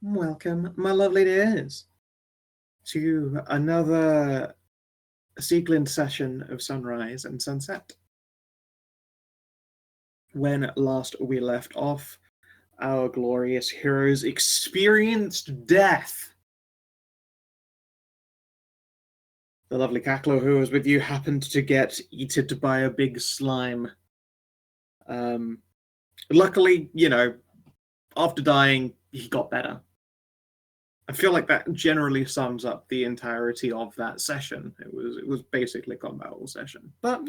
Welcome, my lovely dears, to another Sieglind session of Sunrise and Sunset. When last we left off, our glorious heroes experienced death. The lovely Cackler who was with you happened to get eaten by a big slime. Luckily, after dying, he got better. I feel like that generally sums up the entirety of that session. It was basically a combat session, but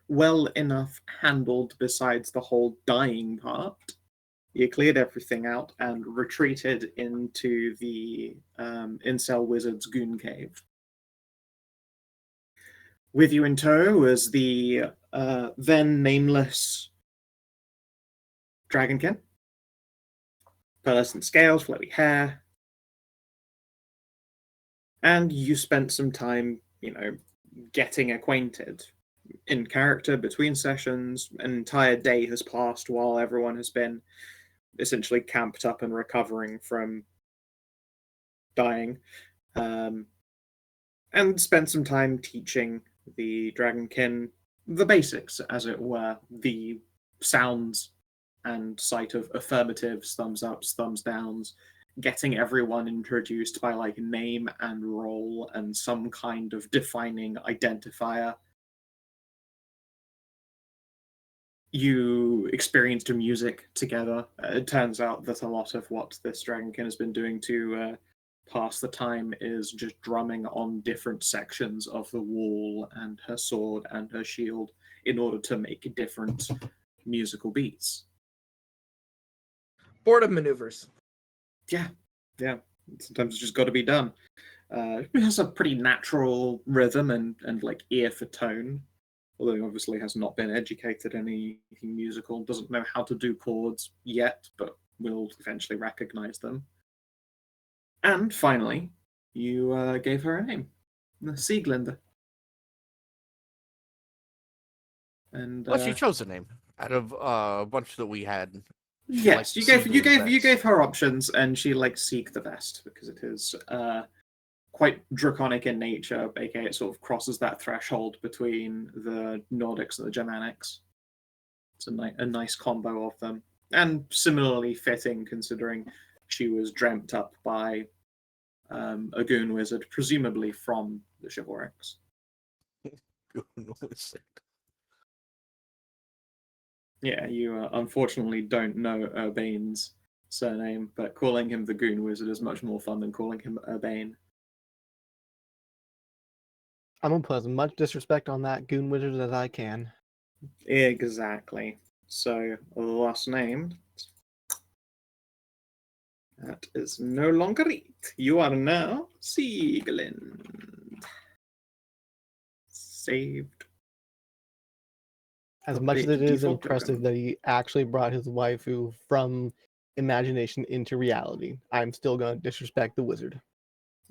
well enough handled. Besides the whole dying part, you cleared everything out and retreated into the Incel Wizard's Goon Cave. With you in tow was the then nameless Dragonkin, pearlescent scales, flowy hair. And you spent some time, getting acquainted in character between sessions. An entire day has passed while everyone has been essentially camped up and recovering from dying. And spent some time teaching the Dragonkin the basics, as it were, the sounds and sight of affirmatives, thumbs ups, thumbs downs, getting everyone introduced by name and role and some kind of defining identifier. You experienced music together. It turns out that a lot of what this Dragonkin has been doing to pass the time is just drumming on different sections of the wall and her sword and her shield in order to make different musical beats. Boredom maneuvers. Yeah. Sometimes it's just got to be done. It has a pretty natural rhythm and ear for tone, although he obviously has not been educated in anything musical, doesn't know how to do chords yet, but will eventually recognize them. And finally, you gave her a name, Sieglind. And well, she chose a name out of a bunch that we had. Yes, you gave her options, and she likes Seek the best because it is quite draconic in nature, aka it sort of crosses that threshold between the Nordics and the Germanics. It's a nice combo of them, and similarly fitting considering she was dreamt up by a goon wizard, presumably from the Chivalrics. Goon wizard. Yeah, you unfortunately don't know Urbane's surname, but calling him the Goon Wizard is much more fun than calling him Urbane. I'm gonna put as much disrespect on that Goon Wizard as I can. Exactly. So, last named. That is no longer it. You are now Sieglind. Saved. As much as it is impressive that he actually brought his waifu from imagination into reality, I'm still going to disrespect the wizard.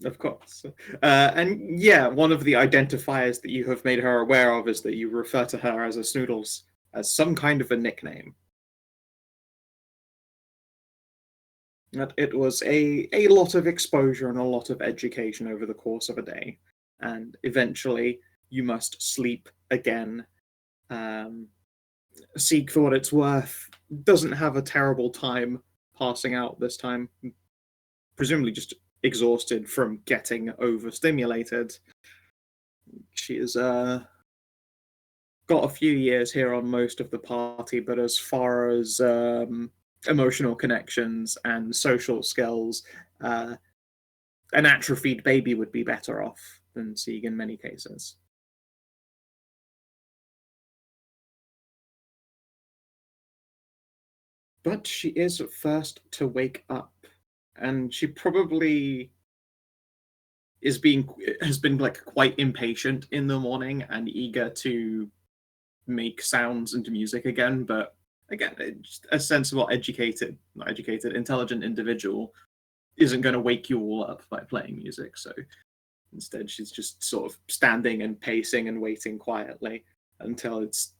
Of course. And yeah, one of the identifiers that you have made her aware of is that you refer to her as a Snoodles as some kind of a nickname. That it was a lot of exposure and a lot of education over the course of a day. And eventually you must sleep again. Seek, for what it's worth, doesn't have a terrible time passing out this time. Presumably just exhausted from getting overstimulated. She has got a few years here on most of the party, but as far as emotional connections and social skills, an atrophied baby would be better off than Sieg in many cases. But she is first to wake up, and she probably has been quite impatient in the morning and eager to make sounds and music again. But again, a sensible, intelligent individual isn't going to wake you all up by playing music. So instead, she's just sort of standing and pacing and waiting quietly until it's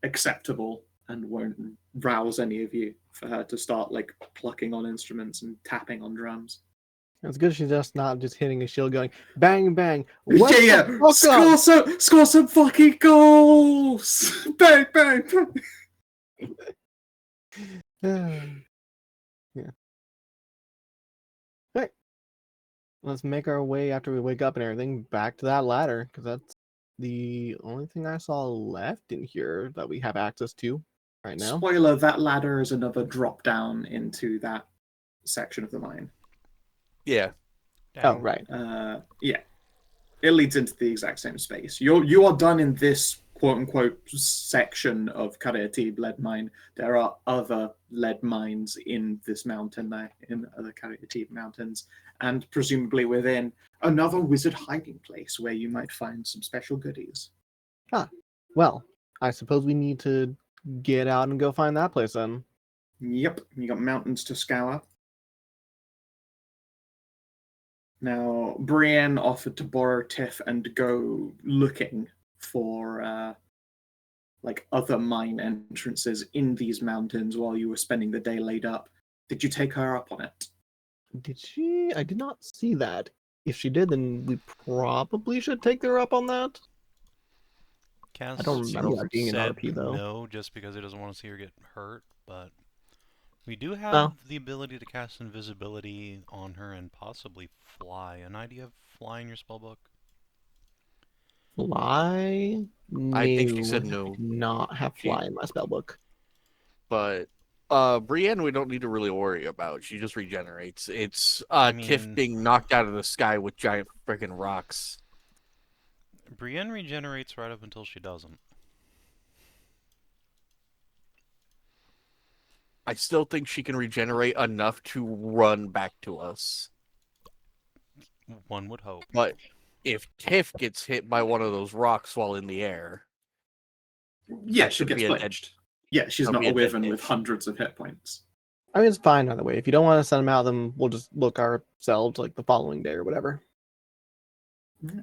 acceptable and won't rouse any of you for her to start like plucking on instruments and tapping on drums. It's good she's just not just hitting a shield going bang bang. What Yeah, the fuck score some fucking goals! Bang bang bang! Yeah. Hey, let's make our way after we wake up and everything back to that ladder, because that's the only thing I saw left in here that we have access to right now. Spoiler, that ladder is another drop down into that section of the mine. Yeah. Oh, right. Yeah. It leads into the exact same space. You are done in this quote unquote section of Karin lead mine. There are other lead mines in this mountain there, in other Karin mountains, and presumably within another wizard hiding place where you might find some special goodies. Ah, well, I suppose we need to get out and go find that place then. Yep, you got mountains to scour. Now, Brienne offered to borrow Tiff and go looking for like other mine entrances in these mountains while you were spending the day laid up. Did you take her up on it? Did she? I did not see that. If she did, then we probably should take her up on that. Cass I don't remember that being an said RP though. no, just because he doesn't want to see her get hurt, but we do have the ability to cast invisibility on her and possibly fly. Anai, do you have fly in your spellbook? Fly? No, I think she said no. I do not have fly in my spellbook. But Brienne we don't need to really worry about. She just regenerates. It's Tiff being knocked out of the sky with giant freaking rocks. Brienne regenerates right up until she doesn't. I still think she can regenerate enough to run back to us. One would hope. But if Tiff gets hit by one of those rocks while in the air... Yeah, she gets blinched. Yeah, she's not a wyvern with hundreds of hit points. I mean, it's fine either way. If you don't want to send them out, then we'll just look ourselves like the following day or whatever. Yeah.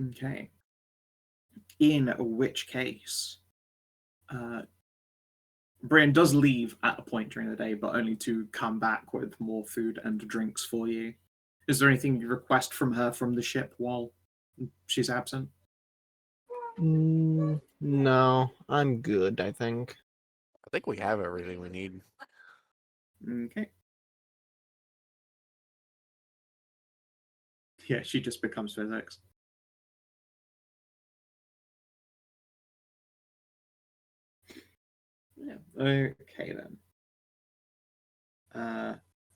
Okay. In which case, Brian does leave at a point during the day, but only to come back with more food and drinks for you. Is there anything you request from her from the ship while she's absent? No, I'm good, I think. I think we have everything we need. Okay. Yeah, she just becomes physics. Yeah. Okay then.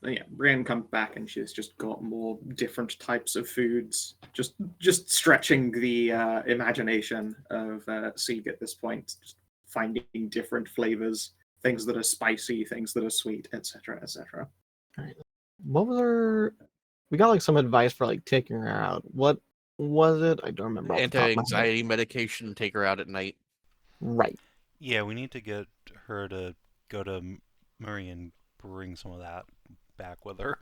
Yeah, Brienne comes back and she's just got more different types of foods. Just stretching the imagination of Sieg at this point, just finding different flavors, things that are spicy, things that are sweet, etc., etc. All right. What was her? We got like some advice for like taking her out. What was it? I don't remember. Anti-anxiety medication, take her out at night. Right. Yeah, we need to get her to go to Murray and bring some of that back with her.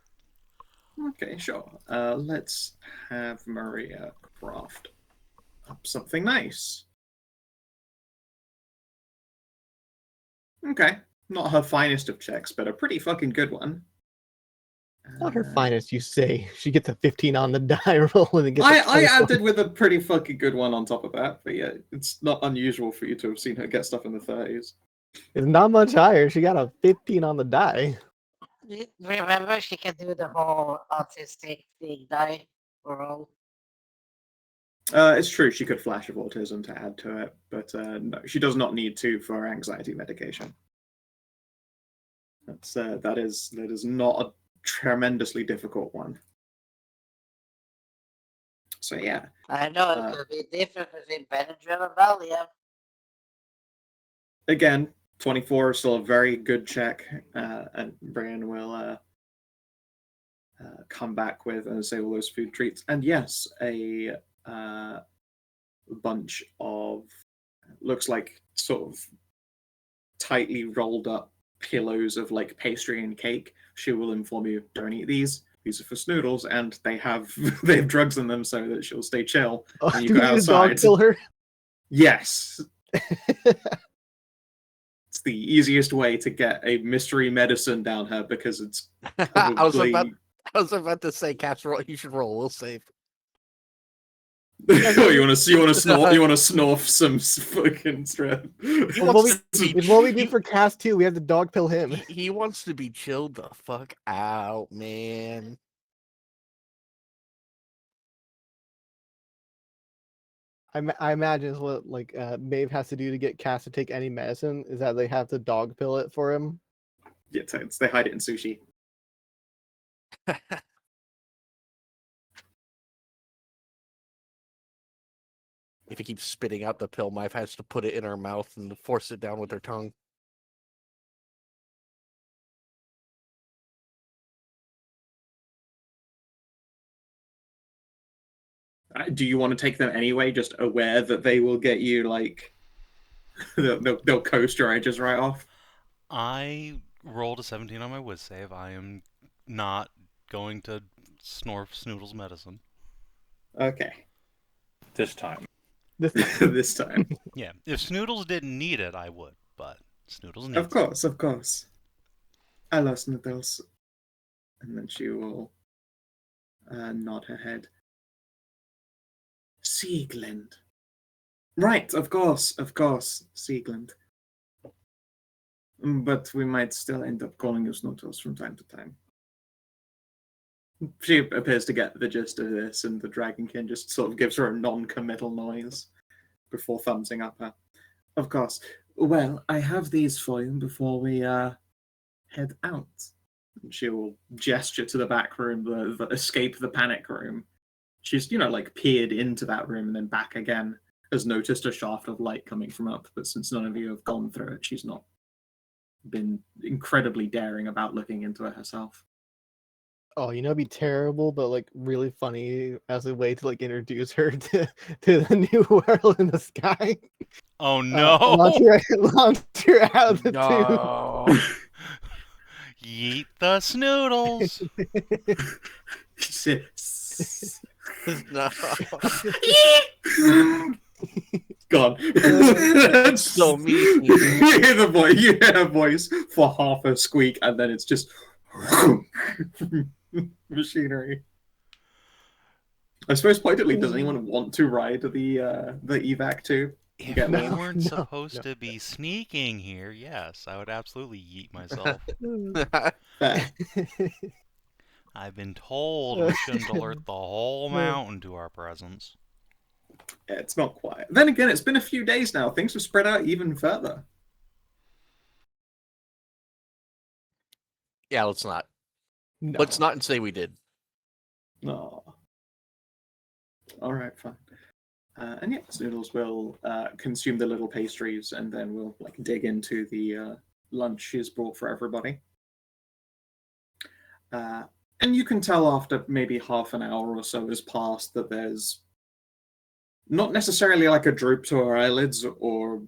Okay, sure. Let's have Maria craft up something nice. Okay, not her finest of checks, but a pretty fucking good one. Not her finest, you say. She gets a 15 on the die roll and then gets I added with a pretty fucking good one on top of that, but yeah, it's not unusual for you to have seen her get stuff in the 30s. It's not much higher. She got a 15 on the die. Remember, she can do the whole autistic thing die roll. It's true, she could flash of autism to add to it, but no, she does not need to for anxiety medication. That is not a tremendously difficult one. So yeah. I know it could be different between Benadryl and Valium. Again, 24 is still a very good check, and Brian will come back with and say all those food treats. And yes, a bunch of looks like sort of tightly rolled up pillows of like pastry and cake. She will inform you, don't eat these. These are for Snoodles, and they have drugs in them so that she'll stay chill. Oh, when you do go we need outside. to dog kill her? Yes. the easiest way to get a mystery medicine down her because it's I was probably... about to say, casserole. You should roll. We'll save. you want to snort some fucking strep. It's what we do for Cass too. We have to dog pill him. He wants to be chilled the fuck out, man. I imagine is what Maeve has to do to get Cass to take any medicine is that they have to dog pill it for him. Yeah, they hide it in sushi. If he keeps spitting out the pill, Maeve has to put it in her mouth and force it down with her tongue. Do you want to take them anyway, just aware that they will get you, they'll coast your edges right off? I rolled a 17 on my whiz save. I am not going to snort Snoodle's medicine. Okay. This time. This time. Yeah, if Snoodles didn't need it, I would, but Snoodles needs it. Of course. I love Snoodles. And then she will nod her head. Sieglinde. Right, of course, Sieglinde. But we might still end up calling you Snoodles from time to time. She appears to get the gist of this, and the Dragonkin just sort of gives her a non-committal noise before thumbsing up her. Of course. Well, I have these for you before we head out. And she will gesture to the back room, the escape the panic room. She's, peered into that room and then back again, has noticed a shaft of light coming from up, but since none of you have gone through it, she's not been incredibly daring about looking into it herself. Oh, it'd be terrible, but really funny as a way to introduce her to the new world in the sky. Oh no! Launch her out of the tube. Yeet the Snoodles. No. Gone. That's so mean. You hear a voice for half a squeak, and then it's just machinery. I suppose pointedly, does anyone want to ride the evac too? If we weren't supposed to be sneaking here, yes, I would absolutely yeet myself. I've been told we shouldn't alert the whole mountain to our presence. Yeah, it's not quiet. Then again, it's been a few days now. Things have spread out even further. Yeah, let's not. No. Let's not say we did. No. All right, fine. And yeah, Snoodles will consume the little pastries, and then we'll dig into the lunch she's brought for everybody. And you can tell after maybe half an hour or so has passed that there's not necessarily a droop to her eyelids or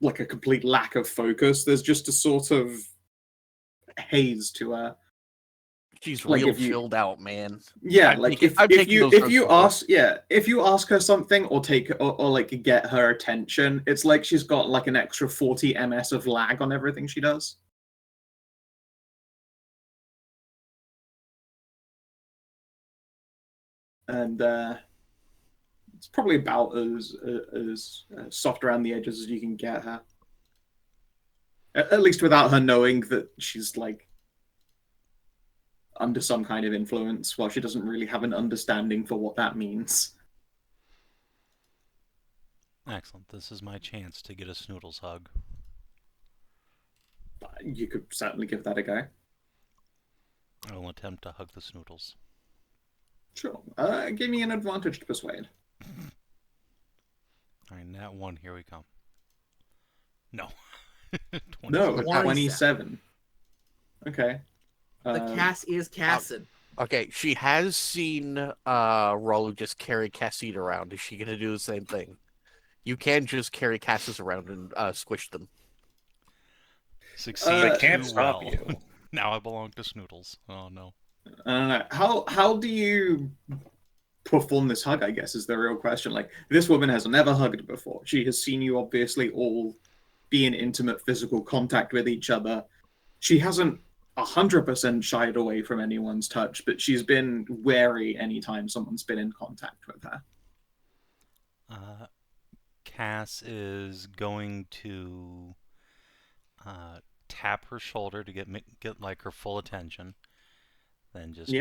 a complete lack of focus. There's just a sort of haze to her. She's real chilled out, man. Yeah, if you ask her something or get her attention, it's like she's got an extra 40 ms of lag on everything she does. And it's probably about as soft around the edges as you can get her. At least without her knowing that she's under some kind of influence, while she doesn't really have an understanding for what that means. Excellent. This is my chance to get a Snoodles hug. You could certainly give that a go. I will attempt to hug the Snoodles. Sure. Give me an advantage to persuade. Alright, nat 1, here we come. No. 27. Okay. The Cass is Khassid. Okay, she has seen Ralu just carry Khassid around. Is she going to do the same thing? You can just carry Khassid around and squish them. Succeed. I can't stop you. Now I belong to Snoodles. Oh no. How do you perform this hug, I guess, is the real question. This woman has never hugged before. She has seen you obviously all be in intimate physical contact with each other. She hasn't 100% shied away from anyone's touch, but she's been wary anytime someone's been in contact with her. Cass is going to tap her shoulder to get like her full attention. Then just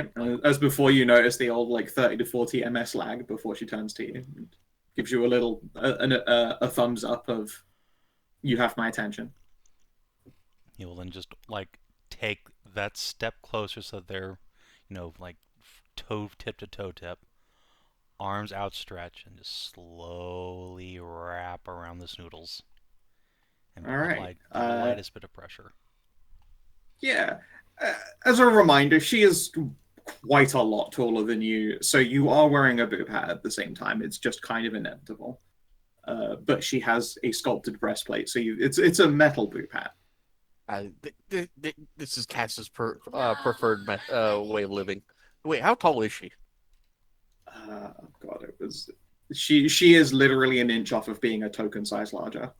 as before, you notice the old like 30 to 40 ms lag before she turns to you. And gives you a little a thumbs up of you have my attention. He will then just like take that step closer so they're, like tip to toe tip, arms outstretched, and just slowly wrap around the snoodles. And apply the lightest bit of pressure. Yeah. As a reminder, she is quite a lot taller than you, so you are wearing a boob hat at the same time. It's just kind of inevitable. But she has a sculpted breastplate, so it's a metal boob hat. This is Cass's preferred way of living. Wait, how tall is she? God, it was. She is literally an inch off of being a token size larger.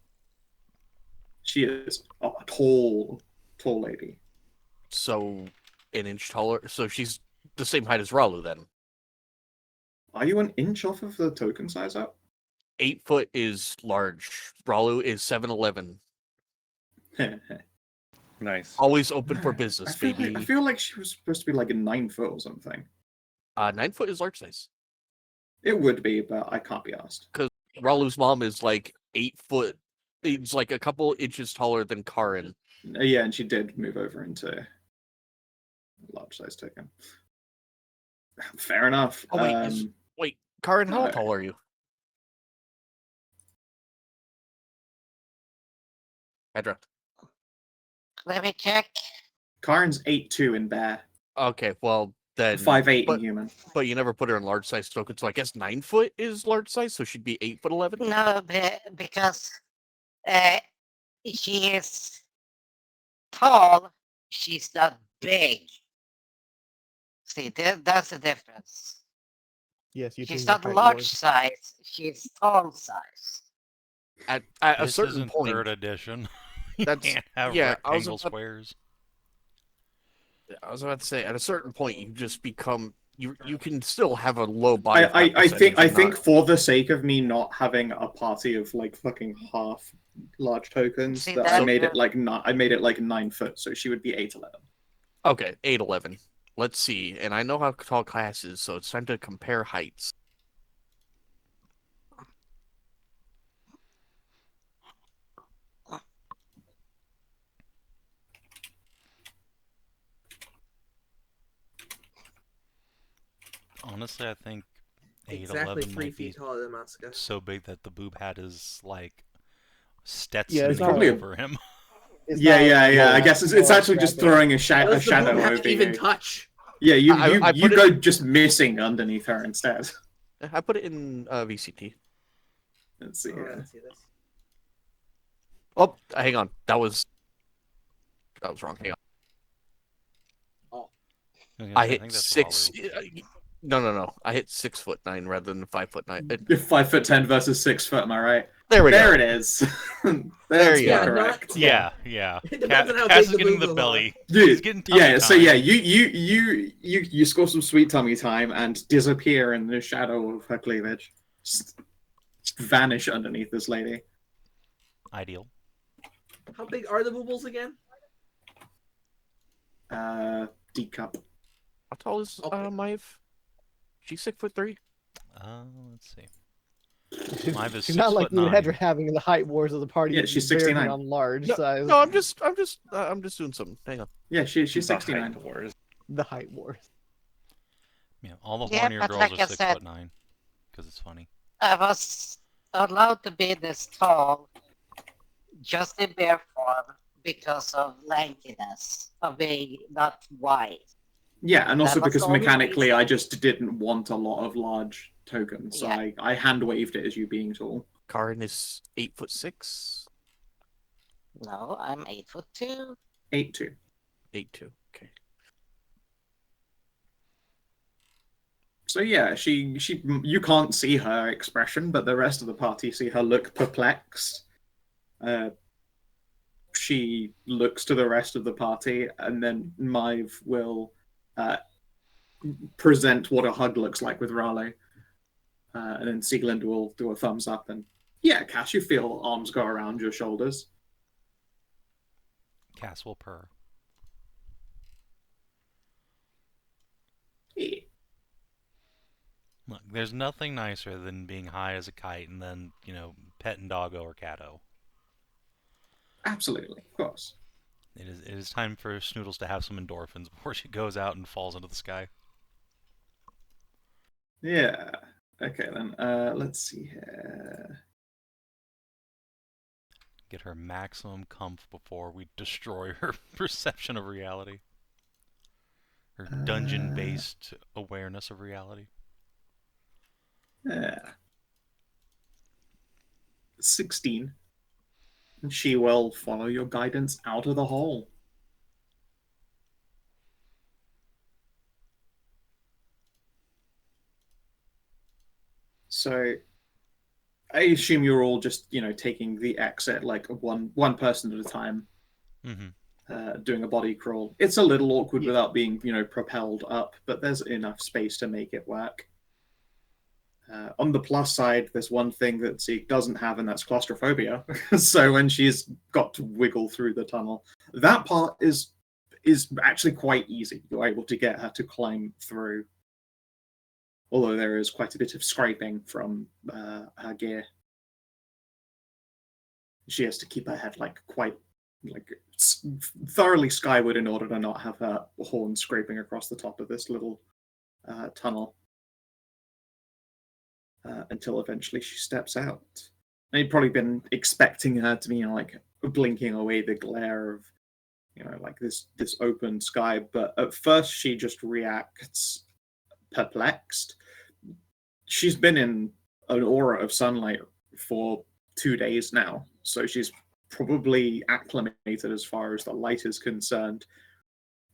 She is a tall lady. So, an inch taller. So she's the same height as Ralu then. Are you an inch off of the token size up? 8 foot is large. Ralu is 7'11". Nice. Always open for business, baby. I feel like she was supposed to be like a 9 foot or something. 9 foot is large size. It would be, but I can't be asked. Because Ralu's mom is like 8 foot. It's like a couple inches taller than Karin. Yeah, and she did move over into large size token. Fair enough. Oh, wait, Karin, how tall are you? Hedrah. Let me check. Karin's 8'2" in bear. Okay, well then 5'8" in human. But you never put her in large size token, so I guess 9 foot is large size, so she'd be 8'11". No, because she is tall. She's not big. See, that's the difference. Yes, she's not large size. She's tall size. At a this certain isn't point, 3rd edition. That's can't have yeah. rectangle squares. I was about to say, at a certain point, you just become you can still have a low body. I think for the sake of me not having a party of like fucking half large tokens, that I made it like 9 foot, so she would be 8'11". Okay, 8'11". Let's see, and I know how tall Cass is, so it's time to compare heights. Honestly, I think 8'11" exactly 3 might feet be taller than Masika. so big that the boob hat is like Stetson probably over him. Yeah. I guess it's actually just throwing a shadow over even you. touch. Yeah, you go just missing underneath her instead. I put it in VCT. Let's see. Let's see this. Oh, hang on. That was wrong. Hang on. Oh. I hit 6. No. I hit 6'9" rather than 5'9". You're 5'10" versus 6 foot. Am I right? There we go. There it is. There you go. Correct. Yeah. Cass is getting the belly. Dude, he's getting tummy time. So yeah, you score some sweet tummy time and disappear in the shadow of her cleavage. Just vanish underneath this lady. Ideal. How big are the boobles again? D cup. How tall is Maeve? She's 6'3". Let's see. Maeve is She's not like you and 6'9". Hedrah having the height wars of the party. Yeah, she's 69. On large size. No, I'm just doing something. Hang on. Yeah, she's 69. The height wars. Yeah, all the hornier girls like are I said, 6'9", because it's funny. I was allowed to be this tall just in bear form because of lankiness, of being not wide. Yeah, and also because mechanically I just didn't want a lot of large tokens, so I hand waved it as you being tall. Karin is 8'6". No, I'm 8'2". 8'2". 8'2". Okay. So yeah, you can't see her expression, but the rest of the party see her look perplexed. she looks to the rest of the party, and then Maeve will present what a hug looks like with Ralu. And then Sieglinde will do a thumbs up, and yeah, Cass, you feel arms go around your shoulders. Cass will purr. Yeah. Look, there's nothing nicer than being high as a kite and then, petting doggo or catto. Absolutely, of course. It is time for Snoodles to have some endorphins before she goes out and falls into the sky. Yeah. Okay, then. Let's see here. Get her maximum comf before we destroy her perception of reality. Her dungeon-based awareness of reality. Yeah. 16. And she will follow your guidance out of the hole. So I assume you're all just, taking the exit like one person at a time, doing a body crawl. It's a little awkward without being, propelled up, but there's enough space to make it work. On the plus side, there's one thing that Zeke doesn't have, and that's claustrophobia. So when she's got to wiggle through the tunnel, that part is actually quite easy. You're able to get her to climb through. Although there is quite a bit of scraping from her gear. She has to keep her head quite thoroughly skyward in order to not have her horn scraping across the top of this little tunnel. Until eventually she steps out. And you've probably been expecting her to be, blinking away the glare of, this open sky. But at first she just reacts perplexed. She's been in an aura of sunlight for 2 days now, so she's probably acclimated as far as the light is concerned.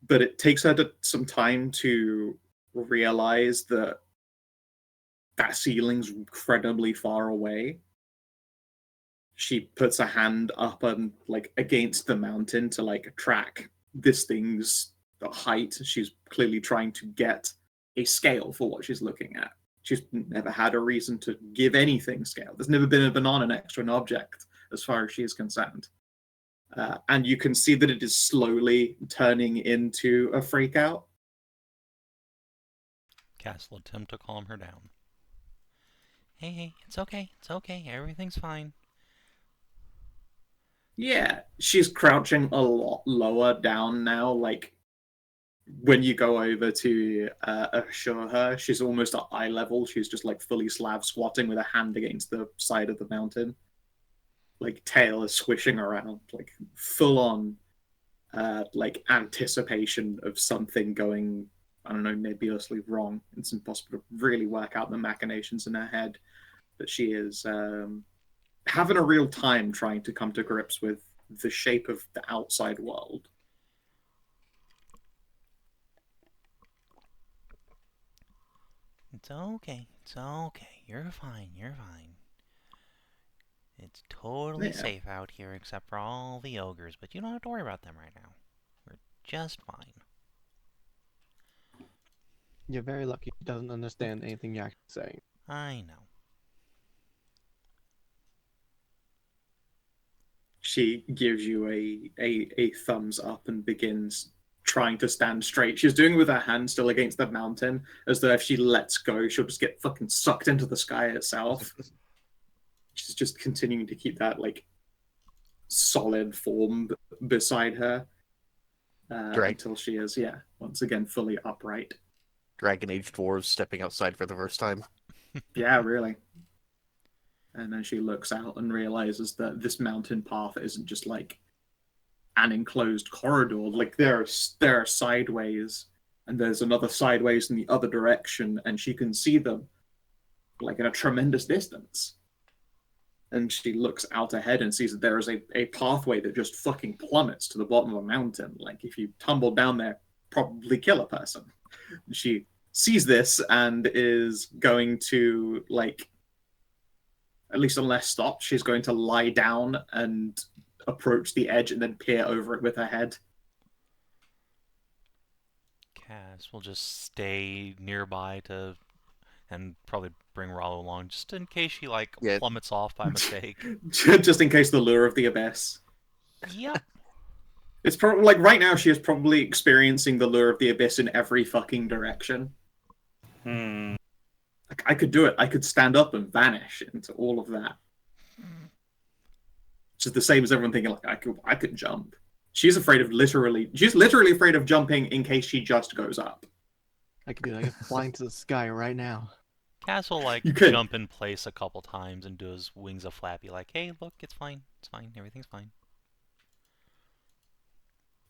But it takes her some time to realize that ceiling's incredibly far away. She puts a hand up and against the mountain to track this thing's height. She's clearly trying to get a scale for what she's looking at. She's never had a reason to give anything scale. There's never been a banana next to an object, as far as she is concerned. And you can see that it is slowly turning into a freak out. Cass will attempt to calm her down. Hey, it's okay. It's okay. Everything's fine. Yeah, she's crouching a lot lower down now. When you go over to assure her, she's almost at eye level. She's just fully slab squatting with a hand against the side of the mountain. Tail is swishing around, full on anticipation of something going, I don't know, nebulously wrong. It's impossible to really work out the machinations in her head. But she is having a real time trying to come to grips with the shape of the outside world. It's okay. It's okay. You're fine. You're fine. It's totally safe out here except for all the ogres, but you don't have to worry about them right now. We're just fine. You're very lucky she doesn't understand anything you're actually saying. I know. She gives you a thumbs up and begins trying to stand straight. She's doing it with her hand still against the mountain, as though if she lets go, she'll just get fucking sucked into the sky itself. She's just continuing to keep that solid form beside her until she is, once again fully upright. Dragon Age dwarves stepping outside for the first time. Yeah, really. And then she looks out and realizes that this mountain path isn't just an enclosed corridor. There are sideways, and there's another sideways in the other direction, and she can see them in a tremendous distance. And she looks out ahead and sees that there is a pathway that just fucking plummets to the bottom of a mountain. If you tumbled down there, probably kill a person. She sees this and is going to at least unless stopped, she's going to lie down and approach the edge and then peer over it with her head. Cass will just stay nearby and probably bring Ralu along just in case she plummets off by mistake. Just in case the lure of the abyss. Yep. It's probably like right now she is probably experiencing the lure of the abyss in every fucking direction. Like, I could do it. I could stand up and vanish into all of that. Which is the same as everyone thinking like I could jump. She's literally afraid of jumping in case she just goes up. I could do that. I could fly into the sky right now. Cass will You could. jump in place a couple times and do his wings a flappy like, hey, look, it's fine, everything's fine.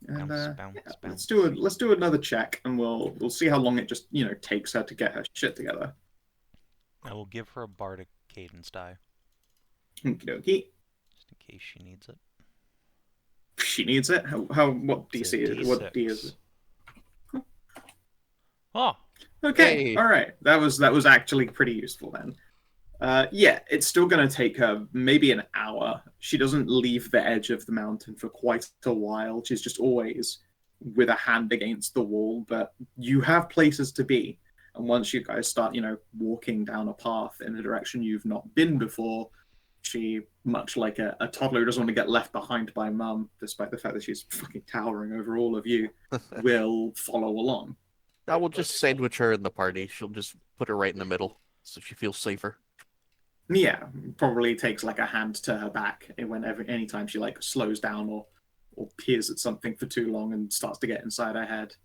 And bounce. let's do another check, and we'll see how long it just takes her to get her shit together. I will give her a bardic cadence die. Okie dokie. Just in case she needs it. She needs it. What DC is it? What D is it? Oh. Okay. Hey. All right. That was actually pretty useful then. Yeah, it's still going to take her maybe an hour. She doesn't leave the edge of the mountain for quite a while. She's just always with a hand against the wall, but you have places to be. And once you guys start, walking down a path in a direction you've not been before, she, much like a toddler who doesn't want to get left behind by mum, despite the fact that she's fucking towering over all of you, will follow along. I will just sandwich her in the party. She'll just put her right in the middle so she feels safer. Yeah, probably takes like a hand to her back anytime she slows down or peers at something for too long and starts to get inside her head.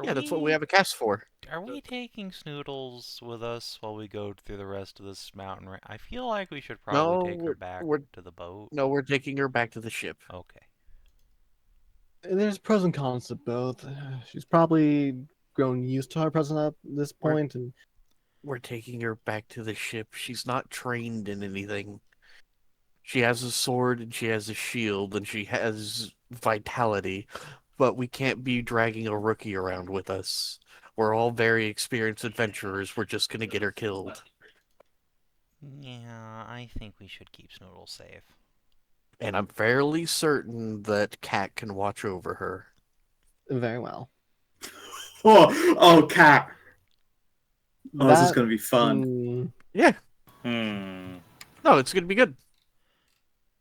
That's what we have a cast for. Are we taking Snoodles with us while we go through the rest of this mountain? I feel like we should probably take her back to the boat. No, we're taking her back to the ship. Okay. There's pros and cons to both. She's probably grown used to her presence at this point, and we're taking her back to the ship. She's not trained in anything. She has a sword and she has a shield and she has vitality, but we can't be dragging a rookie around with us. We're all very experienced adventurers. We're just gonna get her killed. Yeah, I think we should keep Snoodle safe. And I'm fairly certain that Cat can watch over her. Very well. Oh, Cat! This is going to be fun. Yeah. No, it's going to be good.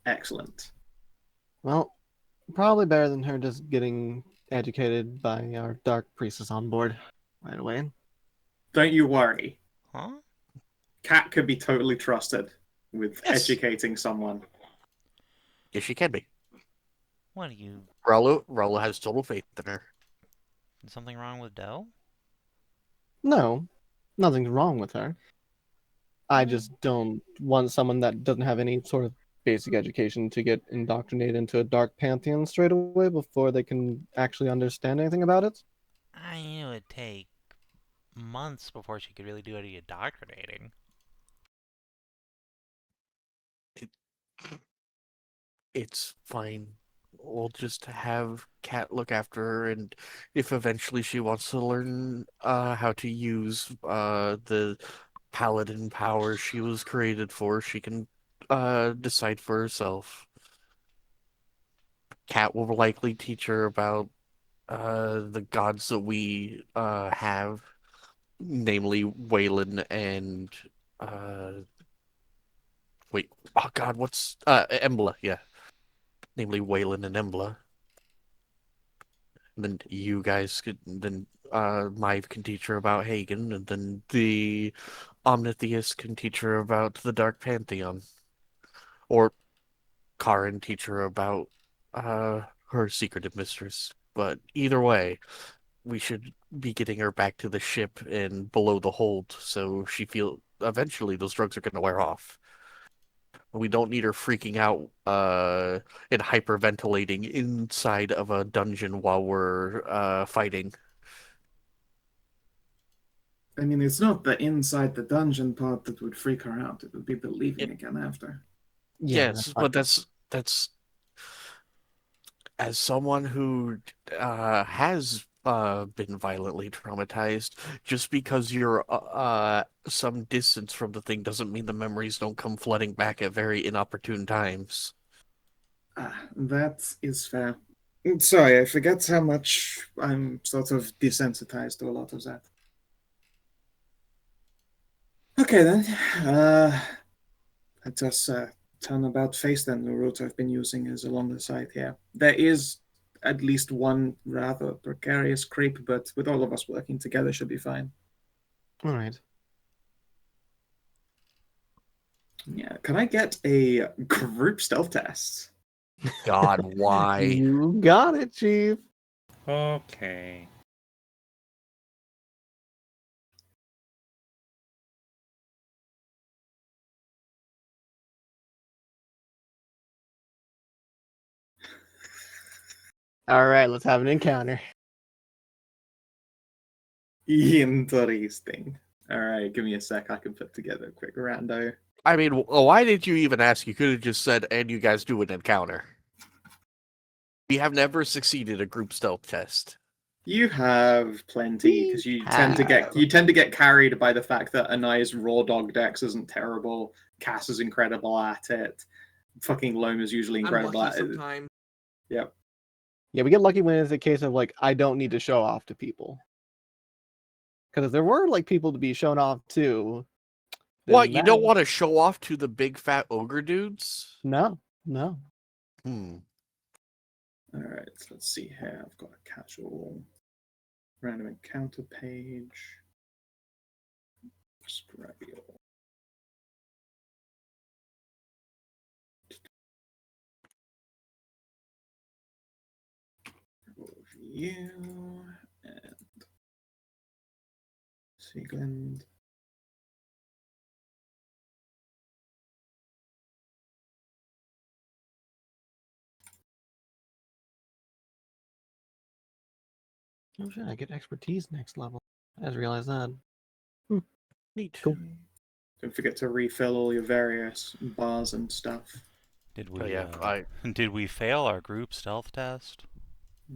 Excellent. Well, probably better than her just getting educated by our Dark Priestess on board right away. Don't you worry. Huh? Cat could be totally trusted with educating someone. Yes, she can be. What are you... Ralu has total faith in her. Is something wrong with Dell? No, nothing's wrong with her. I just don't want someone that doesn't have any sort of basic education to get indoctrinated into a dark pantheon straight away before they can actually understand anything about it. I knew it'd take months before she could really do any indoctrinating. It's fine. We'll just have Cat look after her, and if eventually she wants to learn how to use the paladin power she was created for, she can decide for herself. Cat will likely teach her about the gods that we have, namely Waylon and wait, oh god, what's Embla, yeah. Namely Waylon and Embla. And then you guys could Maeve can teach her about Hagen, and then the Omnitheus can teach her about the Dark Pantheon. Or Karin teach her about her secretive mistress. But either way, we should be getting her back to the ship and below the hold, so eventually those drugs are gonna wear off. We don't need her freaking out and hyperventilating inside of a dungeon while we're fighting. I mean, it's not the inside the dungeon part that would freak her out. It would be the leaving again after. Yeah, Yes, but that's as someone who has been violently traumatized, just because you're some distance from the thing doesn't mean the memories don't come flooding back at very inopportune times. That is fair. Sorry, I forget how much I'm sort of desensitized to a lot of that. Okay then. Let us turn about face then. The route I've been using is along the side here. There is at least one rather precarious creep, but with all of us working together, should be fine. All right. Yeah. Can I get a group stealth test? God, why? You got it, Chief. Okay. All right, let's have an encounter. Interesting. All right, give me a sec. I can put together a quick rando. I mean, why did you even ask? You could have just said, and you guys do an encounter. We have never succeeded a group stealth test. You have plenty because We you tend to get carried by the fact that Anai's raw dog dex isn't terrible. Cass is incredible at it. Fucking Loam is usually I'm incredible lucky at it. sometimes. Yep. Yeah, we get lucky when it's a case of like I don't need to show off to people. Because if there were like people to be shown off to. then What, you don't that- want to show off to the big fat ogre dudes? No. Hmm. All right. So let's see here. I've got a casual random encounter page. Just grab your review and Siegland. Oh shit, I get expertise next level. I just realized that. Neat. Cool. Don't forget to refill all your various bars and stuff. Did we? Oh, yeah, Did we fail our group stealth test?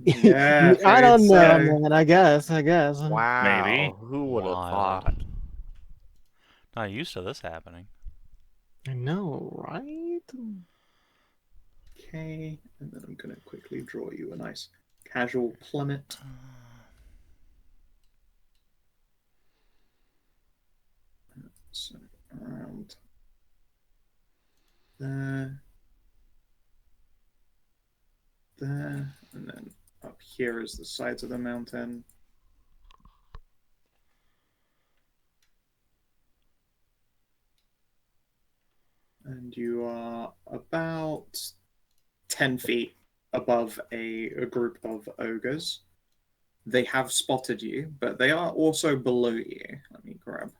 Yeah, I don't know, so. man. I guess. Wow. Maybe. Who would have Wild. thought? Not used to this happening. I know, right? Okay, and then I'm going to quickly draw you a nice casual plummet. So around there, and then up here is the sides of the mountain. And you are about 10 feet above a group of ogres. They have spotted you, but they are also below you. Let me grab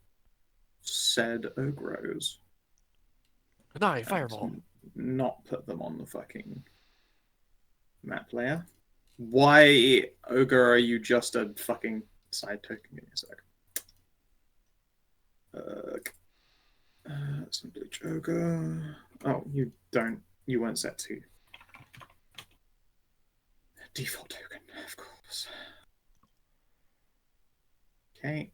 said ogros. Anai, fireball. Not put them on the fucking map layer. Why, ogre, are you just a fucking side token? Give me a sec. Some bleach ogre. Oh, you don't. You weren't set to default token, of course. Okay.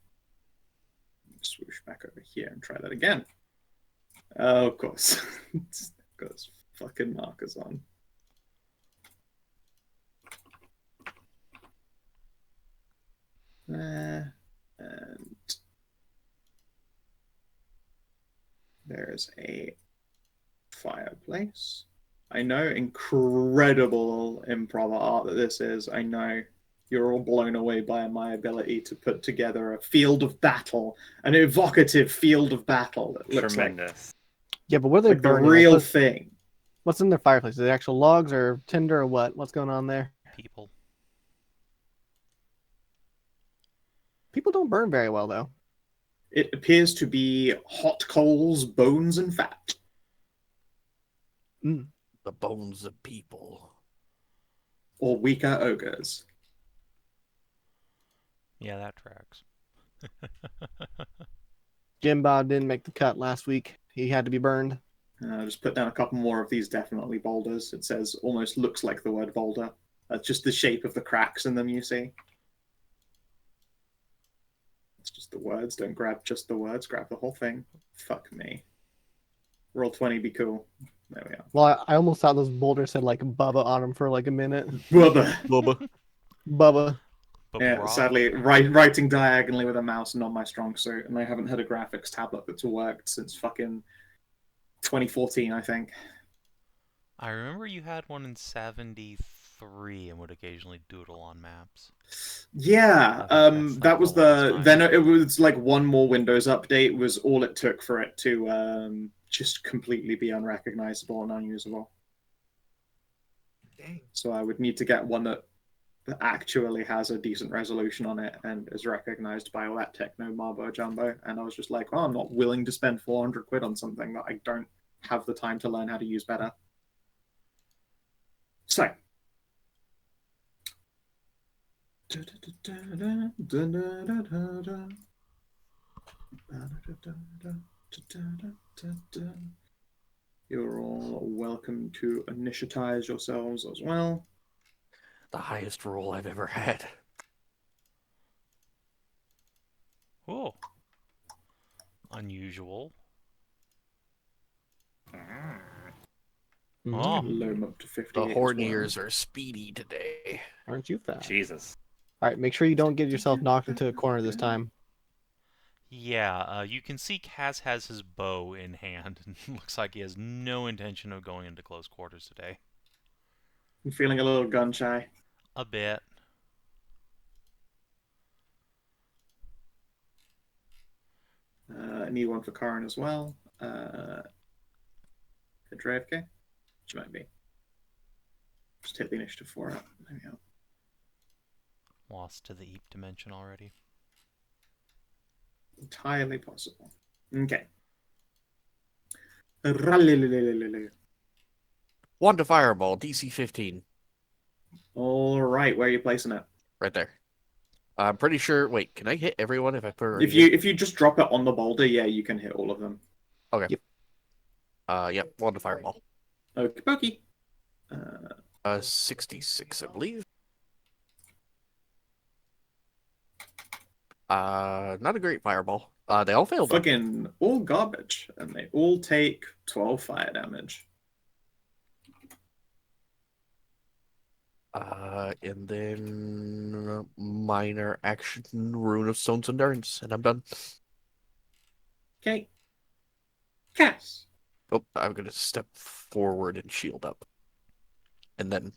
Swoosh back over here and try that again. Oh, of course. Got those fucking markers on. There. And there's a fireplace. I know incredible improv art that this is. I know you're all blown away by my ability to put together a field of battle, an evocative field of battle that looks Tremendous. Yeah, but what are they like the burning? real Like, thing. what's in their fireplace? Is it actual logs or tinder or what? What's going on there? People. People don't burn very well, though. It appears to be hot coals, bones, and fat. The bones of people. Or weaker ogres. Yeah, that tracks. Jim Bob didn't make the cut last week. He had to be burned. Just put down a couple more of these definitely boulders. It says almost looks like the word boulder. That's just the shape of the cracks in them, you see. It's just the words. Don't grab just the words. Grab the whole thing. Fuck me. Roll 20, be cool. There we are. Well, I almost thought those boulders said like Bubba on them for like a minute. Bubba. Bubba. Bubba. Yeah, sadly, writing diagonally with a mouse not my strong suit, and I haven't had a graphics tablet that's worked since fucking 2014, I think. I remember you had one in 73 and would occasionally doodle on maps. Yeah, That's, like, that was the last time. then it was like one more Windows update was all it took for it to just completely be unrecognizable and unusable. Dang. So I would need to get one that actually has a decent resolution on it and is recognized by all that techno marbo jumbo. And I was just like, oh, I'm not willing to spend 400 quid on something that I don't have the time to learn how to use better. So. You're all welcome to initiatize yourselves as well. The highest roll I've ever had. Oh. Unusual. Oh. Loam up to 58. The Horniers are speedy today. Aren't you fast? Jesus. All right, make sure you don't get yourself knocked into a corner this time. Yeah, you can see Kaz has his bow in hand, and looks like he has no intention of going into close quarters today. I'm feeling a little gun shy. A bit. I need one for Karin as well. Hedrah, okay? Which might be. Just hit the initiative 4 up. There we go. Lost to the Eep dimension already. Entirely possible. Okay. Ralililililil. One to fireball, DC 15. All right, where are you placing it? Right there. I'm pretty sure. Wait, can I hit everyone if I put it? If you just drop it on the boulder, yeah, you can hit all of them. Okay. Yep. Yep. One to fireball. Okie dokie. 66, I believe. Not a great fireball. They all failed. Fucking all garbage, and they all take 12 fire damage. And then minor action Rune of Stone's Endurance, and I'm done. Okay. Cass. Oh, I'm gonna step forward and shield up, and then.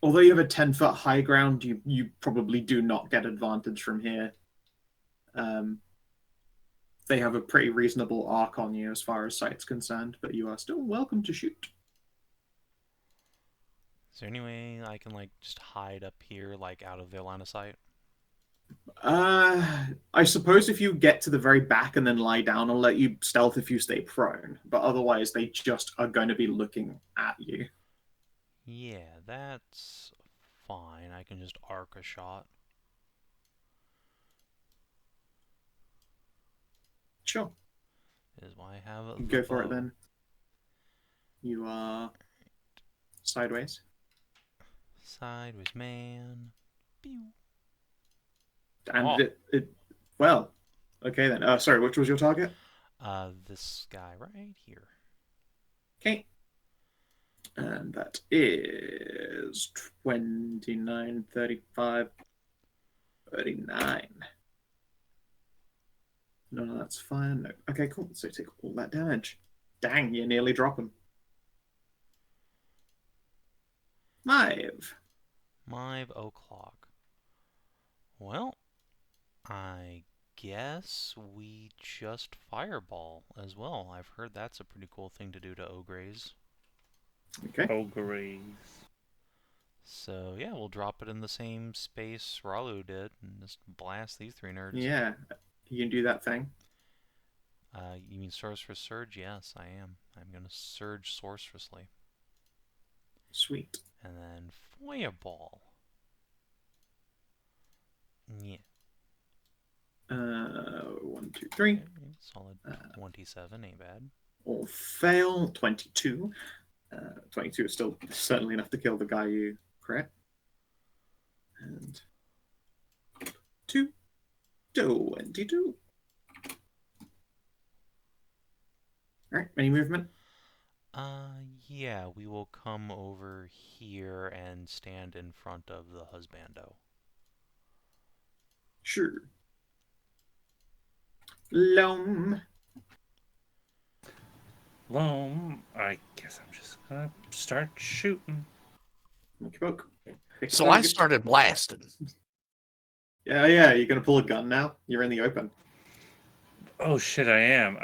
Although you have a 10-foot high ground, you probably do not get advantage from here. They have a pretty reasonable arc on you as far as sight's concerned, but you are still welcome to shoot. Is there any way I can, like, just hide up here, like, out of their line of sight? I suppose if you get to the very back and then lie down, I'll let you stealth if you stay prone. But otherwise, they just are going to be looking at you. Yeah, that's fine. I can just arc a shot. Sure. Is why I have a Go for it then. You are sideways. Sideways man. Pew. And it well, okay then. Sorry, which was your target? This guy right here. Okay. And that is 29, 35, 39. No, that's fine. No. Okay, cool. So take all that damage. Dang, you nearly drop him. 5 o'clock. Well, I guess we just fireball as well. I've heard that's a pretty cool thing to do to ogres. Okay. Ogres. So yeah, we'll drop it in the same space Ralu did and just blast these three nerds. Yeah, you can do that thing. You mean Sorceress Surge? Yes, I am. I'm gonna surge sorcerously. Sweet. And then fireball. Yeah. 1, 2, 3. Okay, solid 27, ain't bad. All fail. 22. 22 is still certainly enough to kill the guy you crit. And 22. Alright, any movement? Yeah, we will come over here and stand in front of the husbando. Sure. Loam. Loam, I guess I'm just gonna start shooting. Okay, poke. Pick So I target. started blasting. Yeah, you're gonna pull a gun now? You're in the open. Oh shit, I am.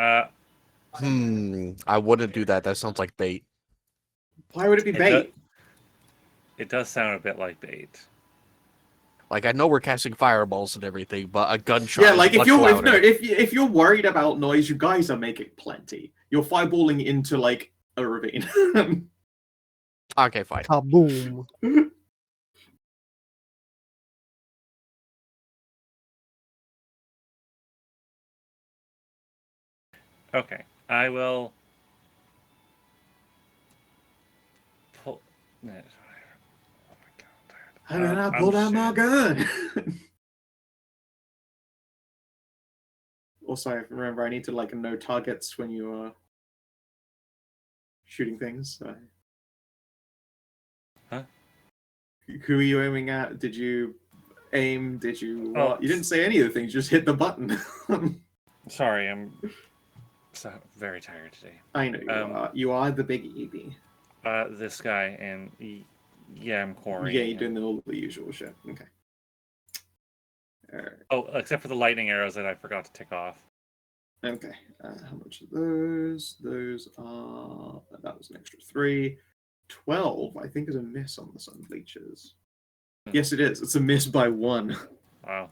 I wouldn't do that. That sounds like bait. Why would it be bait? It does sound a bit like bait. Like, I know we're casting fireballs and everything, but a gunshot Yeah, is like if much you're louder. if you're worried about noise, you guys are making plenty. You're fireballing into like a ravine. Okay, fine. Kaboom. Okay, I will pull. Oh my god! And then I pulled out my shit. gun. Also, remember I need to like know targets when you are shooting things. So. Huh? Who are you aiming at? Did you aim? Did you what? Oh. You didn't say any of the things. You just hit the button. Sorry, I'm very tired today. I know you are. You are the big EB. This guy and yeah, I'm quarrying. Yeah, you're doing all the usual shit. Okay. Alright. Oh, except for the lightning arrows that I forgot to tick off. Okay. How much of those? Those are. That was an extra 3. 12, I think, is a miss on the Sun Bleachers. Yes, it is. It's a miss by 1. Wow.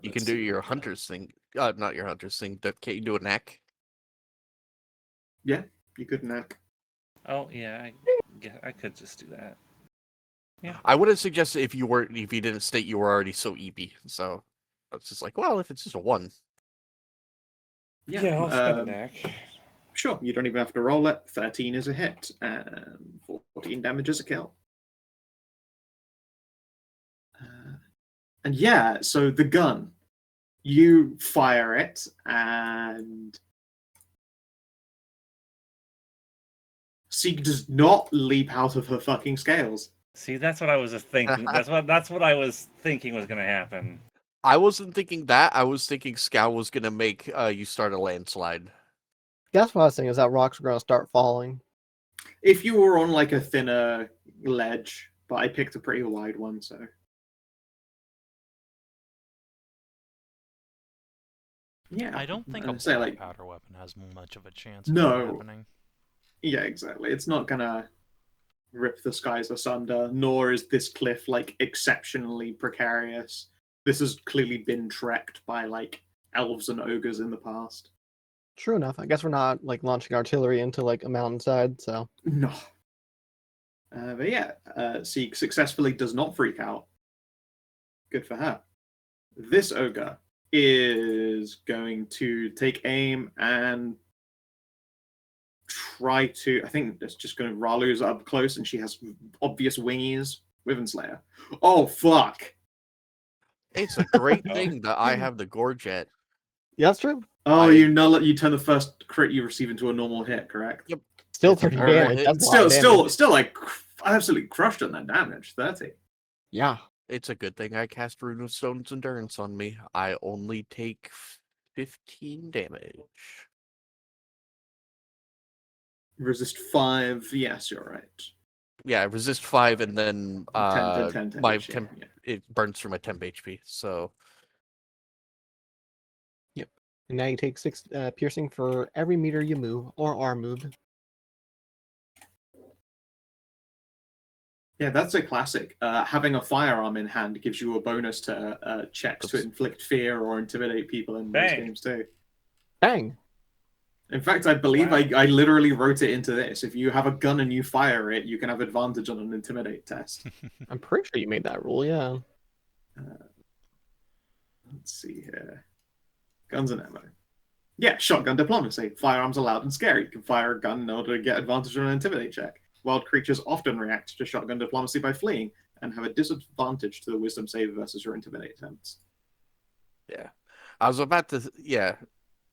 You can do your hunter's thing. Not your hunter's thing. Can you do a knack? Yeah, you could knack. Oh yeah, I could just do that. Yeah. I would have suggested if you didn't state you were already so EB. So I was just like, well, if it's just a 1. Yeah, I'll spend a knack. Sure, you don't even have to roll it. 13 is a hit, and 14 damage is a kill. And yeah, so the gun. You fire it, and Seek does not leap out of her fucking scales. See, that's what I was thinking. That's what I was thinking was gonna happen. I wasn't thinking that. I was thinking Skow was gonna make you start a landslide. Guess what I was thinking is that rocks are going to start falling. If you were on like a thinner ledge, but I picked a pretty wide one, so. Yeah. I don't think a I'd say, black like, powder weapon has much of a chance No. of that happening. Yeah, exactly. It's not gonna rip the skies asunder, nor is this cliff like exceptionally precarious. This has clearly been trekked by like elves and ogres in the past. True enough. I guess we're not like launching artillery into like a mountainside, so. No. But yeah, Seek successfully does not freak out. Good for her. This ogre is going to take aim and try to. I think it's just going to. Ralu's up close, and she has obvious wingies. Wyvern Slayer. Oh fuck! It's a great thing that I have the Gorget. Yeah, that's true. Oh, you turn the first crit you receive into a normal hit, correct? Yep. Still It's a 30 normal damage. hit. That's a lot of damage. Still like absolutely crushed on that damage. 30. Yeah. It's a good thing I cast Rune of Stone's Endurance on me. I only take 15 damage. Resist 5. Yes, you're right. Yeah, I resist 5, and then 10 my HP, temp, yeah. it burns through my temp HP. So And now you take 6 piercing for every meter you move or are moved. Yeah, that's a classic. Having a firearm in hand gives you a bonus to checks to inflict fear or intimidate people in those Bang. games too. Dang. In fact, I believe Wow. I literally wrote it into this. If you have a gun and you fire it, you can have advantage on an intimidate test. I'm pretty sure you made that rule, yeah. Let's see here. Guns and ammo. Yeah, shotgun diplomacy. Firearms are loud and scary. You can fire a gun in order to get advantage on an intimidate check. Wild creatures often react to shotgun diplomacy by fleeing and have a disadvantage to the wisdom save versus your intimidate attempts. yeah, I was about to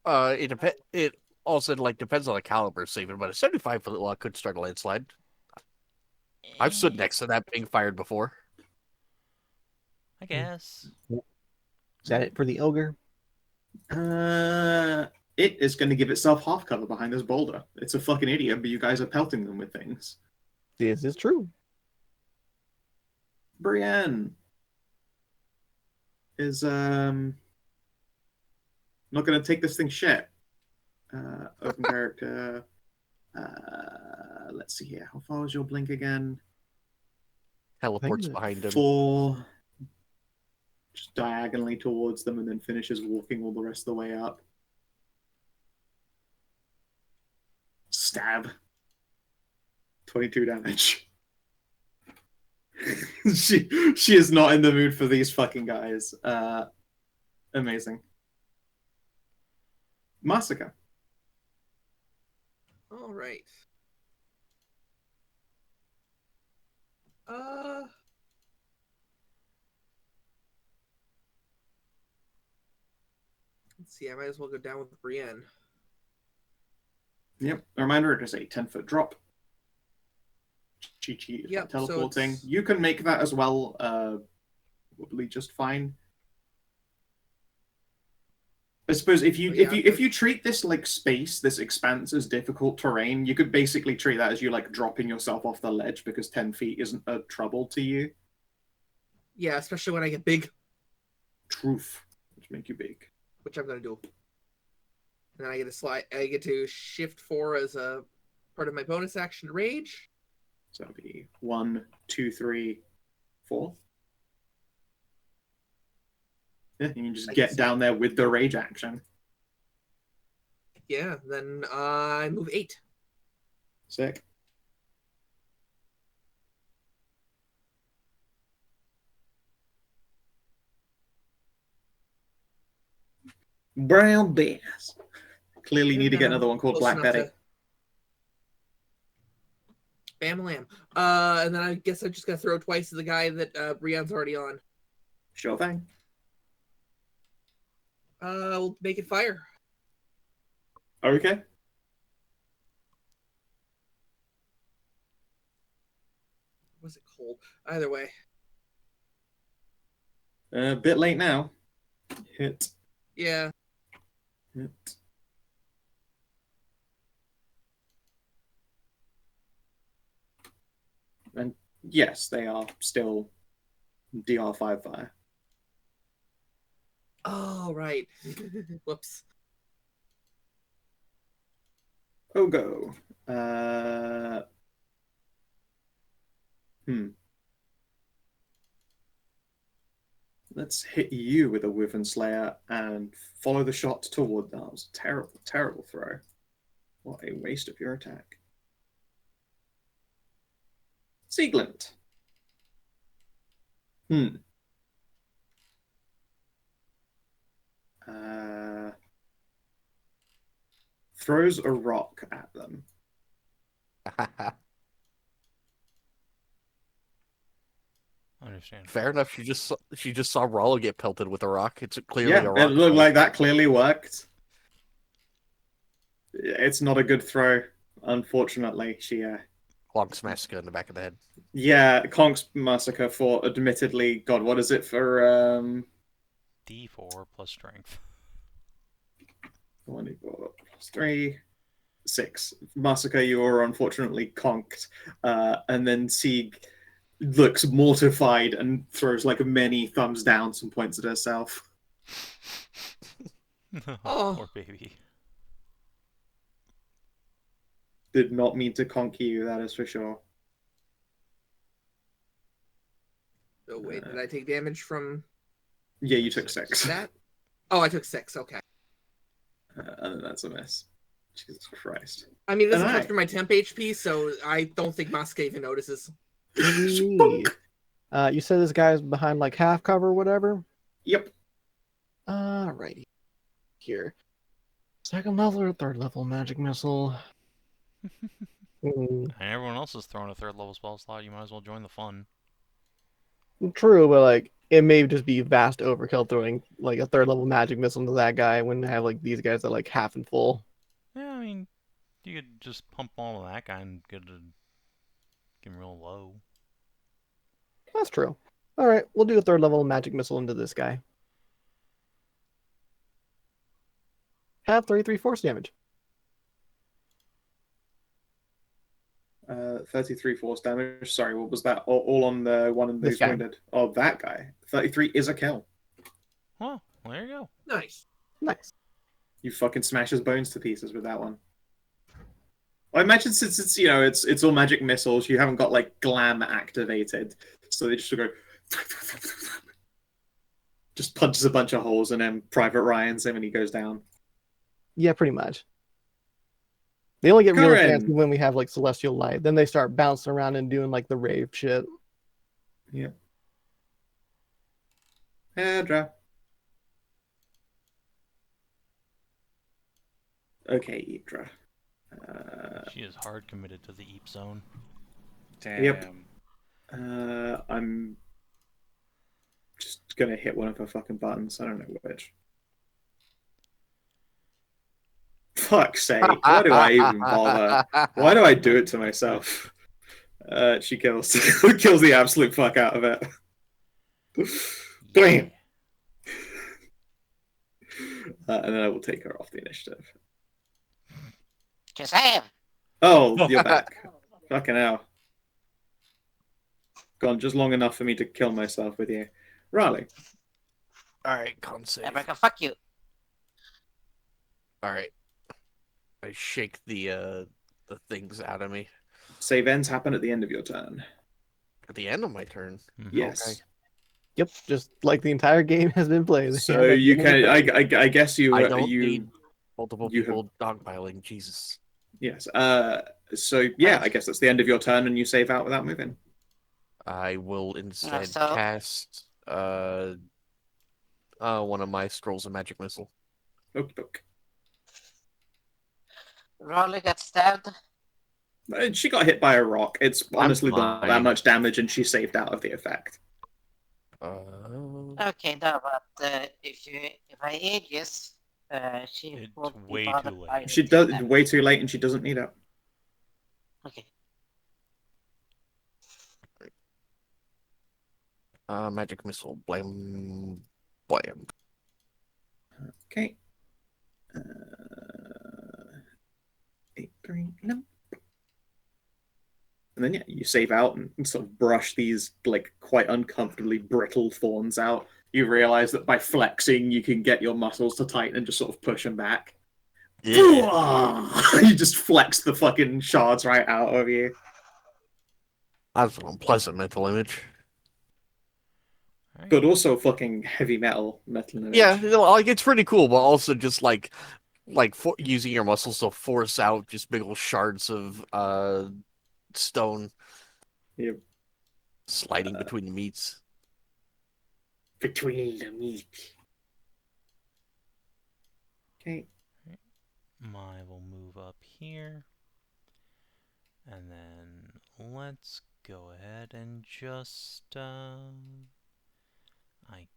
It depends. It also like depends on the caliber, Savin, but a 75-foot log could start a landslide. I've stood next to that being fired before. I guess. Is that it for the ogre? It is going to give itself half cover behind this boulder. It's a fucking idiot, but you guys are pelting them with things. This is true. Brienne is not going to take this thing shit. Open character. Let's see here. How far is your blink again? Teleports that behind him. 4. Just diagonally towards them and then finishes walking all the rest of the way up. Stab. 22 damage. she is not in the mood for these fucking guys. Amazing. Masika. All right. Let's see. I might as well go down with Brienne. Yep. A reminder, it is a 10-foot drop. Chi-Chi is Yep, so teleporting. it's- You can make that as well. Probably just fine. I suppose if you Oh, yeah, if you treat this like space, this expanse as difficult terrain, you could basically treat that as you like dropping yourself off the ledge because 10 feet isn't a trouble to you. Yeah, especially when I get big, Truth, which make you big. which I'm gonna do. And then I get to slide. I get to shift 4 as a part of my bonus action rage. So that'd be 1, 2, 3, 4. Yeah, you can just I get guess. down there with the rage action. Yeah. Then I move 8. Sick. Brown bears. Clearly need to get another one called Black Betty. Bam lamb. And then I guess I just gotta throw twice to the guy that Brienne's already on. Sure thing. We'll make it fire. Okay. Was it cold? Either way. A bit late now. Hit. Yeah. Hit. And yes, they are still DR5 fire. Oh, right. Whoops. Ogo. Let's hit you with a Wyvern Slayer and follow the shot toward that. Was a terrible, terrible throw. What a waste of your attack. Sieglint. Throws a rock at them. Understand. Fair enough. She just saw Ralu get pelted with a rock. It's clearly Yeah, a rock. it looked fight. like that clearly worked. It's not a good throw, unfortunately. She Clonks Masika in the back of the head. yeah, Conk's Massacre for admittedly, God, what is it for D4 plus strength. 24 plus 3, 6. Massacre, you are unfortunately conked. And then Sieg looks mortified and throws like many thumbs downs and points at herself. Oh. Poor baby. Did not mean to conk you, that is for sure. Oh, wait. Did I take damage from Yeah, you took 6. that? Oh, I took 6. Okay. And that's a miss. Jesus Christ. I mean, it doesn't Anai. come through my temp HP, so I don't think Masika even notices. Sweet. You said this guy's behind like half cover or whatever? Yep. Alrighty. Here. Second level or third level magic missile? And everyone else is throwing a third level spell slot. You might as well join the fun. True, but like it may just be vast overkill throwing like a third level magic missile into that guy when they have like these guys that are like half and full. Yeah, I mean, you could just pump all of that guy and get him real low. That's true. All right, we'll do a third level magic missile into this guy. Have 33 force damage. 33 force damage. Sorry, what was that? All on the one and This who's guy. wounded. Oh, that guy. 33 is a kill. Well, there you go. Nice. Nice. You fucking smash his bones to pieces with that one. I imagine since it's it's all magic missiles, you haven't got like glam activated, so they just go just punches a bunch of holes and then Private Ryan's him and he goes down. Yeah, pretty much. They only get really Karin. fancy when we have like celestial light. Then they start bouncing around and doing like the rave shit. Yeah. Hedrah. Okay, Hedrah. She is hard committed to the Eep zone. Damn. Yep. I'm just gonna hit one of her fucking buttons. I don't know which. Fuck's sake! Why do I even bother? Why do I do it to myself? She kills kills the absolute fuck out of it. Bam! And then I will take her off the initiative. Shazam! Oh, you're back. Fucking hell. Gone just long enough for me to kill myself with you. Ralu. All right, con save. America, fuck you. All right. I shake the things out of me Save ends happen at the end of your turn. at the end of my turn. Yes. Okay. Yep, just like the entire game has been played. So you can. I guess you. I don't you. need multiple you have- people dogpiling. Jesus. Yes. So yeah, I guess that's the end of your turn, and you save out without moving. I will instead so- cast one of my scrolls of magic missile. Okie doke. Rolly got stabbed. She got hit by a rock. It's honestly not that fine. much damage, and she saved out of the effect. Okay, no, but if I ages, she It's won't be way bothered too late. by She the does damage. way too late, and she doesn't need it. Okay. Magic missile. Blam. Blam. Okay. 8, 3, no. And then yeah, you save out and sort of brush these like quite uncomfortably brittle thorns out. You realize that by flexing, you can get your muscles to tighten and just sort of push them back. You just flex the fucking shards right out of you. That's an unpleasant mental image. Alright. But also fucking heavy metal image. Yeah, like it's pretty cool, but also just like using your muscles to force out just big old shards of stone. Yep. Sliding between the meats. Between the meat. Okay. I will move up here. And then let's go ahead and just, I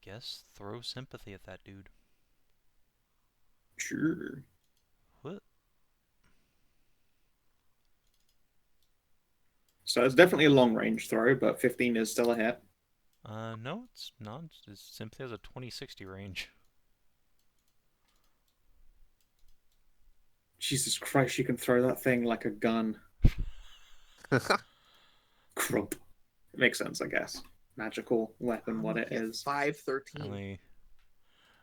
guess, throw sympathy at that dude. Sure. What? So it's definitely a long range throw, but 15 is still a hit. No, it's not. It simply has a 20-60 range. Jesus Christ, you can throw that thing like a gun. Crump. It makes sense, I guess. Magical weapon, what it is. 5, 13. Let me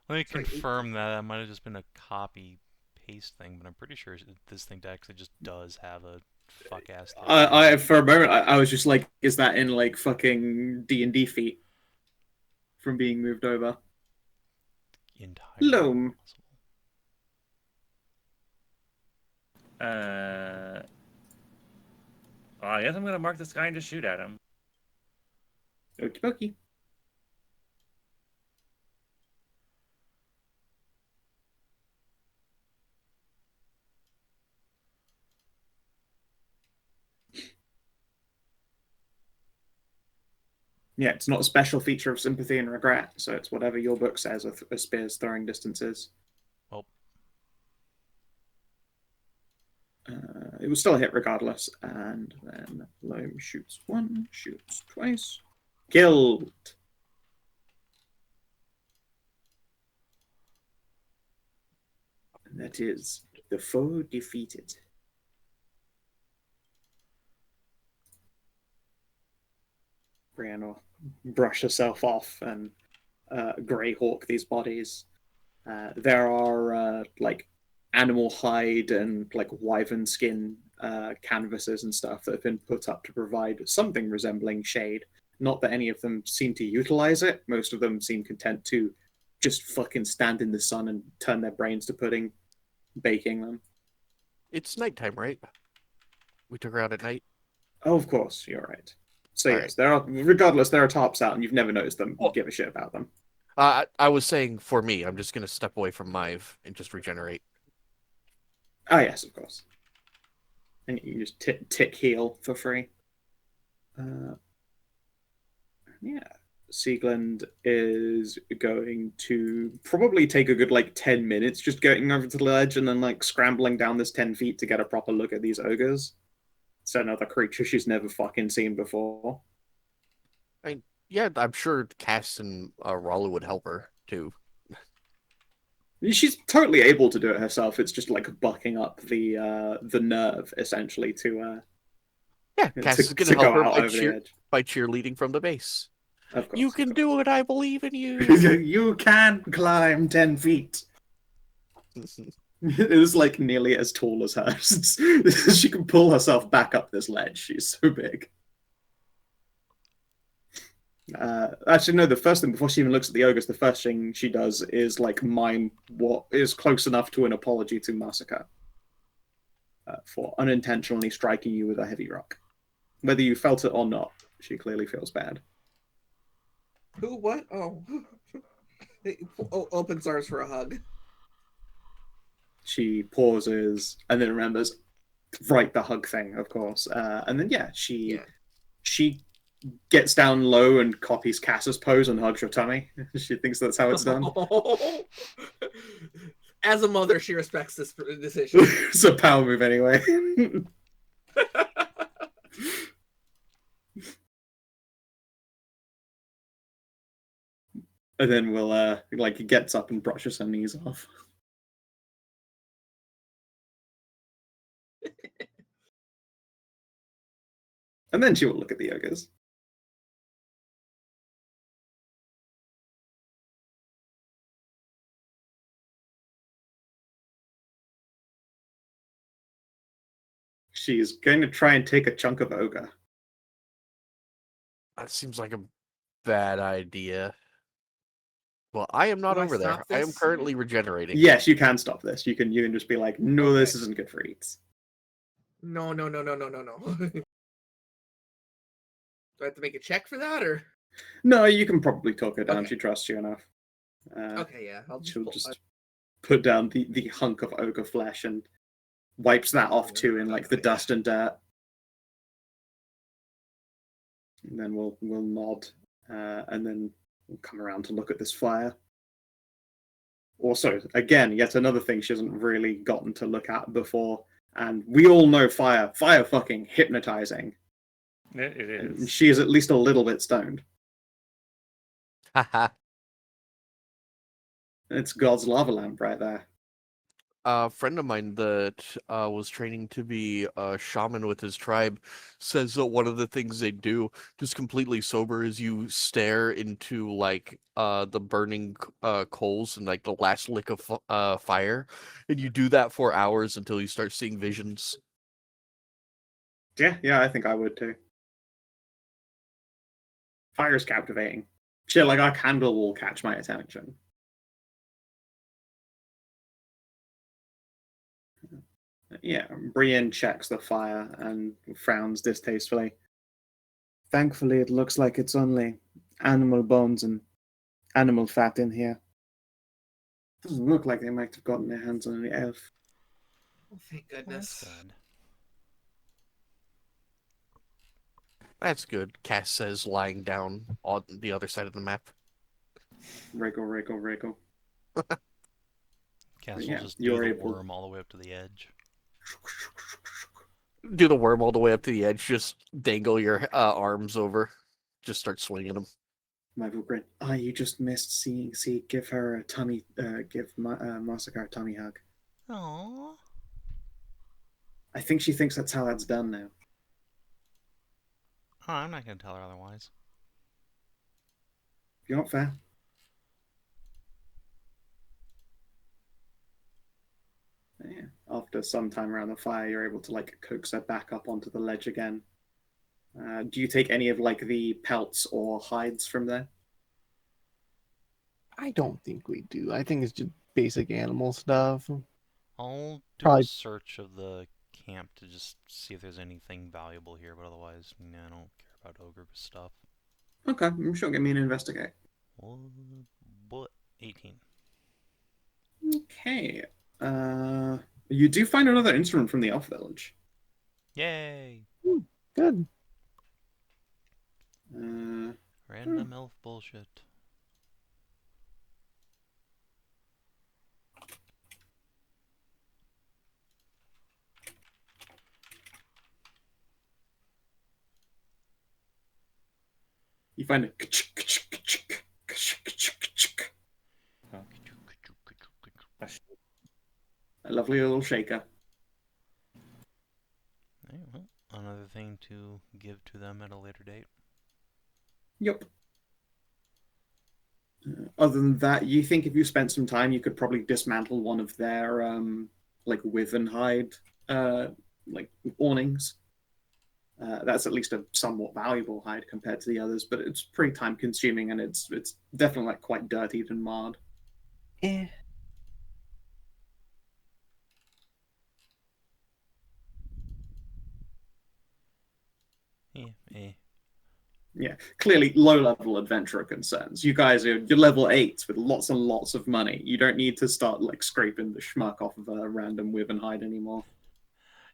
Sorry, confirm that. That might have just been a copy paste thing, but I'm pretty sure this thing actually just does have a fuck ass. I for a moment I was just like, is that in like fucking D&D feat from being moved over? entirely Loam. possible. Well, I guess I'm gonna mark this guy and just shoot at him. Okie dokie. Yeah, it's not a special feature of sympathy and regret, so it's whatever your book says a spear's throwing distance is. Well, It will still hit regardless, and then Loam shoots 1, shoots twice. Killed! And that is the foe defeated. Brienne will brush herself off and Greyhawk these bodies. There are like animal hide and like wyvern skin canvases and stuff that have been put up to provide something resembling shade. Not that any of them seem to utilize it. Most of them seem content to just fucking stand in the sun and turn their brains to pudding, baking them. It's nighttime, right? We took her out at night. Oh, of course, you're right. So All yes, right. there are. Regardless, there are tarps out, and you've never noticed them. Well- Give a shit about them. I was saying for me, I'm just gonna step away from Mive and just regenerate. Ah, yes, of course. And you just tick heal for free. Yeah. Siegland is going to probably take a good like 10 minutes just getting over to the ledge and then like scrambling down this 10 feet to get a proper look at these ogres. It's another creature she's never fucking seen before. Yeah, I'm sure Cass and Ralu would help her too. She's totally able to do it herself. It's just like bucking up the nerve essentially to Yeah, Cass is gonna to help go her out over the edge. by cheerleading from the base. Of course, You can do it. I believe in you. You can climb 10 feet. It is like nearly as tall as her. She can pull herself back up this ledge. She's so big. Actually, no, the first thing, before she even looks at the ogres, the first thing she does is like mine what is close enough to an apology to Masika for unintentionally striking you with a heavy rock. Whether you felt it or not, she clearly feels bad. Who? What? Oh. Opens arms for a hug. She pauses and then remembers, right, the hug thing, of course. And then, yeah, she gets down low and copies Cass's pose and hugs your tummy. She thinks that's how it's done. As a mother, she respects this decision. It's a power move anyway. And then we'll like he gets up and brushes her knees off. And then she will look at the ogres. She's going to try and take a chunk of ogre. That seems like a bad idea. Well, I am not Can I over there. stop I am this? currently regenerating. Yes, you can stop this. You can just be like, no, Okay. this isn't good for eats. No. Do I have to make a check for that, or? No, you can probably talk her down. Okay. She trusts you enough. Okay, yeah. She'll just put down the hunk of ogre flesh and wipes that off too in like the dust and dirt. And then we'll nod, and then we'll come around to look at this fire. Also, again, yet another thing she hasn't really gotten to look at before. And we all know fire. Fire fucking hypnotizing. It And is. she is at least a little bit stoned. Haha. It's God's lava lamp right there. A friend of mine that was training to be a shaman with his tribe says that one of the things they do, just completely sober, is you stare into like the burning coals and like the last lick of fire, and you do that for hours until you start seeing visions. Yeah, I think I would too. Fire is captivating. Shit, like our candle will catch my attention. Yeah, Brienne checks the fire and frowns distastefully. Thankfully, it looks like it's only animal bones and animal fat in here. Doesn't look like they might have gotten their hands on any elf. Oh, thank That's goodness. good. That's good, Cass says, lying down on the other side of the map. Wriggle, wriggle, wriggle. Cass will Yeah, just do you're the able- worm all the way up to the edge. Do the worm all the way up to the edge, just dangle your arms over. Just start swinging them. Michael grin. You just missed seeing give her a tummy, give Masika a tummy hug. Aww. I think she thinks that's how that's done now. Oh, I'm not going to tell her otherwise. You're not fair. Yeah. After some time around the fire, you're able to like coax her back up onto the ledge again. Do you take any of like the pelts or hides from there? I don't think we do. I think it's just basic animal stuff. I'll do Probably- a search of the camp to just see if there's anything valuable here, but otherwise, no, I don't care about ogre stuff. Okay, I'm sure. Give me an investigate. What? 18. Okay. You do find another instrument from the elf village. Yay! Good. Random elf bullshit. You find a lovely little shaker. Alright, well, another thing to give to them at a later date. Yep. Other than that, you think if you spent some time, you could probably dismantle one of their like withen hide like awnings. That's at least a somewhat valuable hide compared to the others, but it's pretty time consuming and it's definitely like quite dirtied and marred. Eh. Yeah, clearly low-level adventurer concerns. You guys you're level 8 with lots and lots of money. You don't need to start like scraping the schmuck off of a random wyvern hide anymore.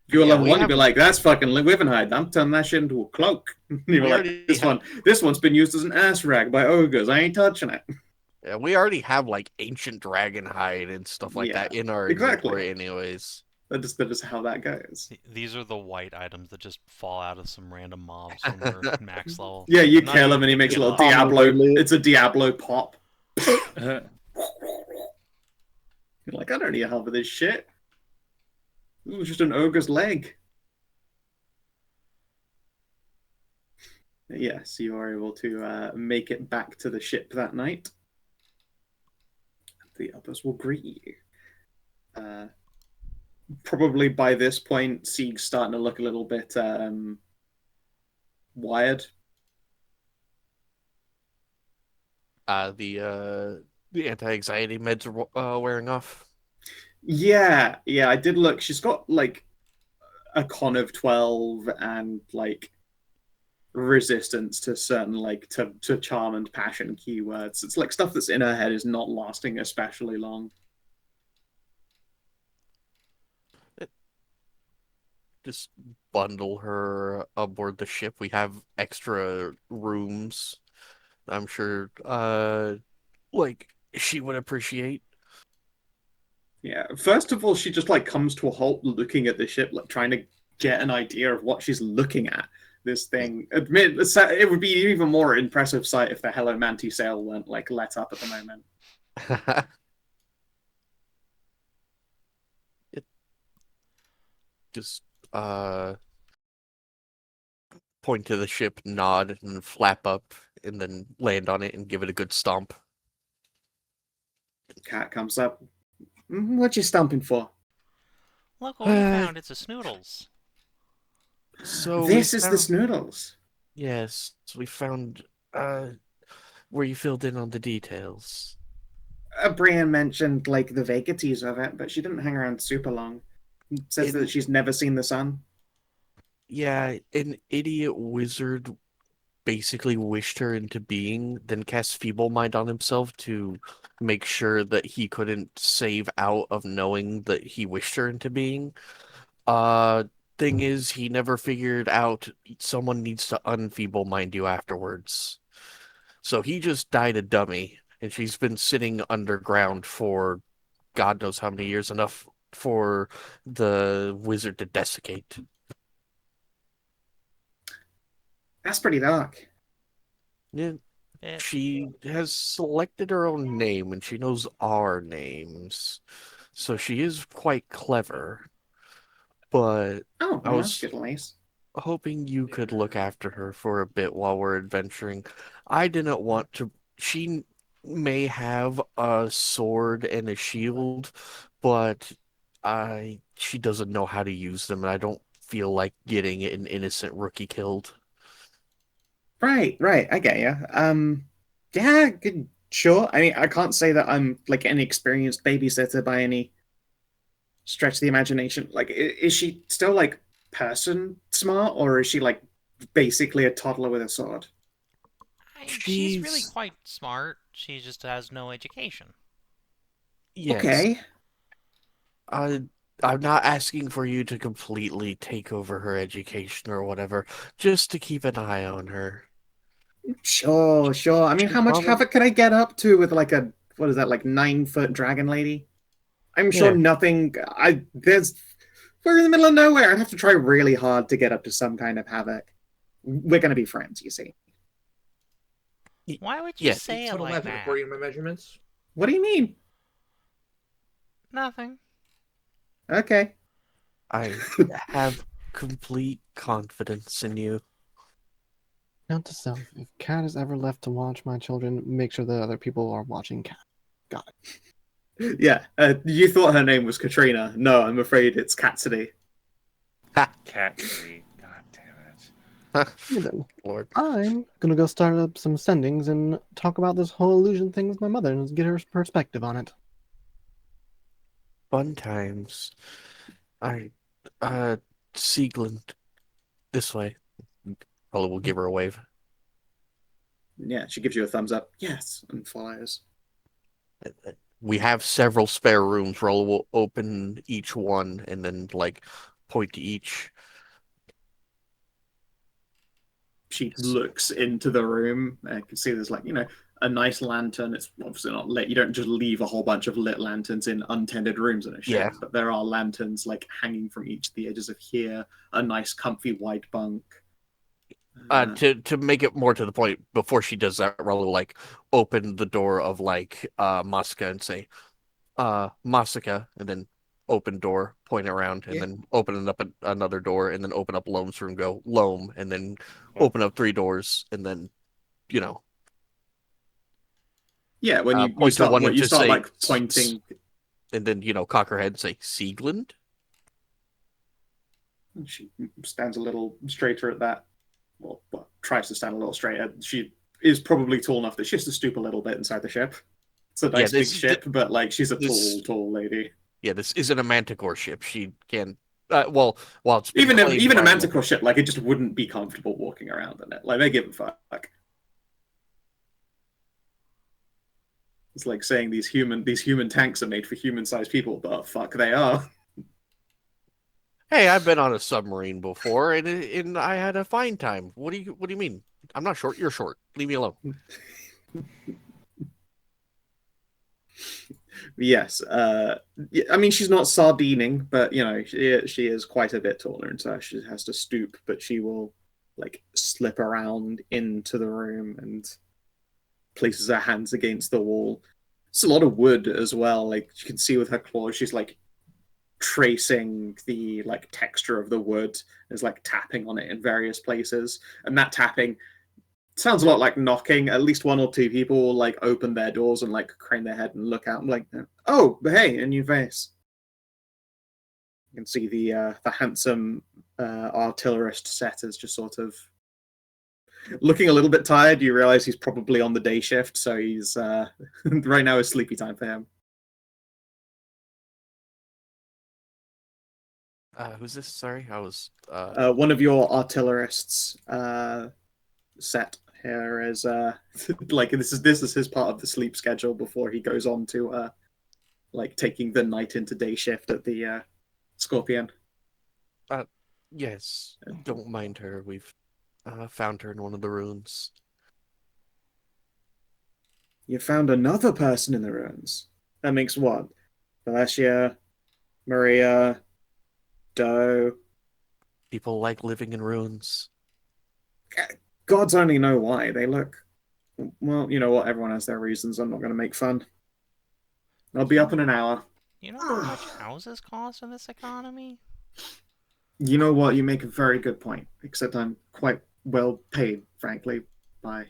If you're level 1, you'd be like, that's fucking wyvern hide. I'm turning that shit into a cloak. You're like, this one's been used as an ass rag by ogres. I ain't touching it. Yeah, we already have like ancient dragon hide and stuff like that in our inventory anyways. That is how that goes. These are the white items that just fall out of some random mobs when we're max level. Yeah, you kill him and he makes a little Diablo. It's a Diablo pop. You're like, I don't need help with this shit. It was just an ogre's leg. Yes, you are able to make it back to the ship that night. The others will greet you. Probably by this point, Sieg's starting to look a little bit wired. The anti-anxiety meds are wearing off. Yeah, I did look. She's got like a con of 12 and like resistance to certain like to charm and passion keywords. It's like stuff that's in her head is not lasting especially long. Just bundle her aboard the ship. We have extra rooms. I'm sure like she would appreciate. Yeah. First of all, she just like comes to a halt looking at the ship, like trying to get an idea of what she's looking at. This thing. Admit it would be an even more impressive sight if the Hello Manti sail weren't like let up at the moment. Just point to the ship, nod, and flap up, and then land on it and give it a good stomp. Cat comes up. What you stomping for? Look what we found. It's a Snoodles. So this is the Snoodles. Yes, we found where you filled in on the details. Brian mentioned like the vacancies of it, but she didn't hang around super long. Says that she's never seen the sun. Yeah, an idiot wizard basically wished her into being, then cast Feeble Mind on himself to make sure that he couldn't save out of knowing that he wished her into being. thing is, he never figured out someone needs to unfeeble mind you afterwards. So he just died a dummy, and she's been sitting underground for God knows how many years, enough for the wizard to desiccate. That's pretty dark. Yeah, Eh, she has selected her own name, and she knows our names. So she is quite clever. But Oh, I well, that's was good, at least. hoping you could look after her for a bit while we're adventuring. I didn't want to. She may have a sword and a shield, but she doesn't know how to use them, and I don't feel like getting an innocent rookie killed. Right, right. I get you. Yeah, good. Sure. I mean, I can't say that I'm like an experienced babysitter by any stretch of the imagination. Like, is she still like person smart, or is she like basically a toddler with a sword? she's really She's quite smart. She just has no education. yes. Okay. I'm not asking for you to completely take over her education or whatever, just to keep an eye on her. Sure, sure. I mean, She how much probably havoc can I get up to with like a what is that, like 9-foot dragon lady? I'm sure Yeah. nothing. We're in the middle of nowhere. I'd have to try really hard to get up to some kind of havoc. We're gonna be friends, you see. Why would you Yeah. say it 8 foot like 11 that? according to my measurements. What do you mean? Nothing. Okay. I have complete confidence in you. Note to self: if Cat is ever left to watch my children, make sure that other people are watching Cat. Got it. Yeah. You thought her name was Katrina. No, I'm afraid it's Cassidy. Cat tree. God damn it. Okay, then. Lord. I'm gonna go start up some sendings and talk about this whole illusion thing with my mother and get her perspective on it. Fun times. Siegland, this way. Probably will give her a wave. Yeah, she gives you a thumbs up. Yes, and follows. We have several spare rooms. Rolla will open each one and then, like, point to each. She looks into the room. I can see there's like, a nice lantern. It's obviously not lit. You don't just leave a whole bunch of lit lanterns in untended rooms in a ship. Yeah. But there are lanterns like hanging from each of the edges of here. A nice comfy white bunk. To make it more to the point, before she does that, Ralu will, like, open the door of, like, Masika and say, Masika, and then open door, point around, and Yeah. then open up another door, and then open up Loam's room, go Loam, and then open up 3 doors, and then, Yeah, when you point to one and you to start say, like pointing. and then, cock her head and say, Siegland? She stands a little straighter at that. Well, tries to stand a little straighter. She is probably tall enough that she has to stoop a little bit inside the ship. It's a nice big ship, but like she's a tall lady. Yeah, this isn't a Manticore ship. She can, while it's been Even claimed a by Manticore ship, like it just wouldn't be comfortable walking around in it. Like they give a fuck. It's like saying these human tanks are made for human-sized people, but fuck, they are. Hey, I've been on a submarine before, and I had a fine time. What do you mean? I'm not short. You're short. Leave me alone. Yes. I mean, she's not sardining, but she is quite a bit taller, and so she has to stoop. But she will like slip around into the room and places her hands against the wall. It's a lot of wood as well. Like you can see with her claws, she's like tracing the like texture of the wood. Is like tapping on it in various places, and that tapping sounds a lot like knocking. At least 1 or 2 people will like open their doors and like crane their head and look out. I'm like, oh, hey, a new vase. You can see the handsome artillerist set is just sort of looking a little bit tired. You realize he's probably on the day shift, so he's right now is sleepy time for him. Who's this? Sorry, I was. One of your artillerists set here is like this is his part of the sleep schedule before he goes on to like taking the night into day shift at the Scorpion. Yes, don't mind her. We've found her in one of the ruins. You found another person in the ruins. That makes what? Valencia, Maria, Doe. People like living in ruins. Gods only know why. They look. Well, you know what? Everyone has their reasons. I'm not going to make fun. I'll be up in an hour. You know how much houses cost in this economy? You know what? You make a very good point. Except I'm quite well paid, frankly, by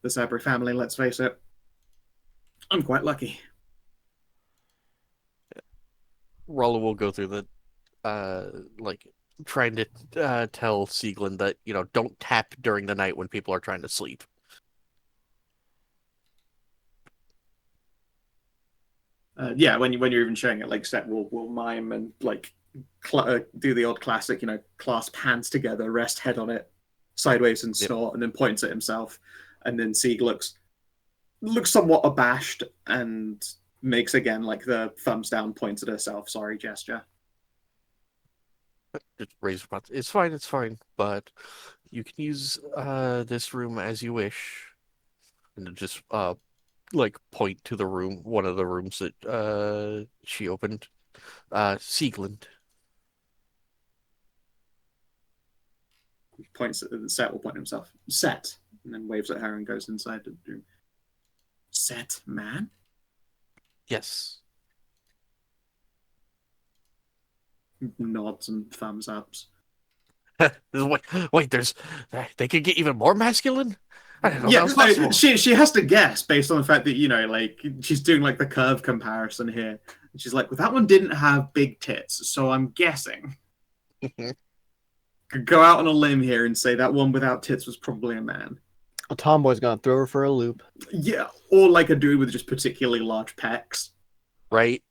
the Sabri family. Let's face it. I'm quite lucky. Ralu will go through the, trying to tell Sieglin that, don't tap during the night when people are trying to sleep. Yeah, when you're even showing it, like Set will mime and like do the odd classic, clasp hands together, rest head on it, sideways and snort, and then points at himself, and then Sieg looks somewhat abashed and makes again like the thumbs down, points at herself, sorry gesture. Just raise your butt. It's fine, but you can use this room as you wish, and just point to the room, one of the rooms that she opened. Sieglin. Points at Set will point himself. Set, and then waves at her and goes inside the room. Set, man? Yes. Nods and thumbs ups. Wait, they could get even more masculine? I don't know. Yeah, she has to guess based on the fact that, she's doing like the curve comparison here. And she's like, well, that one didn't have big tits, so I'm guessing. Could go out on a limb here and say that one without tits was probably a man. A tomboy's gonna throw her for a loop. Yeah, or like a dude with just particularly large pecs. Right?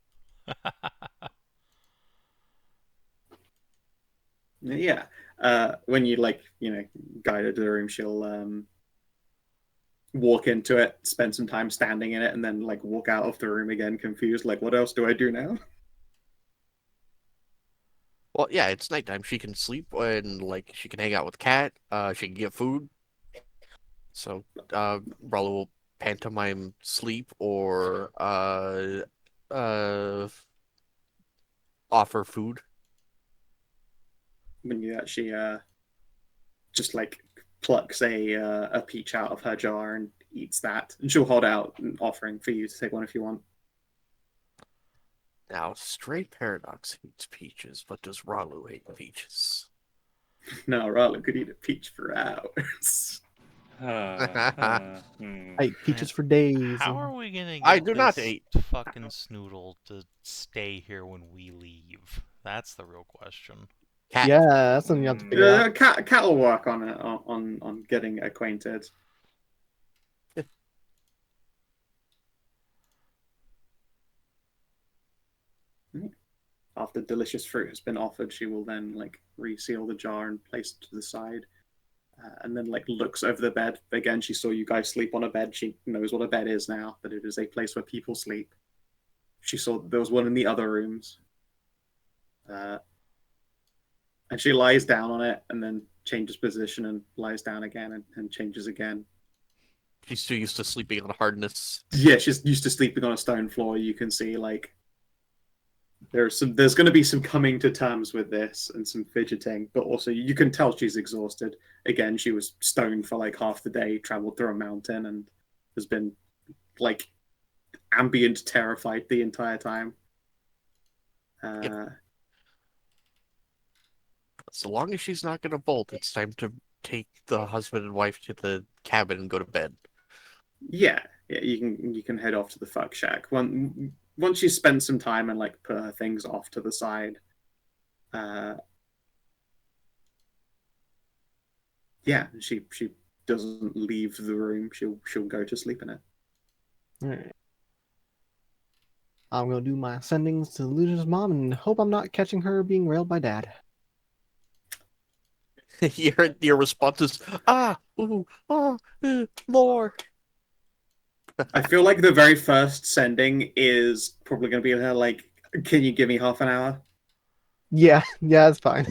Yeah. When you guide her to the room, she'll walk into it, spend some time standing in it, and then walk out of the room again, confused. Like, what else do I do now? Well, yeah, it's nighttime. She can sleep and she can hang out with Cat. She can get food. So, Ralu will pantomime sleep or offer food. When you actually just plucks a peach out of her jar and eats that, and she'll hold out an offering for you to take one if you want. Now, Stray Paradox hates peaches, but does Ralu hate peaches? No, Ralu could eat a peach for hours. I eat peaches for days. How are we gonna get I do not this eat. fucking Snoodle to stay here when we leave? That's the real question. Cat. Yeah, that's something you have to figure out. Cat will work on it on getting acquainted. After delicious fruit has been offered, she will then reseal the jar and place it to the side, and then looks over the bed. Again, she saw you guys sleep on a bed. She knows what a bed is now, that it is a place where people sleep. She saw there was one in the other rooms, and she lies down on it and then changes position and lies down again and changes again. She's too used to sleeping on hardness. Yeah, she's used to sleeping on a stone floor. You can see there's going to be some coming to terms with this and some fidgeting, but also you can tell she's exhausted. Again, she was stoned for half the day, traveled through a mountain, and has been ambient terrified the entire time. So long as she's not going to bolt, it's time to take the husband and wife to the cabin and go to bed. Yeah, you can head off to the fuck shack. Once she's spent some time and put her things off to the side, yeah, she doesn't leave the room. She'll go to sleep in it. All right. I'm gonna do my sendings to Lucian's mom and hope I'm not catching her being railed by Dad. Your response is more. I feel like the very first sending is probably going to be her can you give me half an hour? Yeah, it's fine.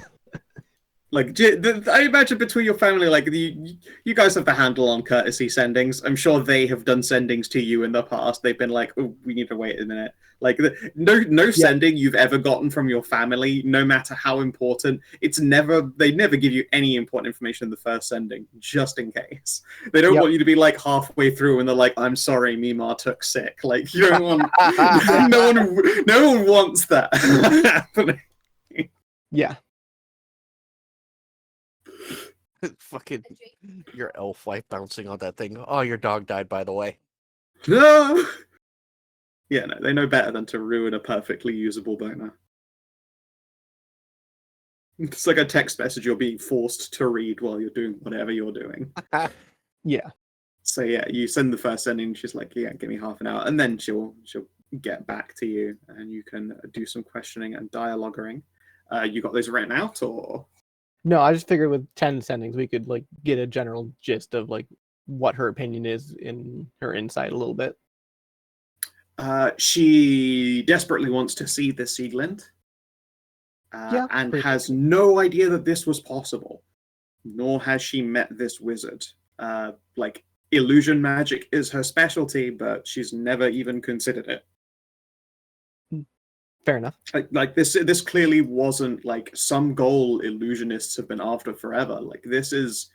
Like, I imagine between your family, like, you guys have the handle on courtesy sendings. I'm sure they have done sendings to you in the past. They've been like, oh, we need to wait a minute. Like, no sending you've ever gotten from your family, no matter how important, they never give you any important information in the first sending, just in case. They don't want you to be, like, halfway through and they're like, I'm sorry, Mimar took sick. Like, you don't want, no one wants that happening. Yeah. Fucking your elf wife bouncing on that thing. Oh, your dog died, by the way. No! Yeah, no, they know better than to ruin a perfectly usable boner. It's like a text message you're being forced to read while you're doing whatever you're doing. Yeah. So yeah, you send the first sending, she's like, yeah, give me half an hour, and then she'll get back to you, and you can do some questioning and dialoguing. You got those written out, or...? No, I just figured with 10 sendings, we could like get a general gist of like what her opinion is in her insight a little bit. She desperately wants to see the Sieglind, and has no idea that this was possible, nor has she met this wizard. Like, illusion magic is her specialty, but she's never even considered it. Fair enough. Like this clearly wasn't like some goal illusionists have been after forever. Like this is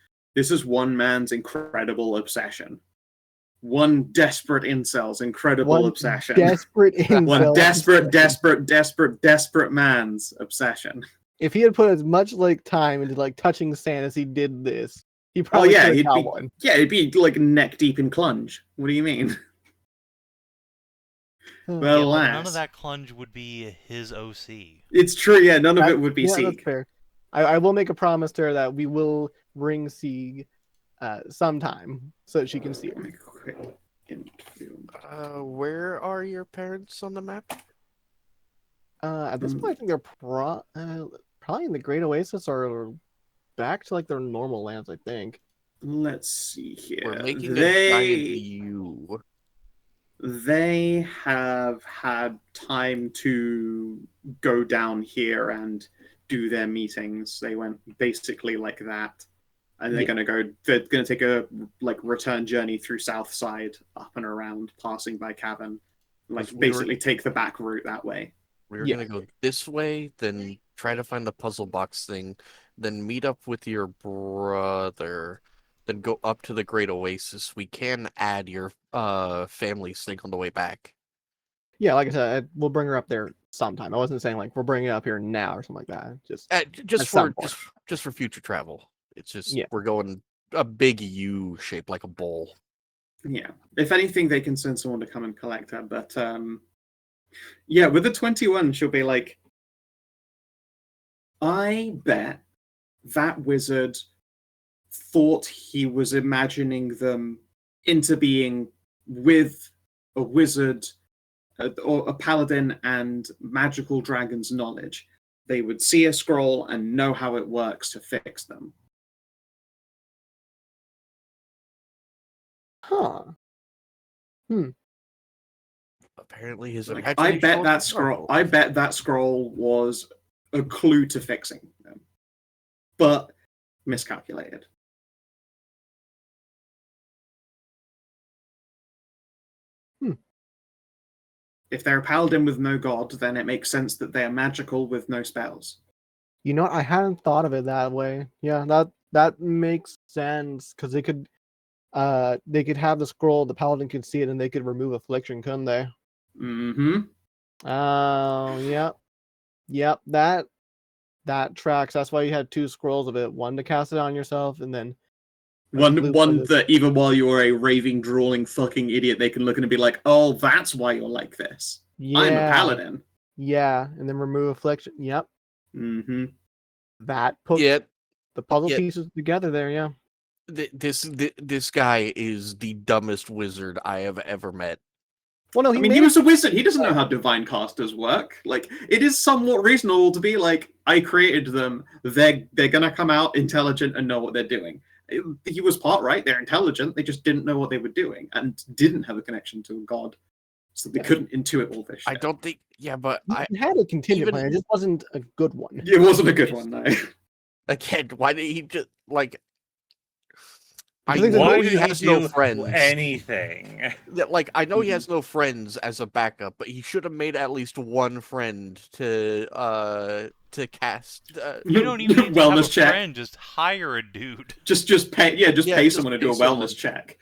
one man's incredible obsession. One desperate incel's incredible obsession. Desperate incel. One desperate man's obsession. If he had put as much like time into like touching sand as he did this, he probably could have got one. Yeah, it'd be like neck deep in clunge. What do you mean? Well, but none of that clunge would be his OC. It's true, yeah, none of it would be Sieg. That's fair. I will make a promise to her that we will bring Sieg sometime so that she can see him. Where are your parents on the map? At this point, I think they're probably in the Great Oasis or back to like their normal lands, I think. Let's see here. We're making a giant U. They have had time to go down here and do their meetings. They went basically like that. And they're gonna take a like return journey through Southside, up and around, passing by Cavern. Like basically take the back route that way. We were gonna go this way, then try to find the puzzle box thing, then meet up with your brother, then go up to the Great Oasis. We can add your family sync on the way back. Yeah, like I said, we'll bring her up there sometime. I wasn't saying like we're bringing it up here now or something like that. Just for future travel. It's just we're going a big U shaped like a bowl. Yeah. If anything, they can send someone to come and collect her. But yeah, with the 21, she'll be like, I bet that wizard thought he was imagining them into being with a wizard or a paladin and magical dragon's knowledge. They would see a scroll and know how it works to fix them. Huh. Apparently his I bet that scroll was a clue to fixing them. But miscalculated. If they're a paladin with no god, then it makes sense that they are magical with no spells. You know, I hadn't thought of it that way. Yeah, that makes sense because they could have the scroll, the paladin could see it, and they could remove affliction, couldn't they? Mm-hmm. Oh, yep. That tracks. That's why you had two scrolls of it. One to cast it on yourself, and then one that even while you're a raving, drooling fucking idiot, they can look and be like, "Oh, that's why you're like this. Yeah. I'm a paladin." Yeah, and then remove affliction. Yep. Mm-hmm. That put the puzzle pieces together there. Yeah. This guy is the dumbest wizard I have ever met. Well, no, he was a wizard. He doesn't know how divine casters work. Like, it is somewhat reasonable to be like, I created them. They're gonna come out intelligent and know what they're doing. He was part right. They're intelligent. They just didn't know what they were doing and didn't have a connection to a god, so they couldn't intuit all this shit. I don't think. Yeah, but I had a contingent plan. It just wasn't a good one. It wasn't a good one, no. Again, why did he just like? I Because he's know Why he did has he no do friends. anything? Like I know he has no friends as a backup, but he should have made at least one friend to cast. You don't even need to have a Wellness check. friend. Just hire a dude. Just pay, yeah, just Yeah, pay just someone to pay do a someone. wellness check.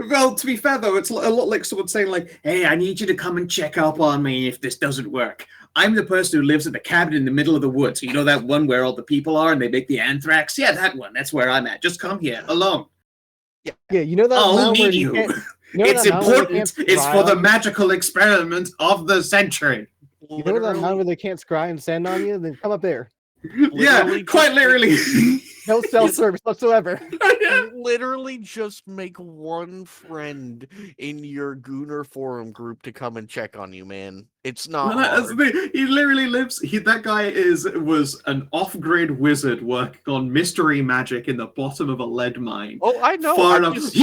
Well, to be fair though, it's a lot like someone saying like, "Hey, I need you to come and check up on me if this doesn't work. I'm the person who lives in the cabin in the middle of the woods. You know that one where all the people are and they make the anthrax? Yeah, that one. That's where I'm at. Just come here alone. Yeah, you know that I'll mountain where need you you. can't. You know It's that mountain where they important. can't It's scry for the on you? magical experiment of the century." You know that mountain where they can't scry and send on you? Then come up there. Yeah, Literally quite just make- literally. No self-service whatsoever. Literally just make one friend in your Gooner forum group to come and check on you, man. It's not Well, that's hard. the thing. He literally lives. That guy was an off-grid wizard working on mystery magic in the bottom of a lead mine. Oh, I know. Far I'm enough. just-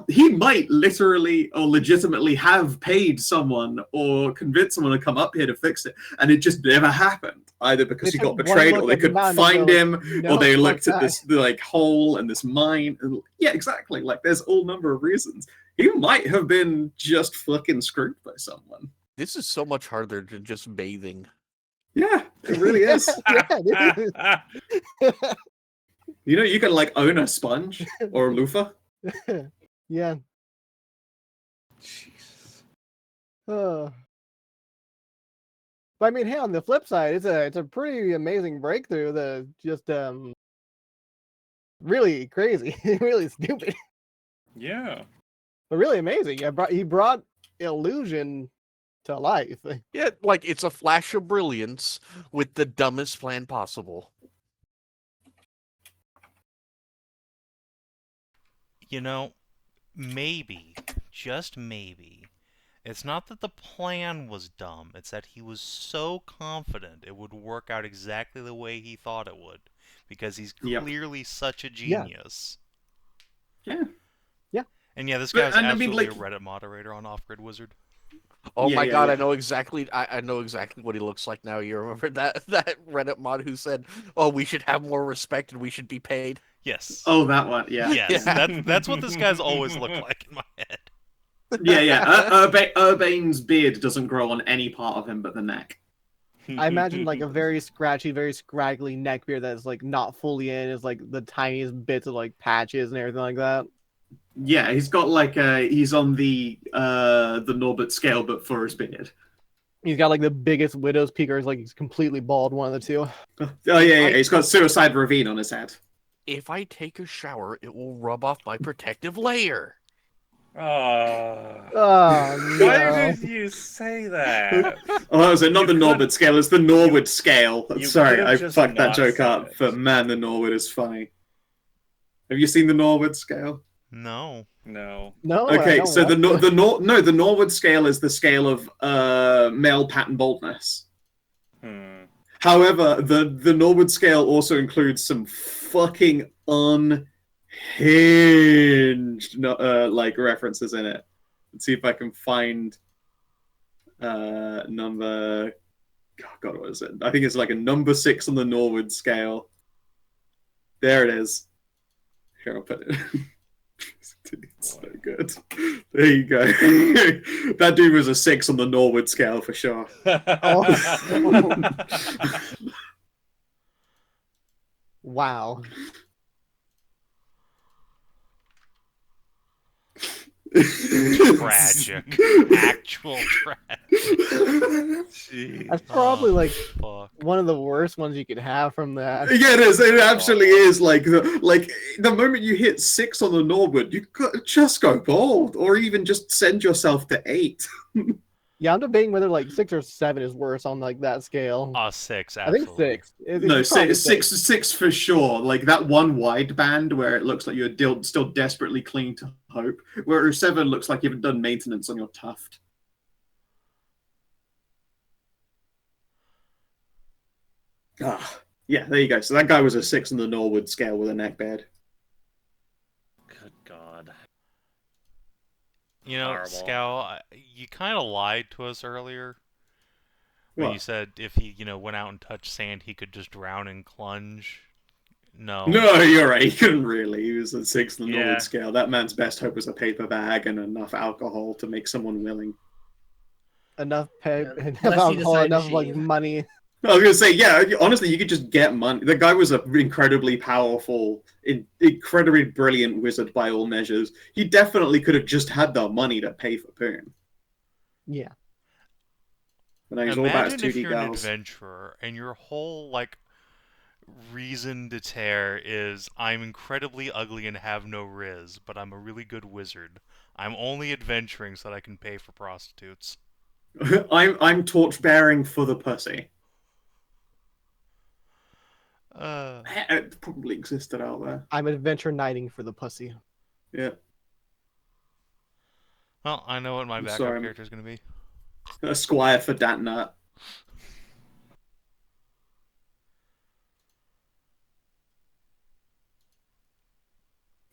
He might literally or legitimately have paid someone or convinced someone to come up here to fix it, and it just never happened. Either because They he got took one betrayed, look or they at the couldn't mountain and find they're him, like, "No, or they fuck looked at that." this hole and this mine. And yeah, exactly. Like there's all number of reasons. He might have been just fucking screwed by someone. This is so much harder than just bathing. Yeah, it really is. Yeah, it is. You know, you can like own a sponge or a loofah. Yeah. Jesus. But I mean, hey, on the flip side, it's a pretty amazing breakthrough. The just really crazy, really stupid, Yeah. but really amazing. He brought illusion to life. Yeah, like it's a flash of brilliance with the dumbest plan possible. You know, maybe, just maybe, it's not that the plan was dumb, it's that he was so confident it would work out exactly the way he thought it would, because he's Yep. clearly such a Yeah. genius. Yeah. And yeah, this But- guy's and I mean, absolutely like- a Reddit moderator on Off-Grid Wizard. Oh Yeah, my yeah, god, yeah. I know exactly. I know exactly what he looks like now. You remember that Reddit mod who said, "Oh, we should have more respect and we should be paid." Yes. Oh, that one. Yeah. Yes, Yeah. that's what this guy's always looked like in my head. Yeah. Urbane's beard doesn't grow on any part of him but the neck. I imagine like a very scratchy, very scraggly neck beard that's like not fully in, is like the tiniest bits of like patches and everything like that. Yeah, he's got like he's on the Norbert scale, but for his beard. He's got like the biggest widow's peak, or he's like he's completely bald, one of the two. Oh yeah, he's got suicide ravine on his head. If I take a shower, it will rub off my protective layer. Oh. Oh Why no! did you say that? Oh, that was not the You Norbert scale, it's the Norwood scale. you Sorry, could've I just fucked that not joke said up, it. but man, the Norwood is funny. Have you seen the Norwood scale? No. No. No. I Okay, don't so the want the Norwood scale is the scale of male pattern boldness. However, the Norwood scale also includes some fucking unhinged like references in it. Let's see if I can find number. Oh God, what is it? I think it's like a number 6 on the Norwood scale. There it is. Here, I'll put it. It's so good. There you go. That dude was a 6 on the Norwood scale for sure. Wow. Tragic. Actual tragic. That's probably like Fuck. one of the worst ones you could have from that. Yeah, it is. It absolutely is. Like the moment you hit 6 on the Norwood, you just go bold, or even just send yourself to 8. Yeah, I'm debating whether like 6 or 7 is worse on like that scale. 6, I think absolutely. 6. No, It's probably six for sure. Like that one wide band where it looks like you're still desperately clinging to hope, whereas 7 looks like you haven't done maintenance on your tuft. Ah, yeah, there you go. So that guy was a 6 on the Norwood scale with a neck beard. Good God. You know, Horrible. Skow, you kind of lied to us earlier when What? you said if he, went out and touched sand, he could just drown and plunge. No. No, you're right. He couldn't really. He was at 6th on the Yeah. Norwood scale. That man's best hope was a paper bag and enough alcohol to make someone willing. Enough pay, Yeah, enough unless he alcohol, decided to enough like shave. money. I was gonna say, yeah. Honestly, you could just get money. The guy was an incredibly powerful, incredibly brilliant wizard by all measures. He definitely could have just had the money to pay for Poon. Yeah. But no, he's all about his Imagine if 2D you're an girls. adventurer and your whole like reason to tear is I'm incredibly ugly and have no riz, but I'm a really good wizard. I'm only adventuring so that I can pay for prostitutes. I'm torch bearing for the pussy. It probably existed out there. I'm adventure knighting for the pussy. Yeah. Well, I know what my I'm backup sorry. character is going to be. A squire for that nut.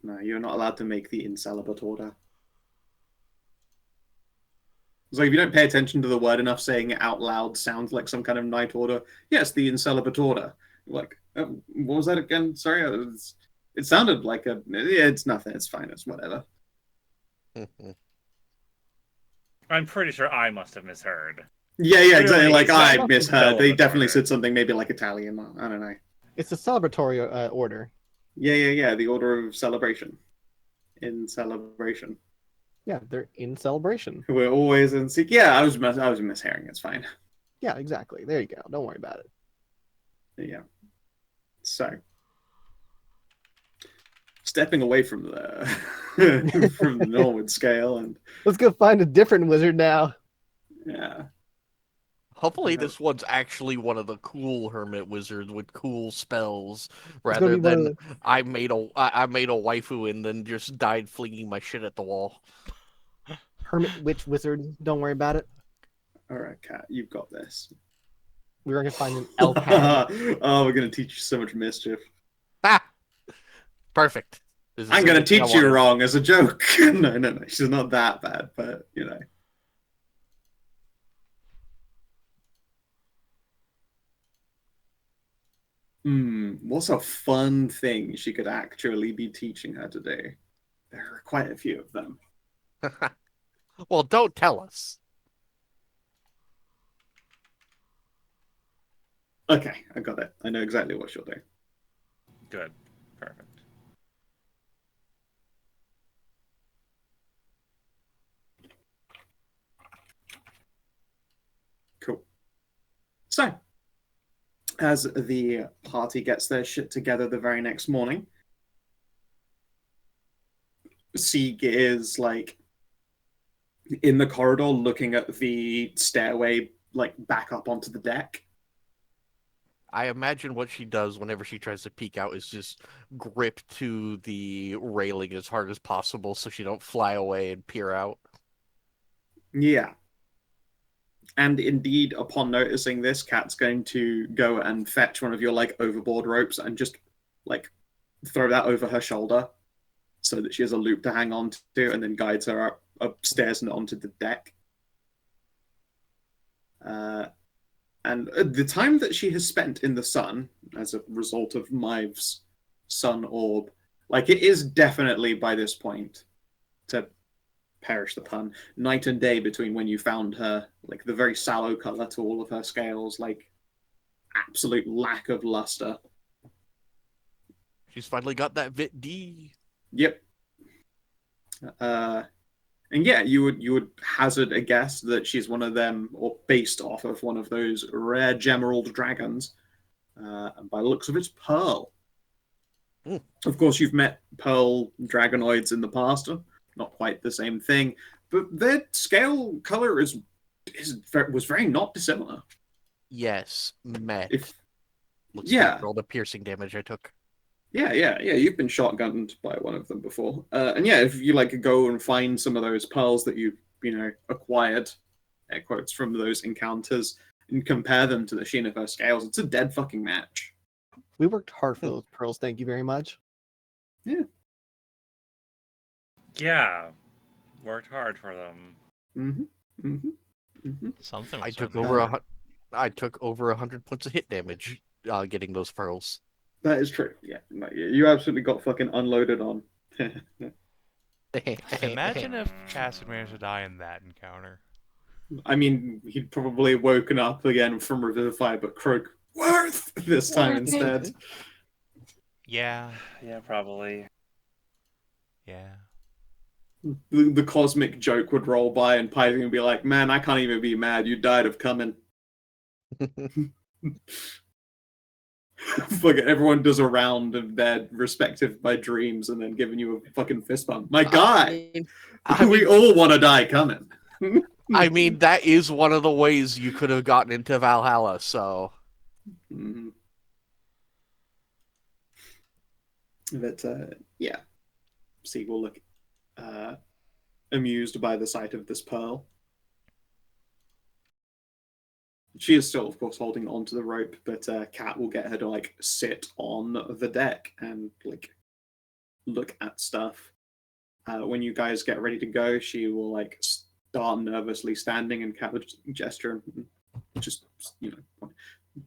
No, you're not allowed to make the incelibate order. It's like if you don't pay attention to the word enough, saying it out loud sounds like some kind of knight order. Yes, the incelibate order. Like, what was that again? Sorry, it sounded like a. Yeah, it's nothing. It's fine. It's whatever. I'm pretty sure I must have misheard. Yeah, exactly. Really, Like it's I not misheard. They incelibate definitely order. said something maybe like Italian. I don't know. It's a celebratory order. Yeah. The order of celebration. In celebration. Yeah, they're in celebration. We're always in. Yeah, I was mishearing. It's fine. Yeah, exactly. There you go. Don't worry about it. Yeah. So, stepping away from the from the Norwood scale, and Let's go find a different wizard now. yeah, Hopefully Yeah. this one's actually one of the cool hermit wizards with cool spells, gonna rather be one of than I made a waifu and then just died flinging my shit at the wall. Hermit witch wizard. Don't worry about it. all right, Kat, you've got this. We're gonna find an elf hat. Oh, we're gonna teach you so much mischief. Ah, perfect. This is I'm gonna everything I teach you wanted. wrong as a joke. No, she's not that bad, but you know. What's a fun thing she could actually be teaching her today? There are quite a few of them. Well, don't tell us. Okay, I got it. I know exactly what she'll do. Good. Perfect. Cool. So, as the party gets their shit together the very next morning, Sieg is like in the corridor looking at the stairway like back up onto the deck. I imagine what she does whenever she tries to peek out is just grip to the railing as hard as possible so she don't fly away and peer out. Yeah. And indeed, upon noticing this, Kat's going to go and fetch one of your like overboard ropes and just like throw that over her shoulder so that she has a loop to hang on to, and then guides her upstairs and onto the deck. And the time that she has spent in the sun as a result of Myve's sun orb, like it is definitely by this point, to perish the pun, night and day between when you found her, like the very sallow color to all of her scales, like absolute lack of luster. She's finally got that Vit D. Yep. And yeah, you would hazard a guess that she's one of them, or based off of one of those rare gemerald dragons. And by the looks of it, it's Pearl. Mm. Of course, you've met Pearl dragonoids in the past. Not quite the same thing, but their scale color was very not dissimilar. Yes, met. Looks Yeah. like all the piercing damage I took. Yeah. You've been shotgunned by one of them before, and yeah, if you like go and find some of those pearls that you acquired, air quotes, from those encounters, and compare them to the sheen of her scales, it's a dead fucking match. We worked hard for those pearls. Thank you very much. Yeah. Worked hard for them. Something. I was took wrong. over 100 points of hit damage getting those pearls. That is true. Yeah, no, you absolutely got fucking unloaded on. Imagine if Khassid managed to die in that encounter. I mean, he'd probably woken up again from Revivify, but Croak Worth this time instead. Yeah, Yeah, probably. yeah. The cosmic joke would roll by, and Python would be like, "Man, I can't even be mad. You died of coming." Fucking everyone does a round of their respective by dreams, and then giving you a fucking fist bump. My guy, we all want to die coming. I mean, that is one of the ways you could have gotten into Valhalla, so... Mhm. But, yeah. Sieg will look amused by the sight of this pearl. She is still, of course, holding onto the rope, but Kat will get her to like sit on the deck and like look at stuff. When you guys get ready to go, she will like start nervously standing, and Kat would gesture and just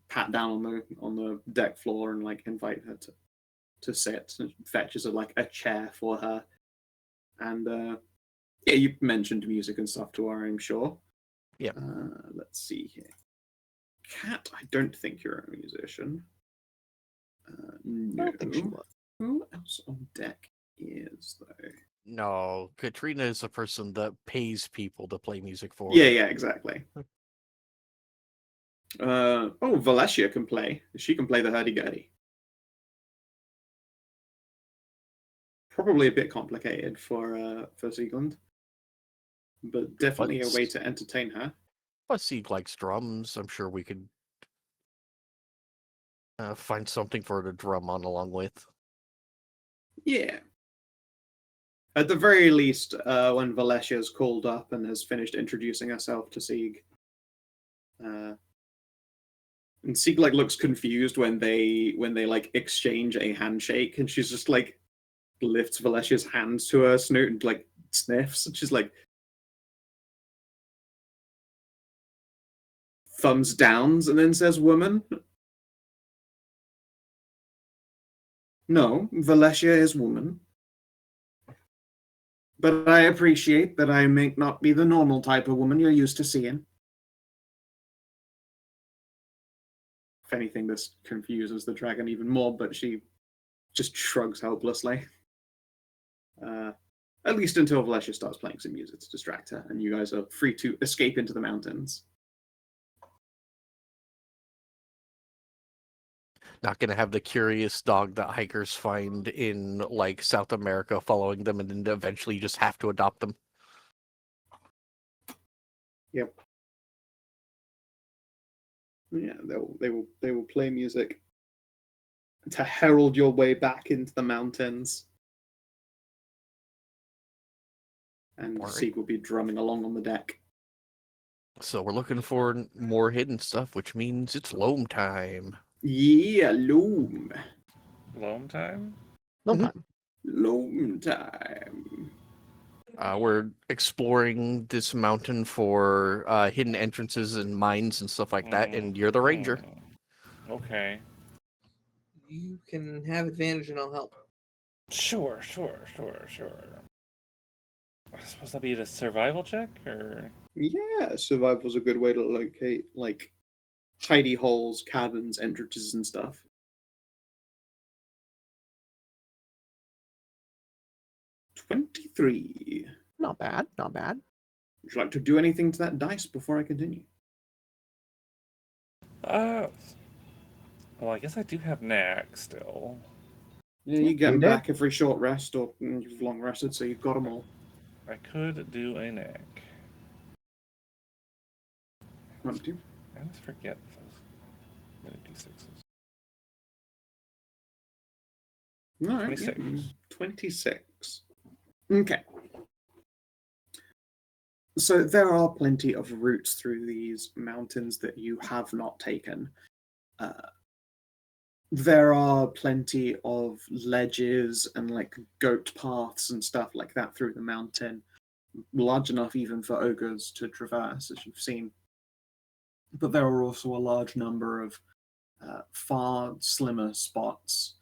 pat down on the deck floor and like invite her to sit. And fetches like a chair for her, and yeah, you mentioned music and stuff to her, I'm sure. Yeah. Let's see here. Kat, I don't think you're a musician. No. I don't think she was. Who else on deck is, though? No, Katrina is a person that pays people to play music for Yeah, her. yeah, exactly. Valencia can play. She can play the hurdy-gurdy. Probably a bit complicated for Siegland, but definitely a way to entertain her. But Sieg likes drums. I'm sure we could find something for her to drum on along with. Yeah. At the very least, when Valesia's called up and has finished introducing herself to Sieg, and Sieg like looks confused when they like exchange a handshake, and she's just like lifts Valesia's hands to her snoot and like sniffs, and she's like thumbs downs and then says, "Woman." No, Valesia is woman. But I appreciate that I may not be the normal type of woman you're used to seeing. If anything, this confuses the dragon even more, but she just shrugs helplessly. At least until Valesia starts playing some music to distract her, and you guys are free to escape into the mountains. Not gonna have the curious dog that hikers find in like South America following them, and then eventually you just have to adopt them. Yep. Yeah, they will play music to herald your way back into the mountains. And Alright. Sieg will be drumming along on the deck. So we're looking for more hidden stuff, which means it's Loam time. Yeah, Loam. Loam time? No Mhm. time. Loam time. We're exploring this mountain for hidden entrances and mines and stuff like that, and you're the ranger. Okay. You can have advantage and I'll help. Sure. I suppose that'd be a survival check, or Yeah, survival's a good way to locate like hidey holes, caverns, entrances, and stuff. $23. Not bad. Not bad. Would you like to do anything to that dice before I continue? well, I guess I do have knack still. Yeah, you get them did. back every short rest, or you've long rested, so you've got them all. I could do a knack. Want to? I always forget those D6s. All right, 26. yeah, 26. Okay. So there are plenty of routes through these mountains that you have not taken. There are plenty of ledges and like goat paths and stuff like that through the mountain, large enough even for ogres to traverse, as you've seen. But there are also a large number of far slimmer spots,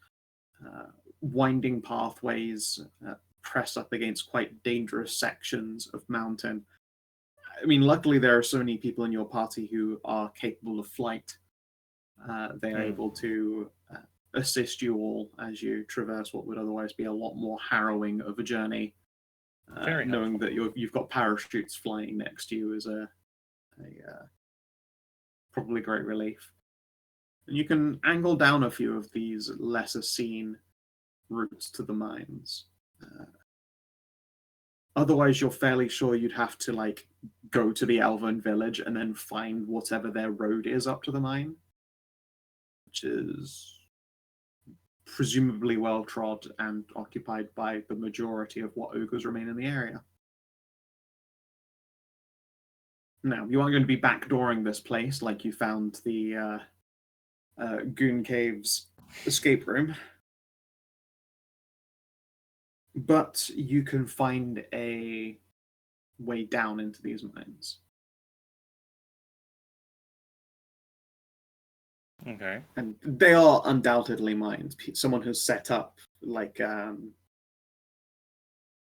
winding pathways, pressed up against quite dangerous sections of mountain. I mean, luckily there are so many people in your party who are capable of flight. They are able to assist you all as you traverse what would otherwise be a lot more harrowing of a journey. Knowing that you've got parachutes flying next to you is a probably great relief. And you can angle down a few of these lesser seen routes to the mines. Otherwise, you're fairly sure you'd have to like go to the Elven village and then find whatever their road is up to the mine, which is presumably well trod and occupied by the majority of what ogres remain in the area. Now, you aren't going to be backdooring this place like you found the Goon Cave's escape room, but you can find a way down into these mines. Okay. And they are undoubtedly mines. Someone has set up like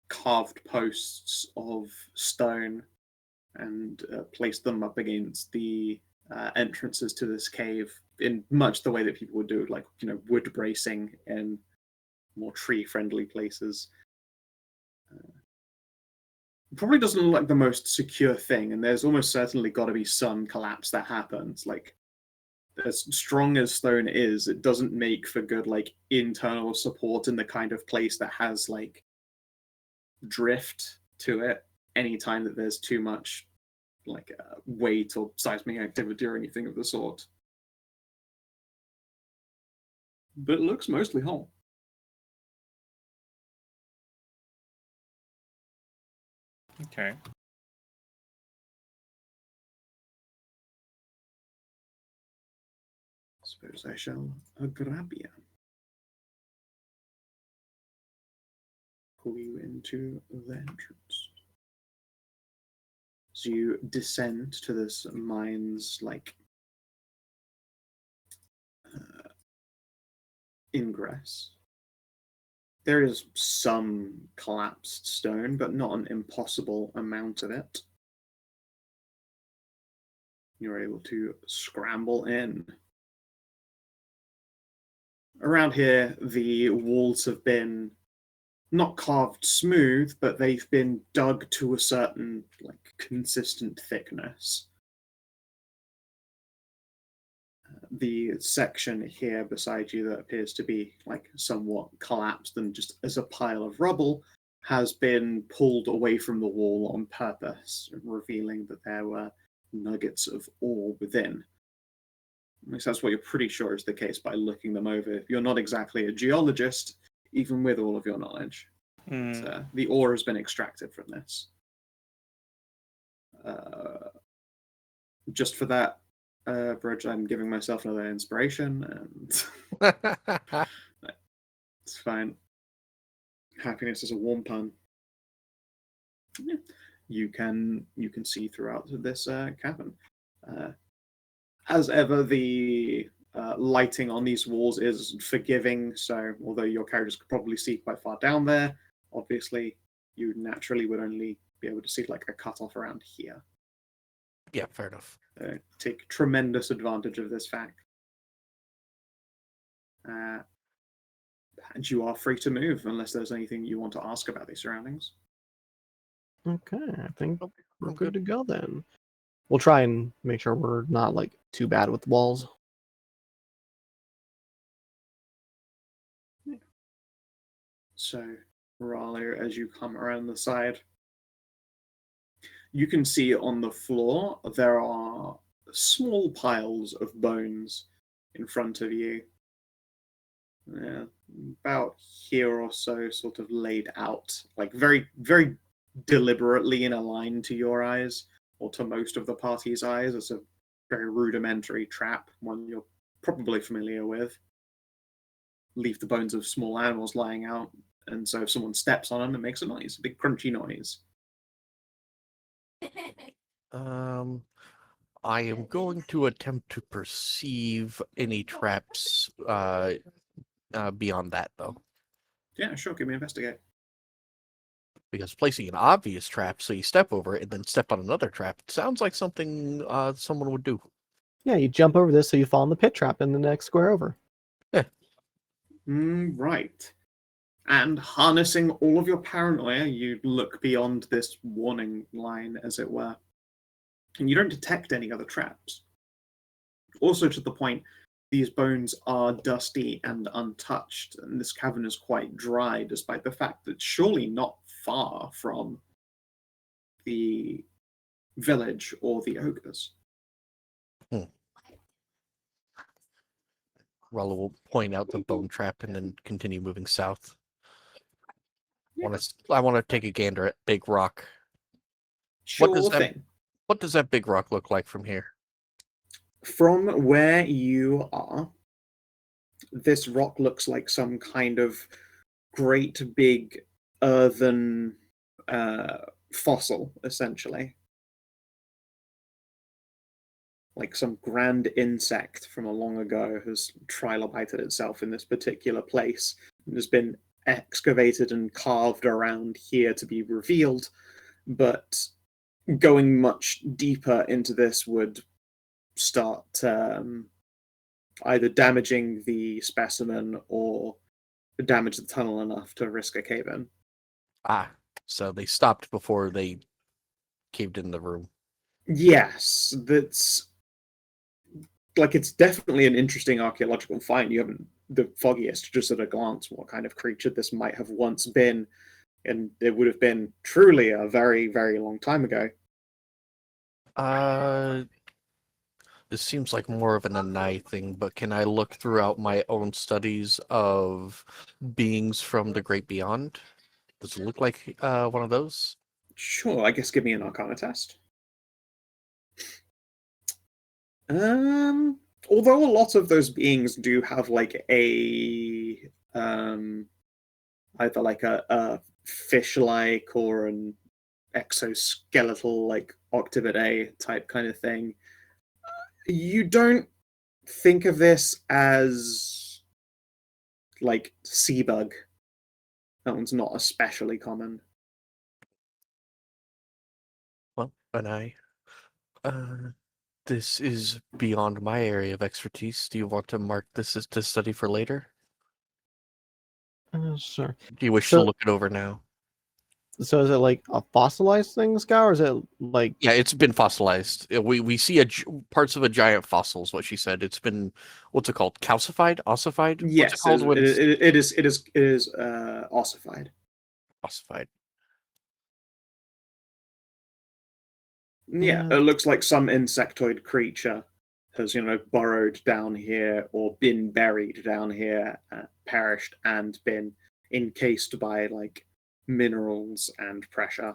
carved posts of stone and placed them up against the entrances to this cave in much the way that people would do, like, you know, wood bracing in more tree-friendly places. Probably doesn't look like the most secure thing, and there's almost certainly got to be some collapse that happens. Like, as strong as stone is, it doesn't make for good, like, internal support in the kind of place that has, like, drift to it anytime that there's too much, like, weight or seismic activity or anything of the sort. But it looks mostly whole. Okay. Suppose I shall grab you. Pull you into the entrance. So you descend to this mine's like ingress. There is some collapsed stone, but not an impossible amount of it. You're able to scramble in. Around here, the walls have been not carved smooth, but they've been dug to a certain, like, consistent thickness. The section here beside you that appears to be like somewhat collapsed and just as a pile of rubble has been pulled away from the wall on purpose, revealing that there were nuggets of ore within. At least that's what you're pretty sure is the case by looking them over. You're not exactly a geologist, even with all of your knowledge. But, the ore has been extracted from this. Just for that, Bridge, I'm giving myself another inspiration, and it's fine. Happiness is a warm pun. Yeah. You can see throughout this cavern. As ever, the lighting on these walls is forgiving, so although your characters could probably see quite far down there, obviously you naturally would only be able to see like a cutoff around here. Yeah, fair enough. Take tremendous advantage of this fact. And you are free to move unless there's anything you want to ask about these surroundings. Okay, I think we're I'm good to go then. We'll try and make sure we're not like too bad with walls. So, Ralu, as you come around the side, you can see on the floor there are small piles of bones in front of you. Yeah, about here or so, sort of laid out, like very, very deliberately in a line to your eyes, or to most of the party's eyes. It's a very rudimentary trap, one you're probably familiar with. Leave the bones of small animals lying out, and so if someone steps on them, it makes a noise, a big crunchy noise. I am going to attempt to perceive any traps beyond that, though. Yeah, sure. Give me investigate. Because placing an obvious trap, so you step over it and then step on another trap, sounds like something someone would do. Yeah, you jump over this so you fall in the pit trap in the next square over. Right. And harnessing all of your paranoia, you look beyond this warning line, as it were. And you don't detect any other traps. Also, to the point, these bones are dusty and untouched, and this cavern is quite dry, despite the fact that it's surely not far from the village or the ogres. Ralu will point out the bone trap and then continue moving south. Yeah. I want to take a gander at Big Rock. Sure thing. What does that big rock look like from here? From where you are, this rock looks like some kind of great big earthen fossil, essentially. Like some grand insect from a long ago has trilobited itself in this particular place and has been excavated and carved around here to be revealed, but going much deeper into this would start either damaging the specimen or damage the tunnel enough to risk a cave-in. So they stopped before they caved in the room. Yes, that's like it's definitely an interesting archaeological find. You haven't the foggiest, just at a glance, what kind of creature this might have once been, and it would have been truly a very, very long time ago. This seems like more of an Anai thing, but can I look throughout my own studies of beings from the great beyond? Does it look like one of those? Sure, I guess give me an Arcana test. Although a lot of those beings do have like a either like a fish-like or an exoskeletal like Octavid type kind of thing, you don't think of this as like sea bug. That one's not especially common. Well, Anai, this is beyond my area of expertise. Do you want to mark this as to study for later? Sure. Do you wish So- to look it over now? So is it like a fossilized thing, Skow, or is it like... Yeah, it's been fossilized. We see parts of a giant fossil is what she said. It's been, what's it called? Calcified? Ossified? What's Yes, it called when it's it is ossified. ossified? Yeah, it looks like some insectoid creature has, burrowed down here or been buried down here, perished, and been encased by like minerals and pressure.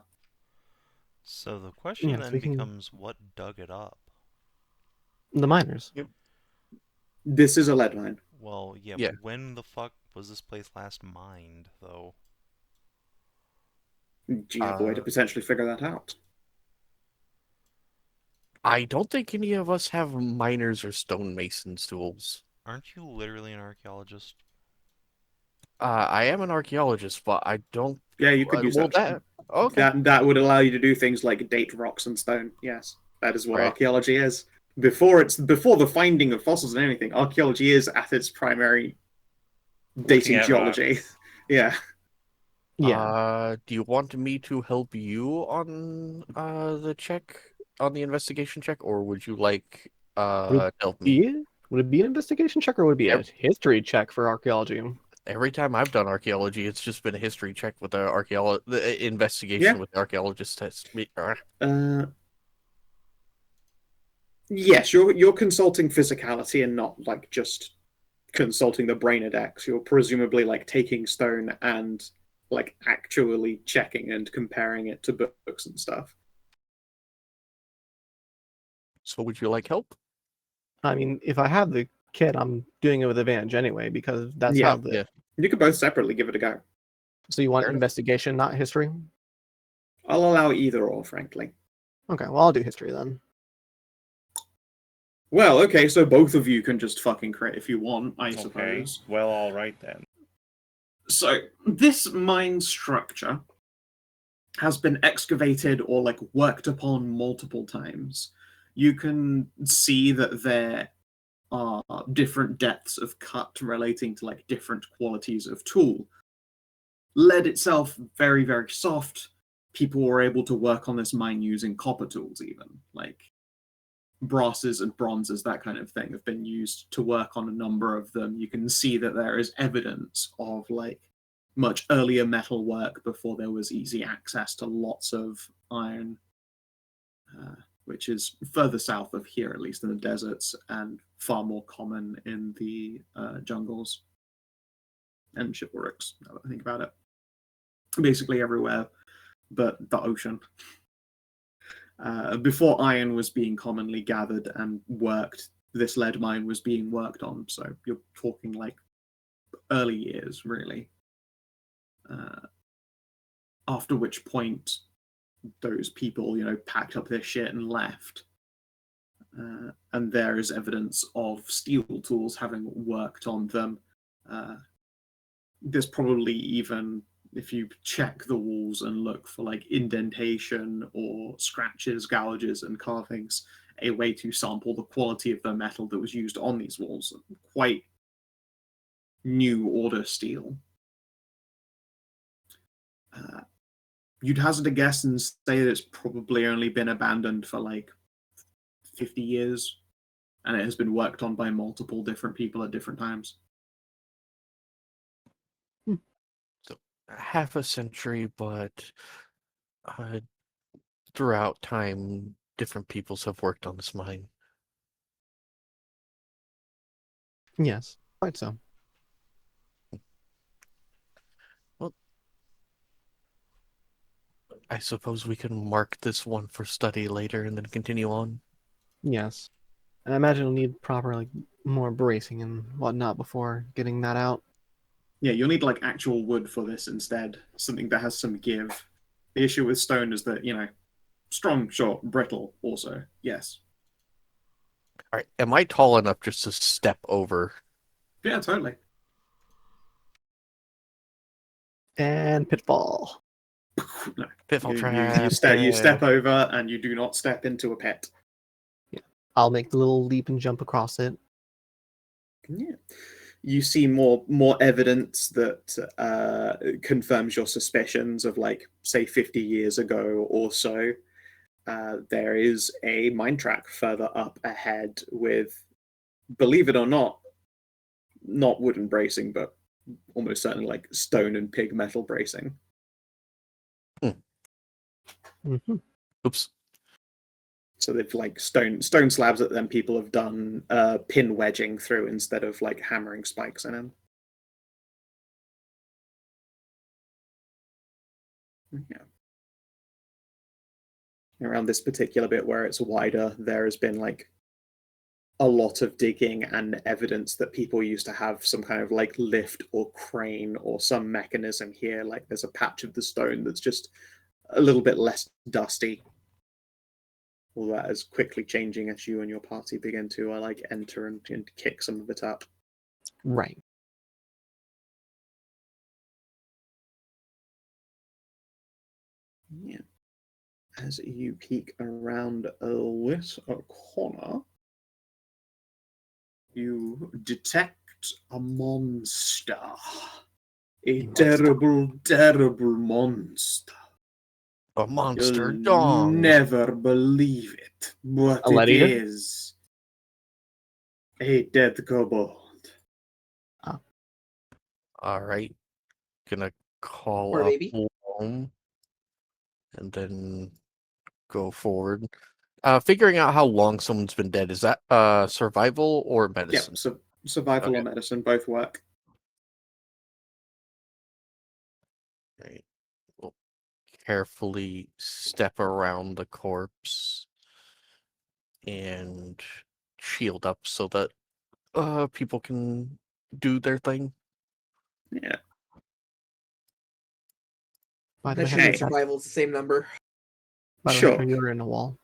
So the question Yes, then we can- becomes, what dug it up? The miners. This is a lead mine. Well, yeah, Yeah. but when the fuck was this place last mined, though? Do you have a way to potentially figure that out? I don't think any of us have miners or stonemasons tools. Aren't you literally an archaeologist? I am an archaeologist, but I don't. Yeah, you could use well, that. Okay. That would allow you to do things like date rocks and stone. Yes, that is what Right. archaeology is. Before the finding of fossils and anything, archaeology is at its primary dating at geology. rocks. Yeah. Yeah. Do you want me to help you on the check, on the investigation check, or would you like to help me? Would it be an investigation check or would it be a history check for archaeology? Every time I've done archaeology, it's just been a history check with the investigation with the archaeologist test. Yes, you're consulting physicality and not like just consulting the Brainodex. You're presumably like taking stone and like actually checking and comparing it to books and stuff. So would you like help? I mean, if I have the kit, I'm doing it with advantage anyway, because that's how the... Yeah. You could both separately give it a go. So you want Fair enough. investigation, not history? I'll allow either or, frankly. Okay, well, I'll do history then. Well, okay, so both of you can just fucking crit if you want, I Okay. suppose. Well, all right then. So, this mine structure has been excavated or like worked upon multiple times. You can see that there are different depths of cut relating to like different qualities of tool. Lead itself, very, very soft. People were able to work on this mine using copper tools, even. Like, brasses and bronzes, that kind of thing, have been used to work on a number of them. You can see that there is evidence of like much earlier metal work before there was easy access to lots of iron, which is further south of here, at least in the deserts, and far more common in the jungles and shipwrecks, now that I think about it. Basically everywhere but the ocean. Before iron was being commonly gathered and worked, this lead mine was being worked on. So you're talking like early years, really. After which point, those people, packed up their shit and left. And there is evidence of steel tools having worked on them. There's probably even, if you check the walls and look for like indentation or scratches, gouges, and carvings, a way to sample the quality of the metal that was used on these walls. Quite new order steel. You'd hazard a guess and say that it's probably only been abandoned for like 50 years, and it has been worked on by multiple different people at different times. So half a century, but throughout time, different peoples have worked on this mine. Yes, quite so. Well, I suppose we can mark this one for study later and then continue on. Yes. And I imagine we'll need proper, like, more bracing and whatnot before getting that out. Yeah, you'll need like actual wood for this instead, something that has some give. The issue with stone is that, strong, short, brittle also, yes. All right, am I tall enough just to step over? Yeah, totally. And pitfall. No. Pitfall You trap. step over and you do not step into a pit. I'll make the little leap and jump across it. Yeah. You see more evidence that confirms your suspicions of, like, say, 50 years ago or so. There is a mine track further up ahead with, believe it or not wooden bracing, but almost certainly like stone and pig metal bracing. Mm-hmm. Oops. So they've like stone slabs that then people have done pin wedging through instead of like hammering spikes in them. Yeah. Around this particular bit where it's wider, there has been like a lot of digging and evidence that people used to have some kind of like lift or crane or some mechanism here. Like there's a patch of the stone that's just a little bit less dusty. All that is quickly changing as you and your party begin to like enter and kick some of it up. Right. Yeah. As you peek around this corner, you detect a monster. A terrible, terrible monster. A monster You'll dong. never believe it, but A lead it eater? is a dead kobold. All right. Gonna call Poor up baby. Loam and then go forward. Figuring out how long someone's been dead, is that survival or Yeah, medicine? so survival Okay. or medicine both work. Right. We'll carefully step around the corpse and shield up so that people can do their thing. Yeah. By the That way, should have mean you checked- survival is the same number. by the way, Sure. you're in a wall.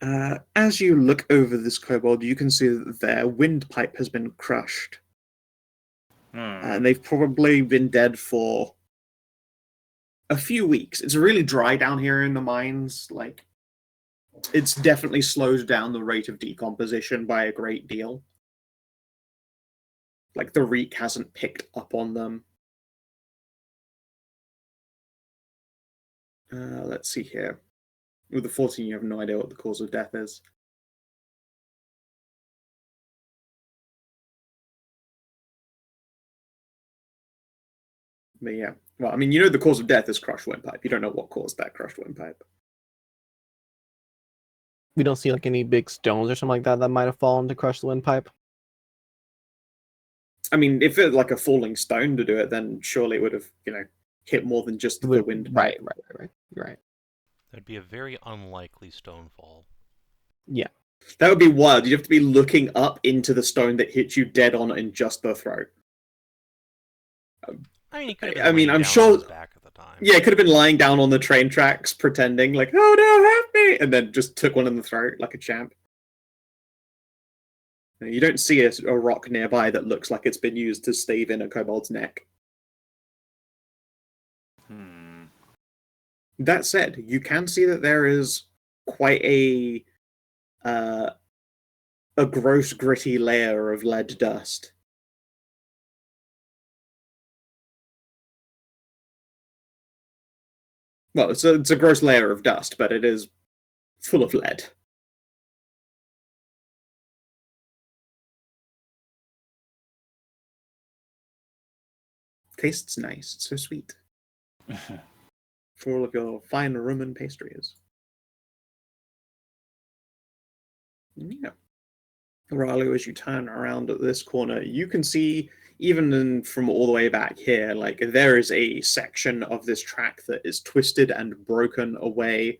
As you look over this kobold, you can see that their windpipe has been crushed. And they've probably been dead for a few weeks. It's really dry down here in the mines. Like, it's definitely slowed down the rate of decomposition by a great deal. Like, the reek hasn't picked up on them. Let's see here. With the 14, you have no idea what the cause of death is. But yeah. Well, I mean, you know the cause of death is crushed windpipe. You don't know what caused that crushed windpipe. We don't see like any big stones or something like that that might have fallen to crush the windpipe. I mean, if it was like a falling stone to do it, then surely it would have, hit more than just the windpipe. Right. That'd be a very unlikely stone fall. Yeah. That would be wild. You'd have to be looking up into the stone that hit you dead on in just the throat. I mean, he could have been I'm down sure. on his back at the time. Yeah, it could have been lying down on the train tracks, pretending like, "Oh no, help me!" and then just took one in the throat like a champ. You don't see a rock nearby that looks like it's been used to stave in a kobold's neck. That said, you can see that there is quite a gross, gritty layer of lead dust. Well, it's a gross layer of dust, but it is full of lead. Tastes nice. It's so sweet. For all of your fine rum and pastries. Yeah. Ralu, as you turn around at this corner, you can see, even from all the way back here, like there is a section of this track that is twisted and broken away.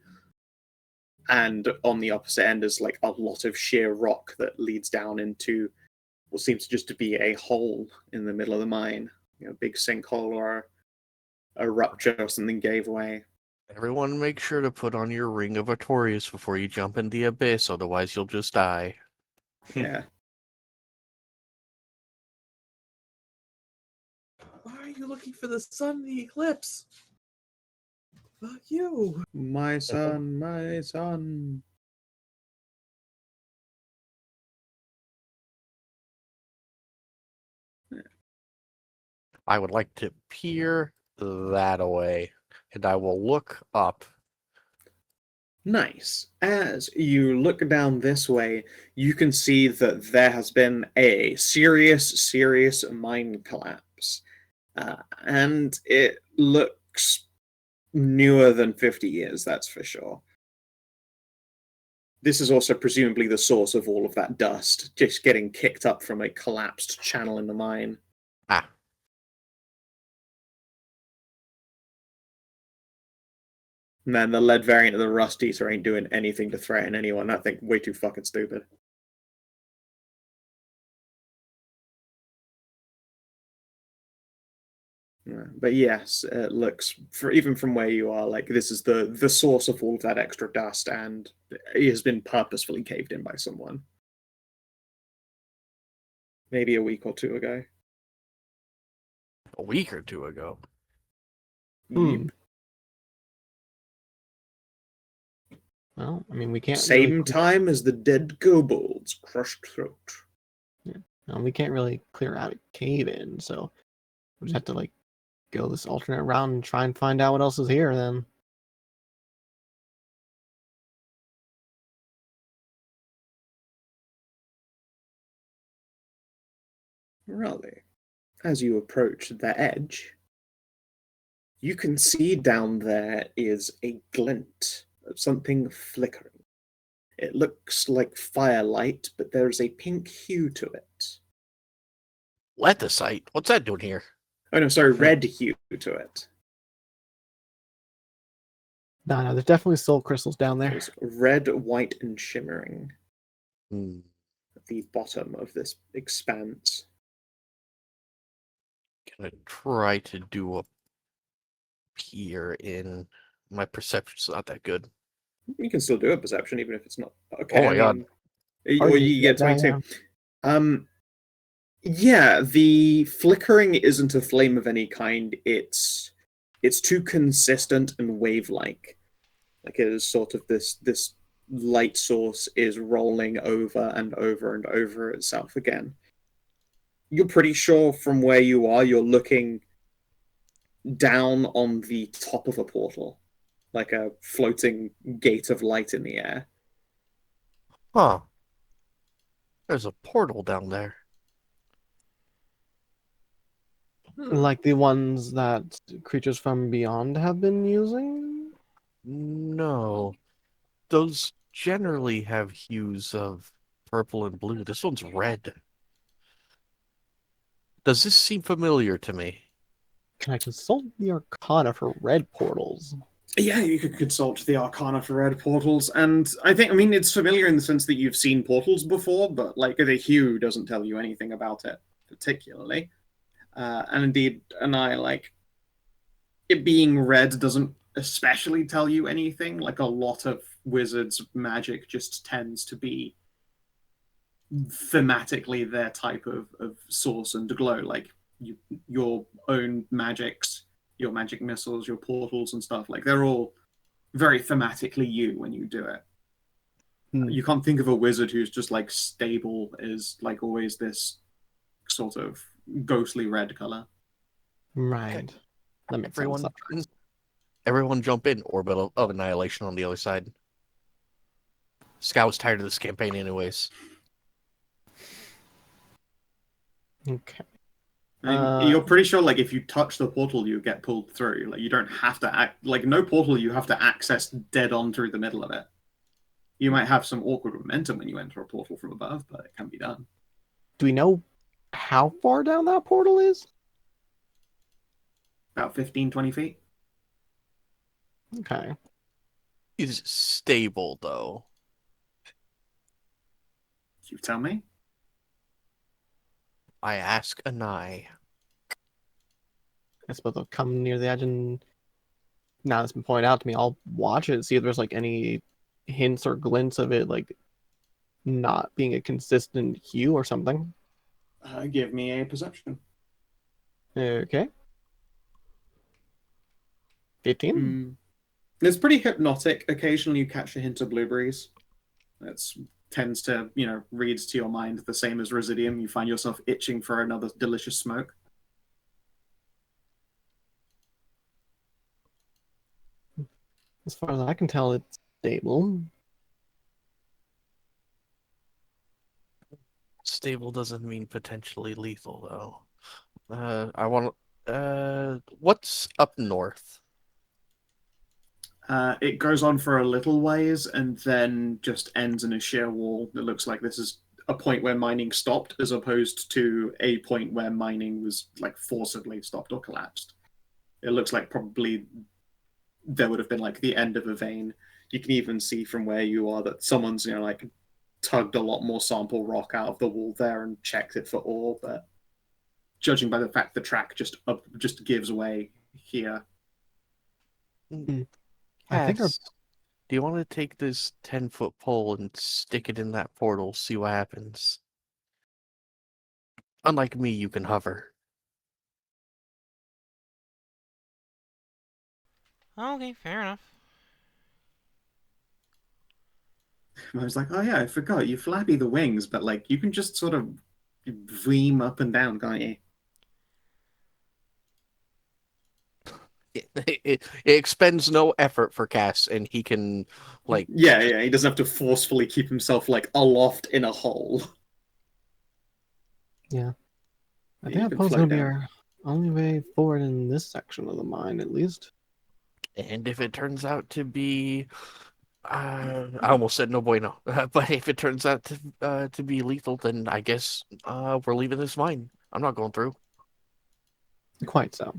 And on the opposite end is like a lot of sheer rock that leads down into what seems just to be a hole in the middle of the mine. A big sinkhole or a rupture or something gave way. Everyone make sure to put on your Ring of Artorias before you jump in the abyss, otherwise you'll just die. Yeah. Why are you looking for the sun in the eclipse? Fuck you. My son, my son. I would like to peer that away, and I will look up. Nice. As you look down this way, you can see that there has been a serious mine collapse. And it looks newer than 50 years, that's for sure. This is also presumably the source of all of that dust, just getting kicked up from a collapsed channel in the mine. Ah. Man, the lead variant of the Rust Eater ain't doing anything to threaten anyone. I think way too fucking stupid. But yes, it looks, even from where you are, like this is the source of all of that extra dust, and it has been purposefully caved in by someone. Maybe a week or two ago. A week or two ago. Yep. Well, I mean, we can't. Same time as the dead kobold's crushed throat. Yeah. No, we can't really clear out a cave in, so we just have to like go this alternate route and try and find out what else is here. Then. Really, as you approach the edge, you can see down there is a glint of something flickering. It looks like firelight, but there's a pink hue to it. Lethicite? What's that doing here? Oh no, sorry, red hue to it. No, there's definitely soul crystals down there. It's red, white, and shimmering at the bottom of this expanse. Gonna try to do a peer in. My perception's not that good. You can still do a perception even if it's not okay. Oh my God. Or you get 22. Yeah, the flickering isn't a flame of any kind. It's too consistent and wave-like. Like it is sort of this light source is rolling over and over and over itself again. You're pretty sure from where you are, you're looking down on the top of a portal, like a floating gate of light in the air. Huh. There's a portal down there. Like the ones that creatures from beyond have been using? No. Those generally have hues of purple and blue. This one's red. Does this seem familiar to me? Can I consult the Arcana for red portals? Yeah, you could consult the Arcana for red portals, and I mean, it's familiar in the sense that you've seen portals before, but like the hue doesn't tell you anything about it particularly. And indeed, Anai, like it being red doesn't especially tell you anything. Like a lot of wizards' magic just tends to be thematically their type of source and glow. Like your own magics, your magic missiles, your portals and stuff, like they're all very thematically you when you do it. You can't think of a wizard who's just like stable is like always this sort of ghostly red color. Right. That makes sense. Everyone jump in. Orbit of Annihilation on the other side. Scout's tired of this campaign anyways. Okay. And you're pretty sure, like, if you touch the portal, you get pulled through. Like, you don't have to no portal you have to access dead on through the middle of it. You might have some awkward momentum when you enter a portal from above, but it can be done. Do we know how far down that portal is? About 15, 20 feet. Okay. Is stable, though. You tell me. I ask Anai. I suppose I'll come near the edge and now it's been pointed out to me, I'll watch it, see if there's like any hints or glints of it, like not being a consistent hue or something. Give me a perception. Okay. 15? It's pretty hypnotic. Occasionally you catch a hint of blueberries. That's tends to, reads to your mind the same as Residium. You find yourself itching for another delicious smoke. As far as I can tell, it's stable. Stable doesn't mean potentially lethal, though. I want. What's up north? It goes on for a little ways and then just ends in a sheer wall. It looks like this is a point where mining stopped, as opposed to a point where mining was like forcibly stopped or collapsed. It looks like probably there would have been like the end of a vein. You can even see from where you are that someone's like tugged a lot more sample rock out of the wall there and checked it for ore. But judging by the fact the track just gives way here. I think do you want to take this 10-foot pole and stick it in that portal, see what happens? Unlike me, you can hover. Okay, fair enough. I was like, oh yeah, I forgot. You flappy the wings, but like you can just sort of veem up and down, can't you? It expends no effort for Cass, and he can, like... Yeah, he doesn't have to forcefully keep himself, like, aloft in a hole. Yeah. I You think that can pole's float going to be down. our only way forward in this section of the mine, at least. And if it turns out to be... I almost said no bueno. But if it turns out to be lethal, then I guess we're leaving this mine. I'm not going through. Quite so.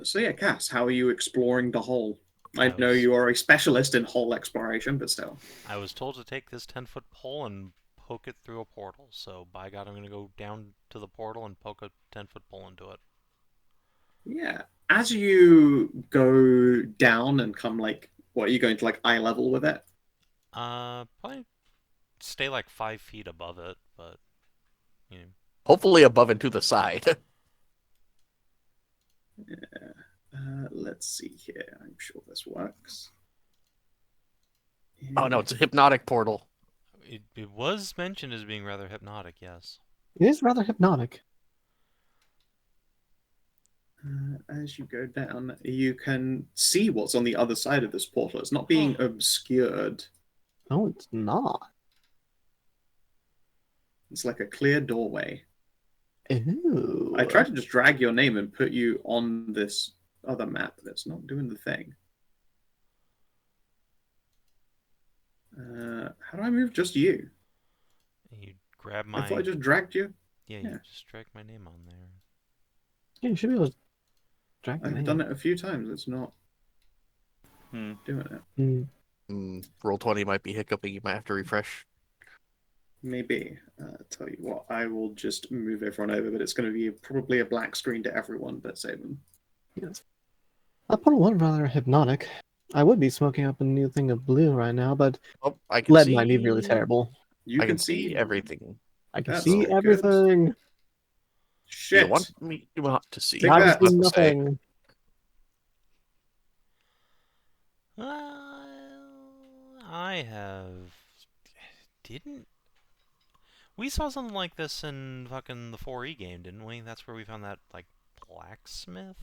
So yeah, Cass, how are you exploring the hole? I know was- you are a specialist in hole exploration, but still. I was told to take this 10-foot pole and poke it through a portal, so by God, I'm going to go down to the portal and poke a 10-foot pole into it. Yeah. As you go down and come, like, What, are you going to like eye level with it? Probably stay like 5 feet above it, but you know. Hopefully above and to the side. Let's see here. I'm sure this works. Oh no, it's a hypnotic portal. It was mentioned as being rather hypnotic, yes. It is rather hypnotic. As you go down, you can see what's on the other side of this portal. It's not being obscured. No, it's not. It's like a clear doorway. Ew. I tried to just drag your name and put you on this other map, but it's not doing the thing. How do I move just you? You grab my... I thought I just dragged you. Yeah, Yeah. you just drag my name on there. Yeah, you should be able to drag the I've name. done it a few times. It's not doing it. Roll20 might be hiccuping. You might have to refresh. Maybe. Tell you what, I will just move everyone over, but it's going to be probably a black screen to everyone but Savin. Yes. That portal was rather hypnotic. I would be smoking up a new thing of blue right now, but Oh, I can lead see. might be really terrible. You I can see everything. I can That's see good. everything. Shit. You want me not to see? Take I that. can see Let's say. nothing. I have... Didn't... We saw something like this in fucking the 4E game, didn't we? That's where we found that, like, blacksmith?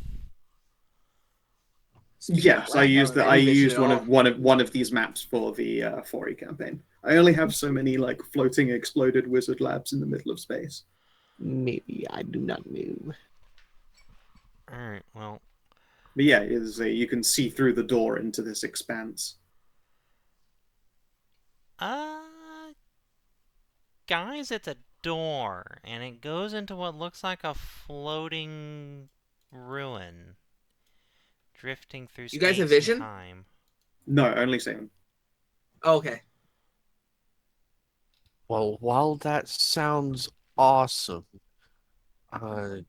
Yes, I used Black I on any mission used at all. one of these maps for the 4E campaign. I only have so many like floating exploded wizard labs in the middle of space. Maybe I do not know. Alright, well... But yeah, you can see through the door into this expanse. Guys, it's a door, and it goes into what looks like a floating ruin. Drifting through space You guys have vision? and time. No, only Savin. Oh, okay. Well, while that sounds awesome, we're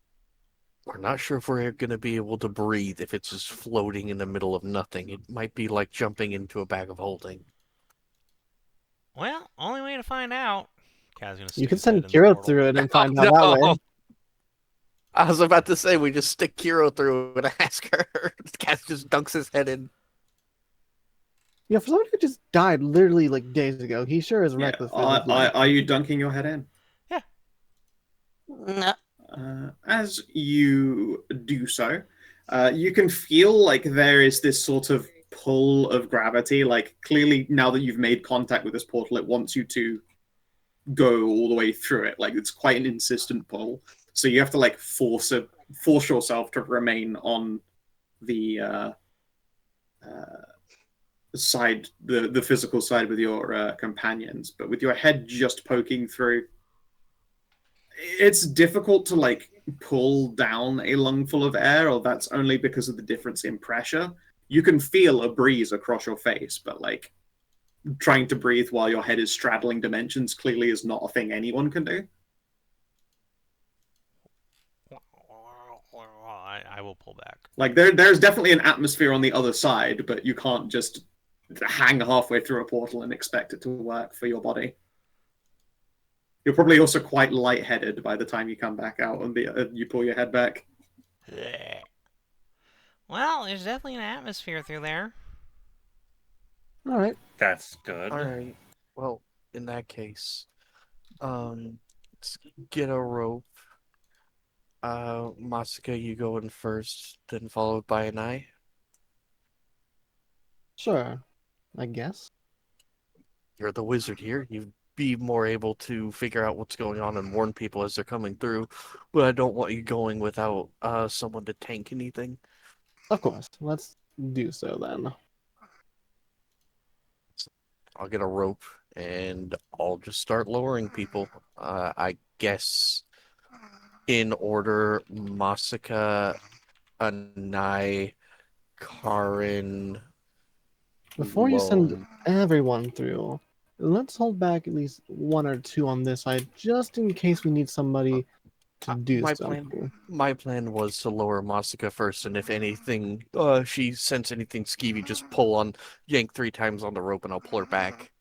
not sure if we're going to be able to breathe if it's just floating in the middle of nothing. It might be like jumping into a bag of holding. Well, only way to find out. Kaz gonna You stick can his head send in the Kiro portal. through it and find Oh, out that no. way. I was about to say, we just stick Kiro through and ask her. Cass just dunks his head in. Yeah, for someone who just died literally like days ago, he sure is Yeah, reckless with his life. are you dunking your head in? No. As you do so, you can feel like there is this sort of pull of gravity. Like clearly, now that you've made contact with this portal, it wants you to go all the way through it. Like it's quite an insistent pull. So you have to like force yourself to remain on the side, the physical side with your companions, but with your head just poking through. It's difficult to like pull down a lungful of air, or that's only because of the difference in pressure. You can feel a breeze across your face, but like trying to breathe while your head is straddling dimensions clearly is not a thing anyone can do. I will pull back. Like there's definitely an atmosphere on the other side, but you can't just hang halfway through a portal and expect it to work for your body. You're probably also quite lightheaded by the time you come back out and you pull your head back. Well, there's definitely an atmosphere through there. All right. That's good. All right. Well, in that case, let's get a rope. Masika, you go in first, then followed by Anai. Sure. I guess. You're the wizard here. You'd be more able to figure out what's going on and warn people as they're coming through. But I don't want you going without someone to tank anything. Of course. Let's do so then. I'll get a rope and I'll just start lowering people. I guess in order: Masika, Anai, Karin. Before you send Loam. everyone through, let's hold back at least one or two on this side, just in case we need somebody to do my something. My plan was to lower Masika first, and if anything, she sense anything skeevy, just yank 3 times on the rope, and I'll pull her back.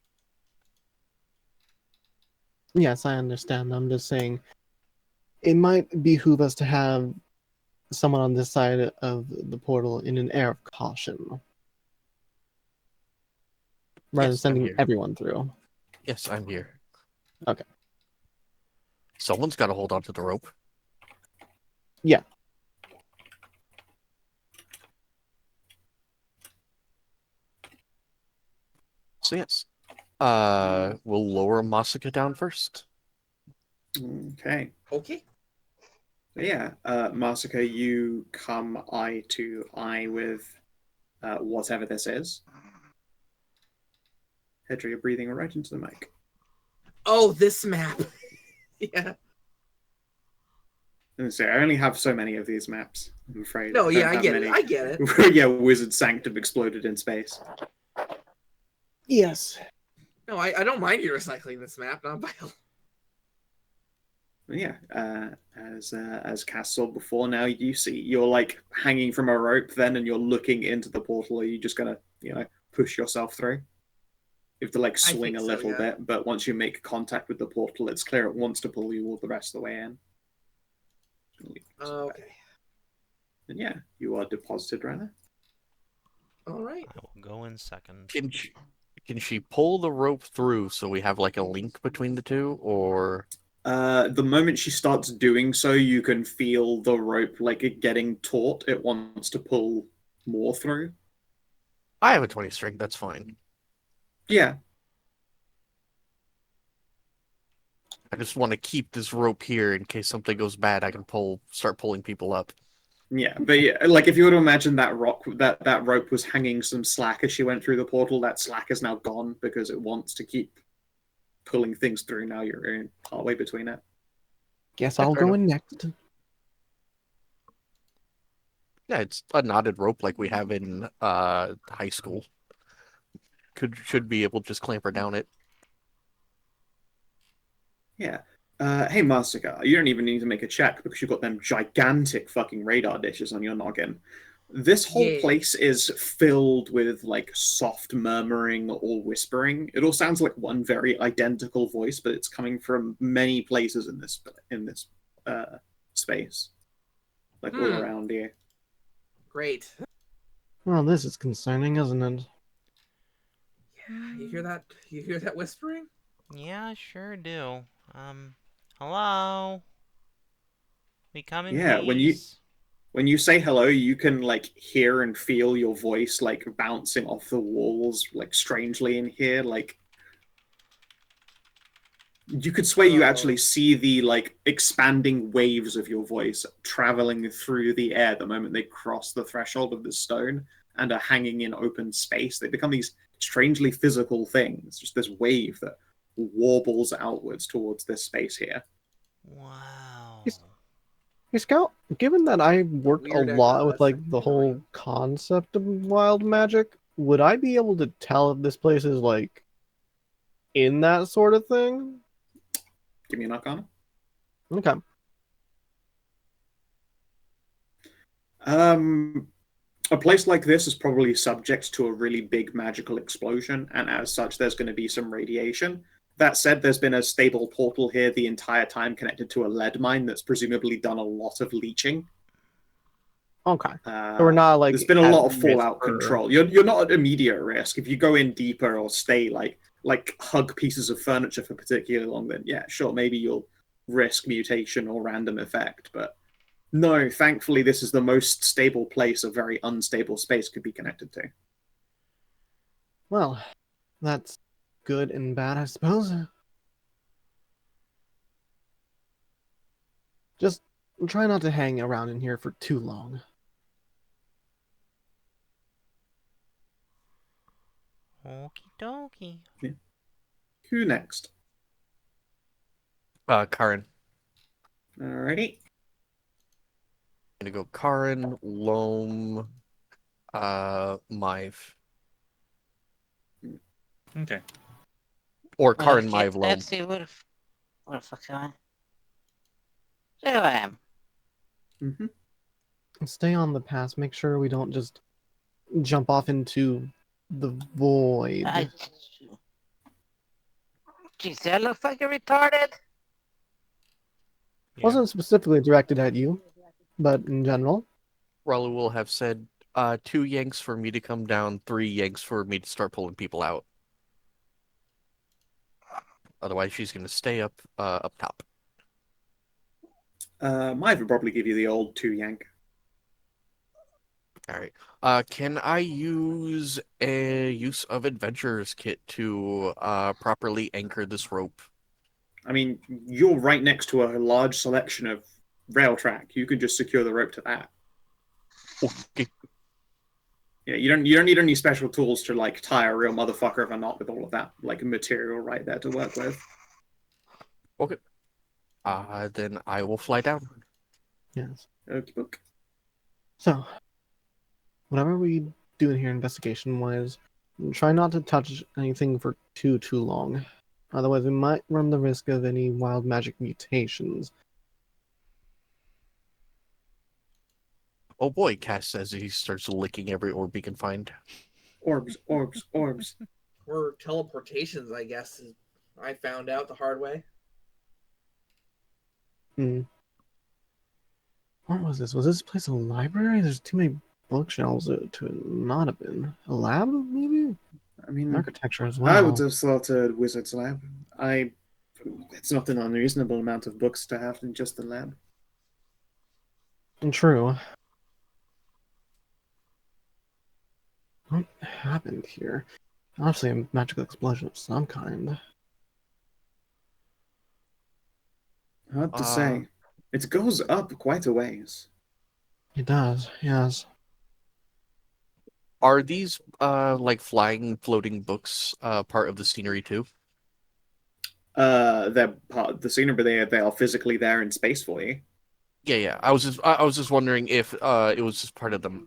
Yes, I understand. I'm just saying it might behoove us to have someone on this side of the portal in an air of caution, rather than Yes, I'm sending here. everyone through. Yes, I'm here. Okay. Someone's got to hold on to the rope. Yeah. So yes, we'll lower Masika down first. Okay. Okay. Yeah, Masika, you come eye to eye with whatever this is. Hedrah, you're breathing right into the mic. Oh, this map. Yeah. And so I only have so many of these maps, I'm afraid. No, yeah, don't I have get it. many. I get it. Yeah, Wizard Sanctum exploded in space. Yes. No, I don't mind you recycling this map, not by Yeah, as Cass saw before, now you see you're like hanging from a rope then, and you're looking into the portal. Are you just gonna, push yourself through? You have to like I swing think a so, little yeah. bit, but once you make contact with the portal, it's clear it wants to pull you all the rest of the way in. Okay. And yeah, you are deposited right there. All right. I will go in second. Can she pull the rope through so we have like a link between the two, or? The moment she starts doing so, you can feel the rope like it getting taut. It wants to pull more through. I have a 20 strength. That's fine. Yeah. I just want to keep this rope here in case something goes bad. I can start pulling people up. Yeah, but yeah, like if you were to imagine that rope was hanging some slack as she went through the portal, that slack is now gone because it wants to keep pulling things through. Now you're in partway between it. Guess Yeah, I'll fair go enough. in next. Yeah, it's a knotted rope like we have in high school. Should be able to just clamp her down it. Yeah. Hey, Masika, you don't even need to make a check because you've got them gigantic fucking radar dishes on your noggin. This whole Yeah. place is filled with like soft murmuring or whispering. It all sounds like one very identical voice, but it's coming from many places in this space, like all around you. Great. Well, this is concerning, isn't it? Yeah, you hear that? You hear that whispering? Yeah, I sure do. Hello? We coming, Yeah, please? when you say hello, you can like hear and feel your voice like bouncing off the walls like strangely in here. Like you could swear you actually see the like expanding waves of your voice traveling through the air the moment they cross the threshold of the stone and are hanging in open space. They become these strangely physical things, just this wave that warbles outwards towards this space here. Wow. Hey, Scout, given that I worked a Weird lot with like echo, the that's whole concept of wild magic, would I be able to tell if this place is like in that sort of thing? Give me an Arcana. Okay. A place like this is probably subject to a really big magical explosion, and as such, there's going to be some radiation. That said, there's been a stable portal here the entire time connected to a lead mine that's presumably done a lot of leaching. Okay. So we're not like there's been a lot of at fallout risk for- control. You're not at immediate risk. If you go in deeper or stay like hug pieces of furniture for particularly long, then yeah, sure, maybe you'll risk mutation or random effect. But no, thankfully, this is the most stable place a very unstable space could be connected to. Well, that's good and bad, I suppose. Just try not to hang around in here for too long. Okie dokie. Who next? Karin. Alrighty. I'm gonna go Karin, Loam, Mive. Okay. Or Karin, Okay, Mive, Loam. let's see where the fuck am I? So I am. Mm-hmm. Stay on the path. Make sure we don't just jump off into the void. Giselle looks like a retarded. Yeah. Wasn't specifically directed at you, but in general. Ralu will have said, 2 yanks for me to come down, 3 yanks for me to start pulling people out. Otherwise, she's going to stay up top. Might would probably give you the old 2 yank. All right. Can I use a use of adventurer's kit to properly anchor this rope? I mean, you're right next to a large selection of rail track. You could just secure the rope to that. Okay. Yeah, you don't need any special tools to like tie a real motherfucker of a knot with all of that like material right there to work with. Okay. Then I will fly down. Yes. Okay, book. So, whatever we do in here investigation-wise, try not to touch anything for too long. Otherwise, we might run the risk of any wild magic mutations. Oh boy, Cass says he starts licking every orb he can find. Orbs, orbs, orbs. Or teleportations, I guess. I found out the hard way. What was this? Was this place a library? There's too many bookshelves to not have been. A lab, maybe? I mean, Architecture as well. I would have thought a wizard's lab. It's not an unreasonable amount of books to have in just the lab. True. What happened here? Obviously, a magical explosion of some kind. Hard to say. It goes up quite a ways. It does, yes. Are these like flying, floating books part of the scenery too? They're part of the scenery, but they are physically there in space for you. Yeah. I was just wondering if it was just part of the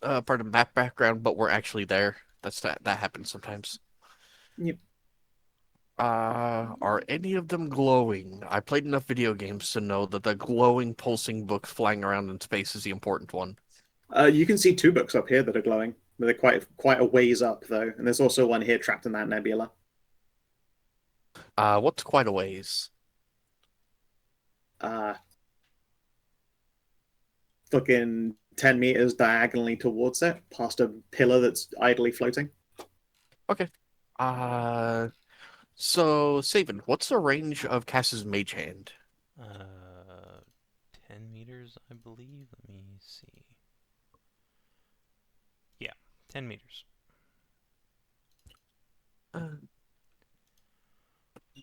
part of map background, but we're actually there. That happens sometimes. Yep. Are any of them glowing? I played enough video games to know that the glowing, pulsing books flying around in space is the important one. You can see 2 books up here that are glowing. They're quite a ways up though, and there's also one here trapped in that nebula. What's quite a ways? Fucking 10 meters diagonally towards it, past a pillar that's idly floating. Okay. So Savin, what's the range of Cass's mage hand? 10 meters, I believe. Let me see. Yeah, 10 meters.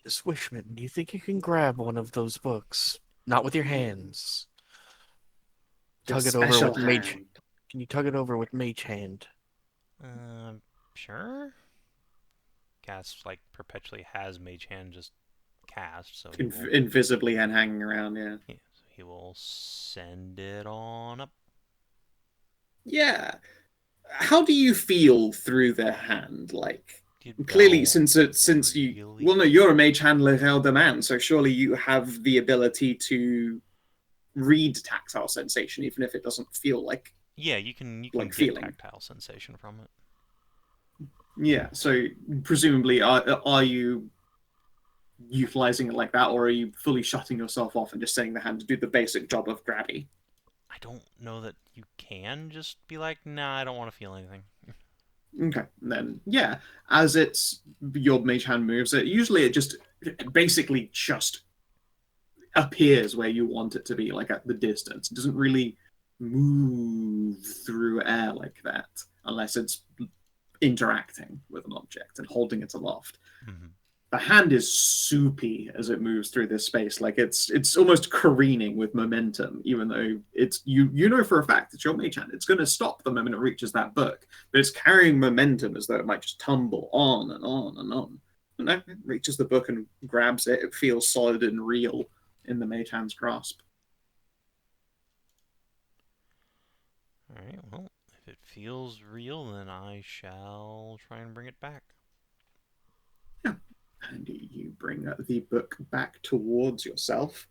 Swishman, do you think you can grab one of those books? Not with your hands. Tug it over with mage. Can you tug it over with mage hand? Sure. Cass like perpetually has mage hand just cast, so Invisibly and hanging around, yeah. Yeah, so he will send it on up. Yeah. How do you feel through the hand? Like, You clearly, don't since you, really- well, no, you're a mage handler elder man, so surely you have the ability to read tactile sensation, even if it doesn't feel like. Yeah, you can like get feeling. tactile sensation from it. Yeah. So presumably, are you utilizing it like that, or are you fully shutting yourself off and just setting the hand to do the basic job of grabby? I don't know that you can just be like, nah, I don't want to feel anything. Okay, then yeah, as it's your mage hand moves, it just basically just appears where you want it to be, like at the distance. It doesn't really move through air like that unless it's interacting with an object and holding it aloft. Mm-hmm. The hand is soupy as it moves through this space, like it's almost careening with momentum, even though it's you know for a fact it's your mage hand. It's going to stop the moment it reaches that book, but it's carrying momentum as though it might just tumble on and on and on. And then it reaches the book and grabs it. It feels solid and real in the mage hand's grasp. All right, well, if it feels real, then I shall try and bring it back. Yeah. And you bring the book back towards yourself.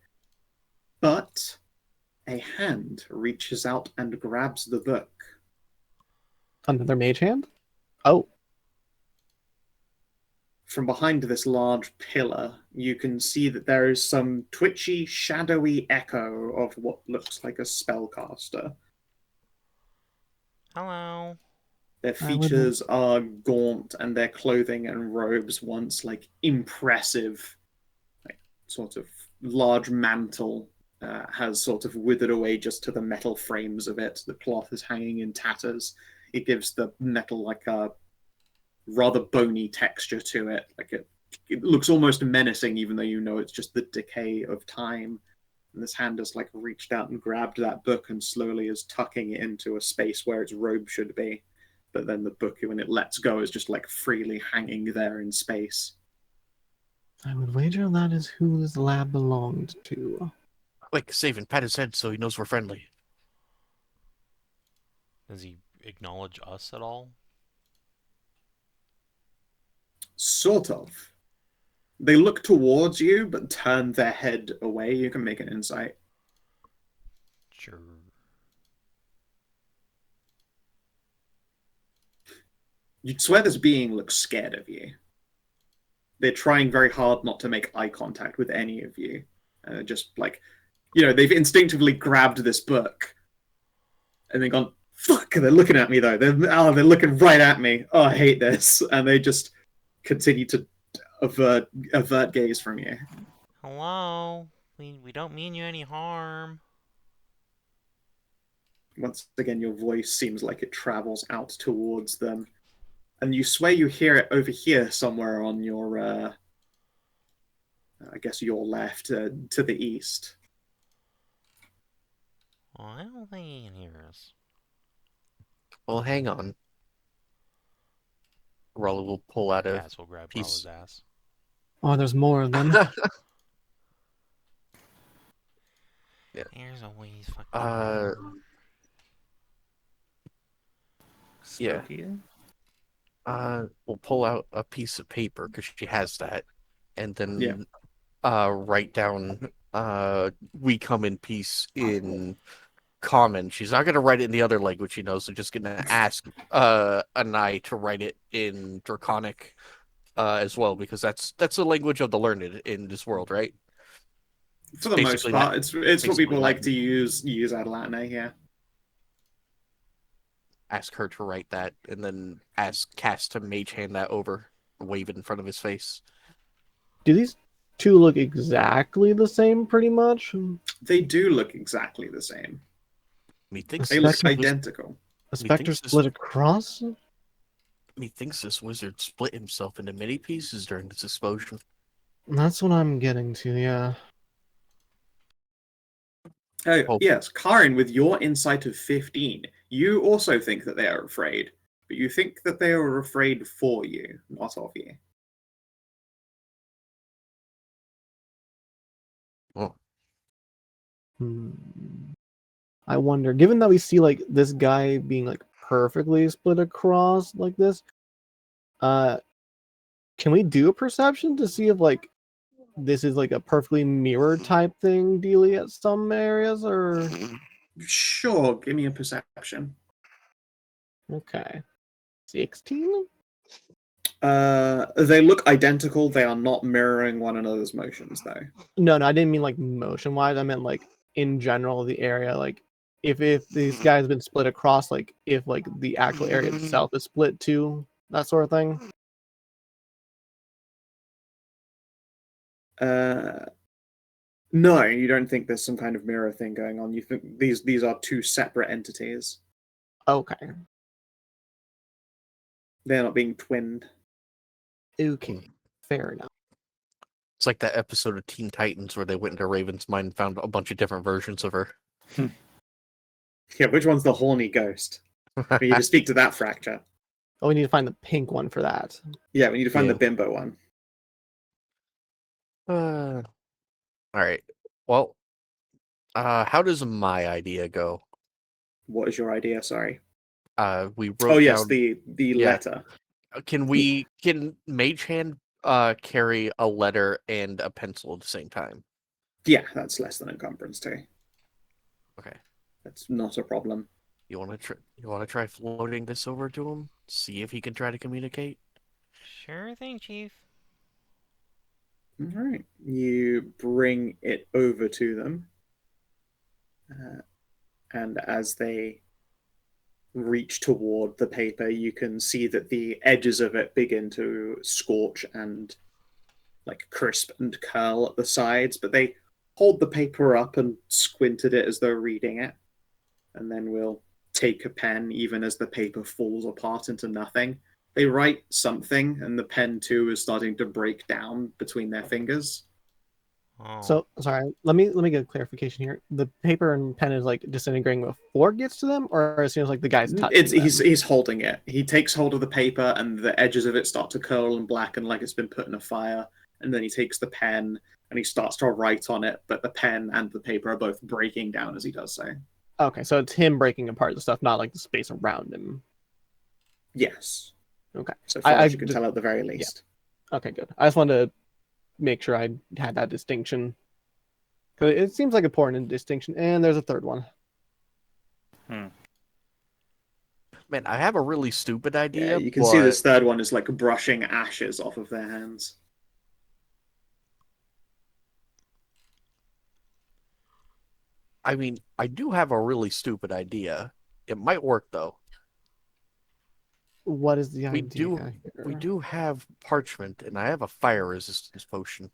But a hand reaches out and grabs the book. Another mage hand? Oh. From behind this large pillar, you can see that there is some twitchy, shadowy echo of what looks like a spellcaster. Hello. Their features are gaunt, and their clothing and robes, once like impressive, like sort of large mantle, has sort of withered away just to the metal frames of it. The cloth is hanging in tatters. It gives the metal like a rather bony texture to it. Like it looks almost menacing, even though you know it's just the decay of time. And this hand has like reached out and grabbed that book and slowly is tucking it into a space where its robe should be. But then the book, when it lets go, is just like freely hanging there in space. I would wager that is who this lab belonged to. Like, Savin, pat his head so he knows we're friendly. Does he acknowledge us at all? Sort of. They look towards you, but turn their head away. You can make an insight. Sure. You'd swear this being looks scared of you. They're trying very hard not to make eye contact with any of you. Just like, you know, they've instinctively grabbed this book and then gone, fuck, they're looking at me though. They're looking right at me. Oh, I hate this. And they just continue to avert gaze from you. Hello. We don't mean you any harm. Once again, your voice seems like it travels out towards them. And you swear you hear it over here somewhere on your, I guess your left, to the east. Well, I don't think he can hear us. Well, hang on. Ralu will pull out a Cass will grab piece. Ralu's ass. Oh, there's more of them. Yeah. Here's a wheeze fucking. Yeah. Spooky. We'll pull out a piece of paper because she has that, and then Yeah. Write down "we come in peace" in Common. She's not gonna write it in the other language she knows. So just gonna ask Anai to write it in Draconic as well, because that's the language of the learned in this world, right? For the most part, it's what people like Latin. to use Atlanta, yeah. Ask her to write that, and then ask Cass to mage hand that over, wave it in front of his face. Do these two look exactly the same, pretty much? They do look exactly the same. Methinks They look Spectre- identical. A specter this- split across? Methinks this wizard split himself into many pieces during this explosion. That's what I'm getting to, yeah. Oh, yes, Karin, with your insight of 15, you also think that they are afraid, but you think that they are afraid for you, not of you. Oh. I wonder, given that we see like this guy being like perfectly split across like this, can we do a perception to see if like this is like a perfectly mirrored type thing dealy at some areas, or Sure, give me a perception. okay. 16? They look identical. They are not mirroring one another's motions, though. No, I didn't mean like motion wise. I meant like in general the area. Like if these guys been split across, like if like the actual area itself is split too, that sort of thing. No, you don't think there's some kind of mirror thing going on. You think these are two separate entities. Okay. They're not being twinned. Okay. Fair enough. It's like that episode of Teen Titans where they went into Raven's mind and found a bunch of different versions of her. Yeah, which one's the horny ghost? We need to speak to that fracture. Oh, we need to find the pink one for that. Yeah, we need to find Yeah. the bimbo one. All right. Well, how does my idea go? What is your idea? Sorry. We wrote Oh yes, down. the Yeah. letter. Can Mage Hand carry a letter and a pencil at the same time? Yeah, that's less than encumbrance too. Okay. That's not a problem. You want to try floating this over to him? See if he can try to communicate? Sure thing, Chief. All right. You bring it over to them. And as they reach toward the paper, you can see that the edges of it begin to scorch and like crisp and curl at the sides, but they hold the paper up and squint at it as they're reading it, and then will take a pen even as the paper falls apart into nothing. They write something, and the pen too is starting to break down between their fingers. Oh. So sorry, let me get a clarification here. The paper and pen is like disintegrating before it gets to them, or as soon as like the guy's touching them? He's holding it. He takes hold of the paper, and the edges of it start to curl and blacken like it's been put in a fire. And then he takes the pen and he starts to write on it, but the pen and the paper are both breaking down as he does so. Okay, so it's him breaking apart the stuff, not like the space around him. Yes. Okay. So far as you can tell at the very least. Yeah. Okay, good. I just wanted to make sure I had that distinction. Because it seems like an important distinction. And there's a third one. Man, I have a really stupid idea. Yeah, you can see this third one is like brushing ashes off of their hands. I mean, I do have a really stupid idea. It might work though. What is the idea? We do have parchment, and I have a fire resistance potion.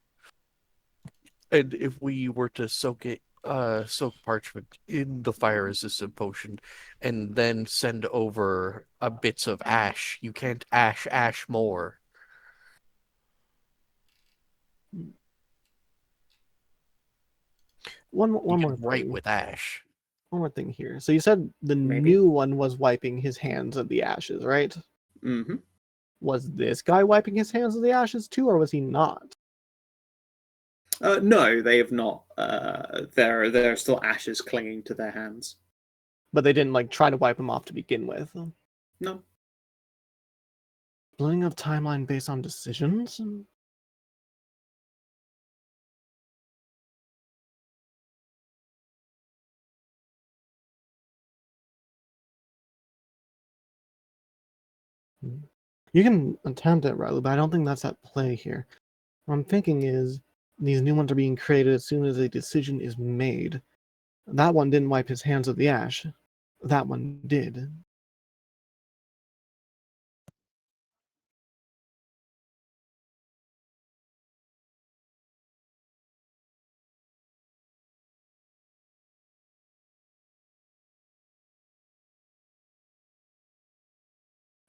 And if we were to soak parchment in the fire resistant potion, and then send over bits of ash, you can't ash more. One You more can write thing. with ash. One more thing here. So you said the new one was wiping his hands of the ashes, right? Mm-hmm. Was this guy wiping his hands of the ashes too, or was he not? No, they have not. There are still ashes clinging to their hands. But they didn't like try to wipe him off to begin with. No. Splitting of timeline based on decisions? You can attempt it, Ralu, but I don't think that's at play here. What I'm thinking is these new ones are being created as soon as a decision is made. That one didn't wipe his hands of the ash. That one did.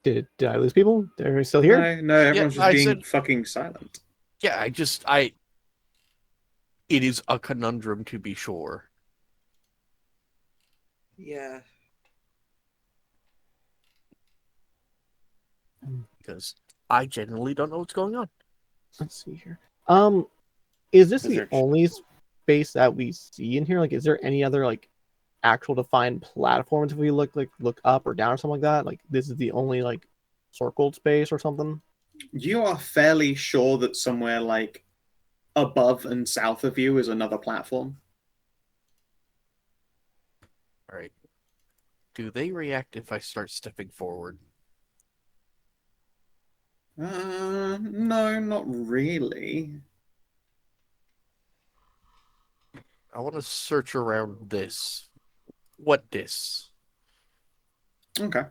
Did I lose people? They're still here? No, everyone's just being fucking silent. Yeah, it is a conundrum to be sure. Yeah. Because I genuinely don't know what's going on. Let's see here. Is this the Wizard. only space that we see in here? Like, is there any other like actual defined platforms if we look up or down or something like that? Like, this is the only like circled space or something? You are fairly sure that somewhere like above and south of you is another platform. All right. Do they react if I start stepping forward? No, not really. I want to search around this. What this? Okay.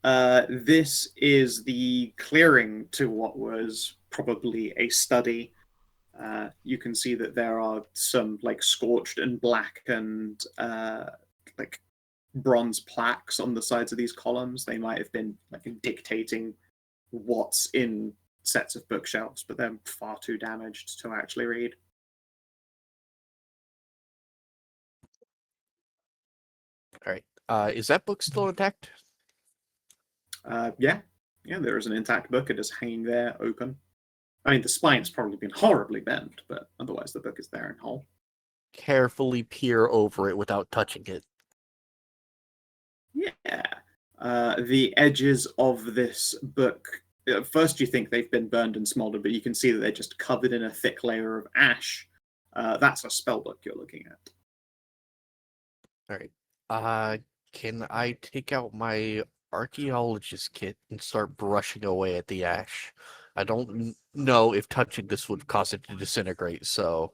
This is the clearing to what was probably a study. You can see that there are some like scorched and blackened like bronze plaques on the sides of these columns. They might have been like dictating what's in sets of bookshelves, but they're far too damaged to actually read. All right. Is that book still intact? Yeah, there is an intact book. It is hanging there, open. I mean, the spine's probably been horribly bent, but otherwise the book is there and whole. Carefully peer over it without touching it. Yeah. The edges of this book, at first you think they've been burned and smoldered, but you can see that they're just covered in a thick layer of ash. That's a spellbook you're looking at. All right. Can I take out my archaeologist kit and start brushing away at the ash? I don't know if touching this would cause it to disintegrate, so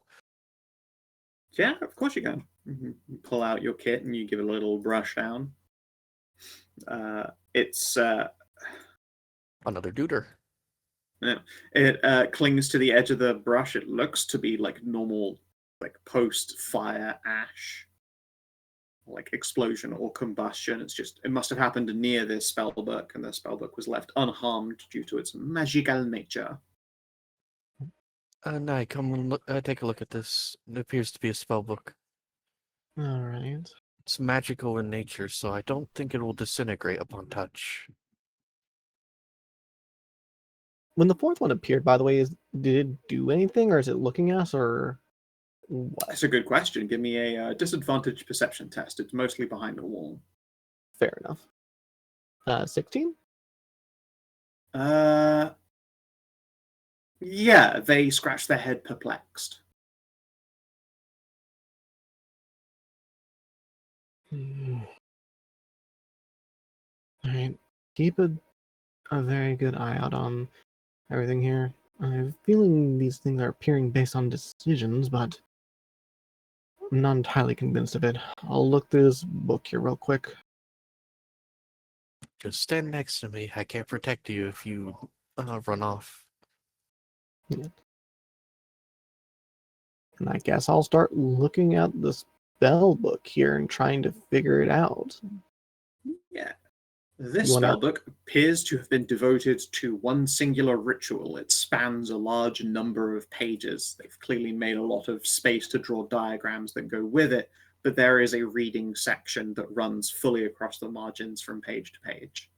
Yeah, of course you can. You pull out your kit and you give it a little brush down. It's another duder. it clings to the edge of the brush. It looks to be like normal, like post-fire ash, like explosion or combustion. It must have happened near this spellbook, and the spellbook was left unharmed due to its magical nature. Anai, come and look, take a look at this. It appears to be a spellbook. All right. It's magical in nature, so I don't think it will disintegrate upon touch. When the fourth one appeared, by the way, did it do anything, or is it looking at us, or what? That's a good question. Give me a disadvantage perception test. It's mostly behind a wall. Fair enough. 16? Yeah, they scratch their head perplexed. Alright. Keep a very good eye out on everything here. I have a feeling these things are appearing based on decisions, but I'm not entirely convinced of it. I'll look through this book here real quick. Just stand next to me. I can't protect you if you run off. Yeah. And I guess I'll start looking at the spell book here and trying to figure it out. Yeah. This You wanna- spellbook appears to have been devoted to one singular ritual. It spans a large number of pages. They've clearly made a lot of space to draw diagrams that go with it, but there is a reading section that runs fully across the margins from page to page.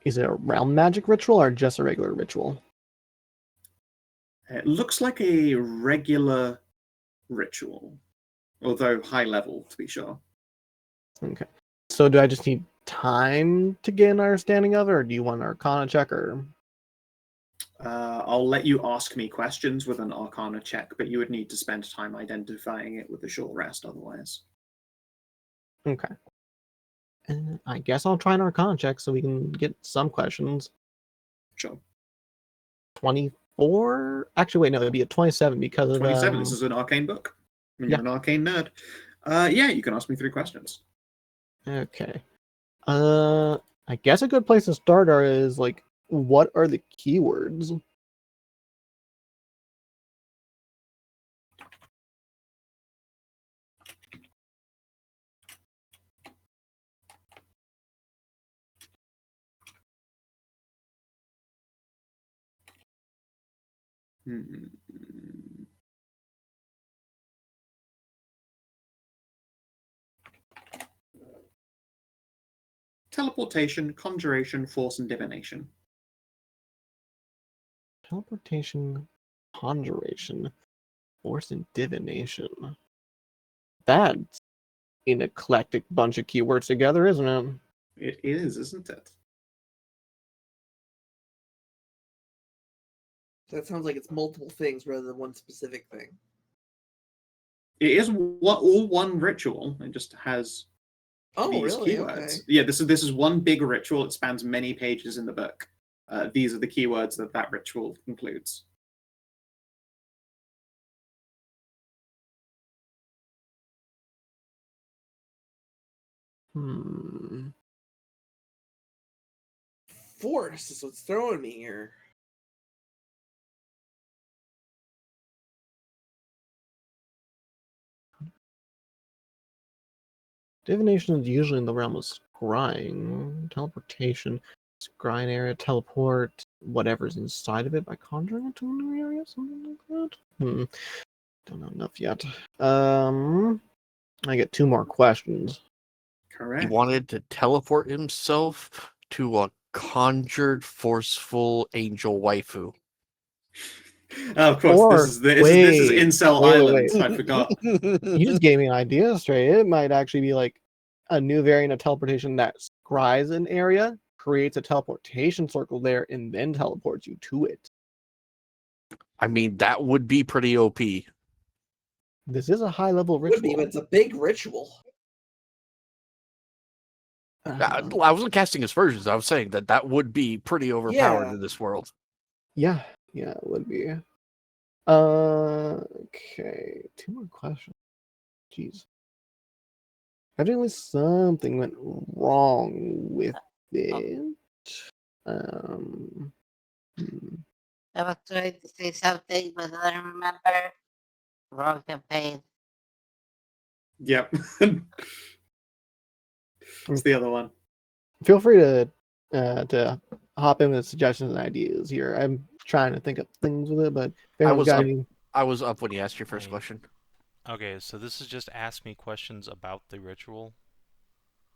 Is it a realm magic ritual or just a regular ritual? It looks like a regular ritual, although high level, to be sure. Okay. So do I just need time to get an understanding of it, or do you want an Arcana check, or? I'll let you ask me questions with an Arcana check, but you would need to spend time identifying it with a short rest otherwise. Okay. And I guess I'll try an Arcana check so we can get some questions. Sure. 24? Actually, wait, no, it'd be a 27 because of 27, this is an Arcane book. I mean, Yeah. You're an Arcane nerd. Yeah, you can ask me 3 questions. Okay. I guess a good place to start is like, what are the keywords? Hmm. Teleportation, conjuration, force, and divination. Teleportation, conjuration, force, and divination. That's an eclectic bunch of keywords together, isn't it? It is, isn't it? That sounds like it's multiple things rather than one specific thing. It is all one ritual. It just has Oh, these really? keywords. Okay. Yeah, this is one big ritual. It spans many pages in the book. These are the keywords that ritual includes. Force is what's throwing me here. Divination is usually in the realm of scrying. Teleportation, scrying area, teleport, whatever's inside of it by conjuring it to a new area, something like that. Don't know enough yet. I get 2 more questions. Correct. He wanted to teleport himself to a conjured, forceful angel waifu. Of course, this is Incel Island. wait. I forgot. You just gave me an idea straight. It might actually be like a new variant of teleportation that scries an area creates a teleportation circle there and then teleports you to it. I mean, that would be pretty OP. This is a high level Would be, ritual. but it's a big ritual. I wasn't casting aspersions. I was saying that would be pretty overpowered Yeah. in this world. yeah, it would be. Okay, 2 more questions. Jeez. Evidently something went wrong with it. Hmm. I was trying to say something, but I don't remember. Wrong campaign. Yep. It's the other one. Feel free to hop in with suggestions and ideas here. I'm trying to think of things with it, but if anyone's got any... I was up when you asked your first Hey. question. Okay, so this is just ask me questions about the ritual.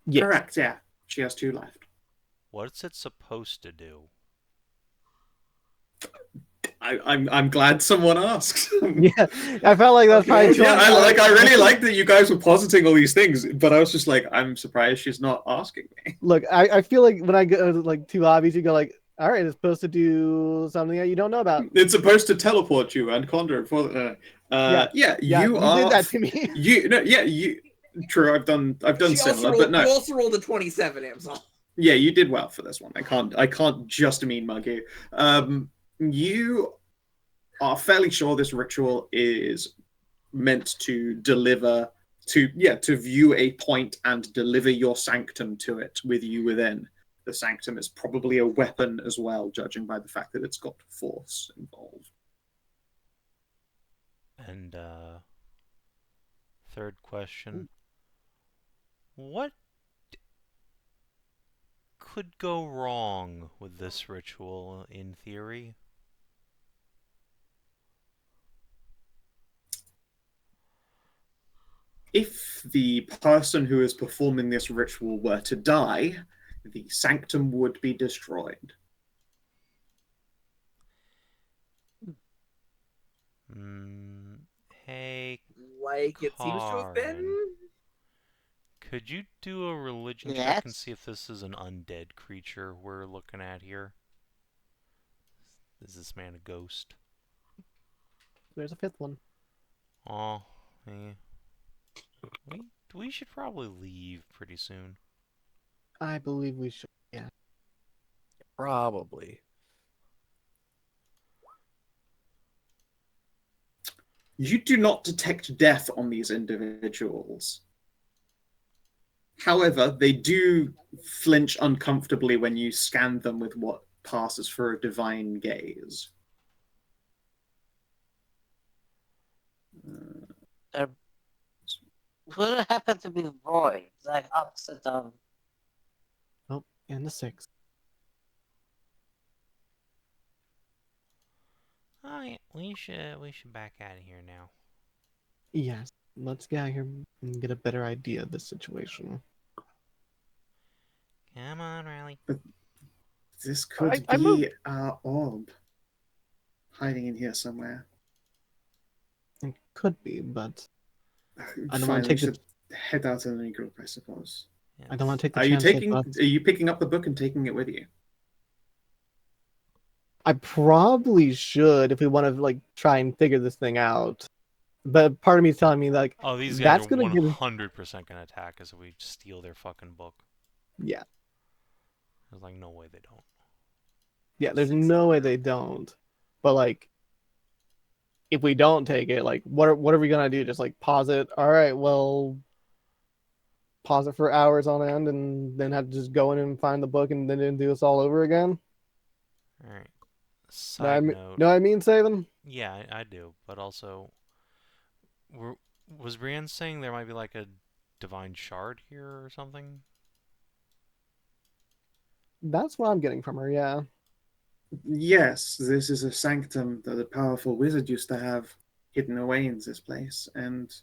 Yes. Correct, yeah. She has 2 left. What's it supposed to do? I'm glad someone asked. Yeah, I felt like that's Okay. probably... Yeah, I really like that you guys were positing all these things, but I was just like, I'm surprised she's not asking me. Look, I feel like when I go like too obvious, you go like, all right, it's supposed to do something that you don't know about. It's supposed to teleport you and conjure it for you are did that to me. you true, I've done She similar, also but no. you also rolled a 27, Amxal. Yeah, you did well for this one. I can't just mean mug you. You are fairly sure this ritual is meant to deliver to view a point and deliver your sanctum to it with you within. The sanctum is probably a weapon as well, judging by the fact that it's got force involved. And third question. What could go wrong with this ritual in theory? If the person who is performing this ritual were to die, the sanctum would be destroyed. Hey, Like it seems to have been. Karin. Could you do a religion check and Yes. see if this is an undead creature we're looking at here? Is this man a ghost? There's a 5th one. Oh, yeah. We should probably leave pretty soon. I believe we should. Yeah. Probably. You do not detect death on these individuals. However, they do flinch uncomfortably when you scan them with what passes for a divine gaze. Would happen to be void, like opposite of. Oh, and the 6th. Oh yeah, we should back out of here now. Yes. Let's get out here and get a better idea of the situation. Come on, Riley. This could I be moved. our orb hiding in here somewhere. It could be, but I don't Fine, want to we take should head out in a group, I suppose. I don't want to take the Are you chance. Are you picking up the book and taking it with you? I probably should if we want to like try and figure this thing out. But part of me is telling me like, Oh, these guys that's are gonna give us... 100% gonna attack us if we steal their fucking book. Yeah. There's like no way they don't. Yeah, there's no way they don't. But like, if we don't take it, like, what are we gonna do? Just like pause it? All right, well, pause it for hours on end, and then have to just go in and find the book, and then do this all over again. All right. Side note. No, I mean, Savin. Yeah, I do, but also, was Brienne saying there might be like a divine shard here or something? That's what I'm getting from her. Yeah. Yes, this is a sanctum that a powerful wizard used to have hidden away in this place, and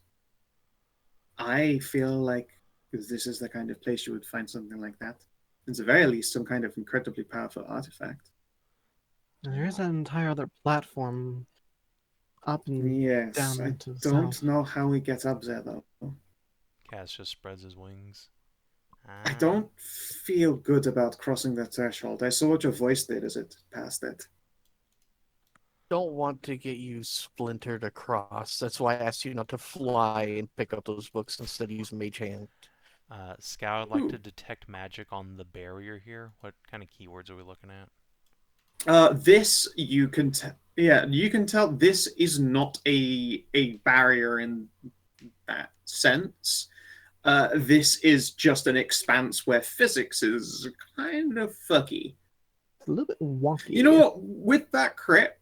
I feel like this is the kind of place you would find something like that. At the very least, some kind of incredibly powerful artifact. There is an entire other platform up and Yes, down I into the don't south. know how we get up there, though. Cass just spreads his wings. I don't feel good about crossing that threshold. I saw what your voice did as it passed it. Don't want to get you splintered across. That's why I asked you not to fly and pick up those books instead of use Mage Hand. Scout, I'd like to Ooh. detect magic on the barrier here. What kind of keywords are we looking at? This you can you can tell this is not a barrier in that sense. This is just an expanse where physics is kind of fucky. It's a little bit wonky. You know what? With that crit,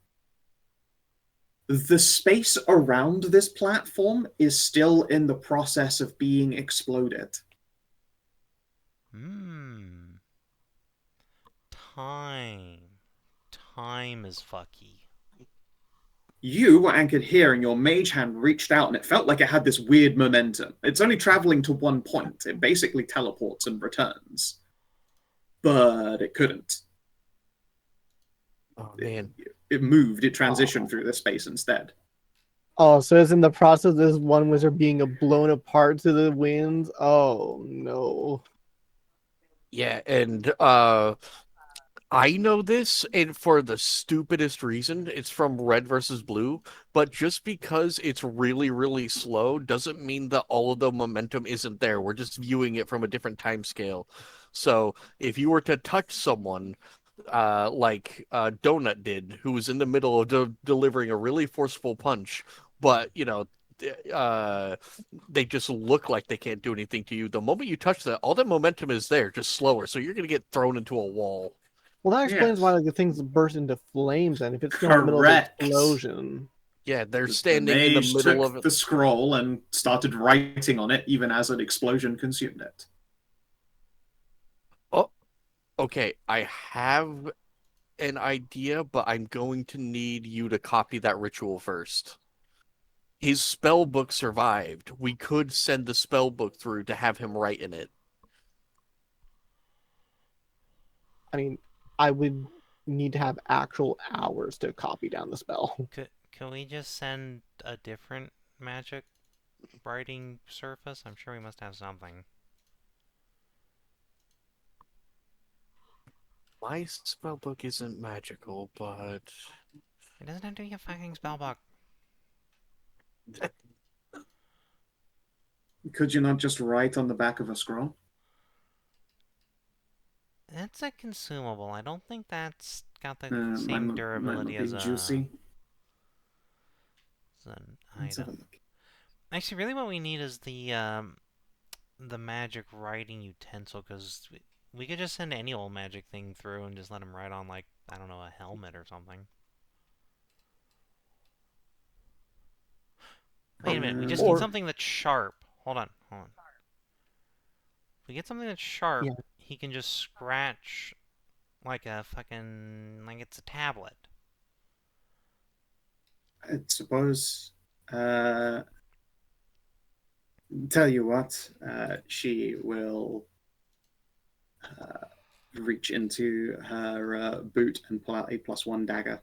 the space around this platform is still in the process of being exploded. Time is fucky. You were anchored here and your mage hand reached out and it felt like it had this weird momentum. It's only traveling to one point. It basically teleports and returns. But it couldn't. Oh, man. It moved. It transitioned through the space instead. Oh, so it's in the process of this one wizard being blown apart to the winds? Oh, no. Yeah, and I know this, and for the stupidest reason, it's from Red versus Blue, but just because it's really, really slow doesn't mean that all of the momentum isn't there. We're just viewing it from a different time scale. So if you were to touch someone, like Donut did, who was in the middle of delivering a really forceful punch, but, you know, they just look like they can't do anything to you. The moment you touch that, all that momentum is there, just slower. So you're going to get thrown into a wall. Well, that explains why like, the things burst into flames, and if it's still in the middle of the explosion. Yeah, they're standing in the middle of it. The scroll and started writing on it, even as an explosion consumed it. Oh, okay. I have an idea, but I'm going to need you to copy that ritual first. His spell book survived. We could send the spell book through to have him write in it. I mean, I would need to have actual hours to copy down the spell. Can we just send a different magic writing surface? I'm sure we must have something. My spellbook isn't magical, but It doesn't have to be a fucking spellbook. Could you not just write on the back of a scroll? It's a consumable. I don't think that's got the same durability as juicy. An item. Actually, really what we need is the magic writing utensil, because we could just send any old magic thing through and just let him write on, like, I don't know, a helmet or something. Wait a minute, we just need something that's sharp. Hold on. If we get something that's sharp, he can just scratch like a fucking... like it's a tablet. I suppose... tell you what, she will reach into her boot and pull out a +1 dagger.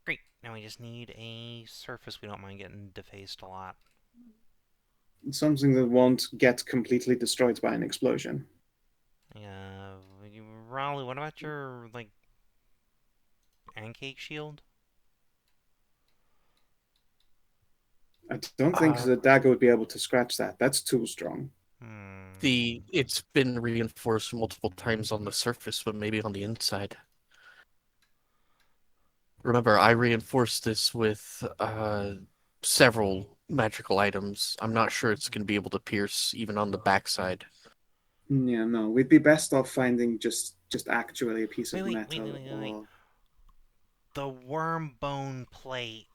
Great. Now we just need a surface we don't mind getting defaced a lot. Something that won't get completely destroyed by an explosion. Ralu, what about your, like, pancake shield? I don't think the dagger would be able to scratch that. That's too strong. It's been reinforced multiple times on the surface, but maybe on the inside. Remember, I reinforced this with several magical items. I'm not sure it's going to be able to pierce even on the backside. Yeah, no. We'd be best off finding just actually a piece of metal. Wait. The worm bone plate.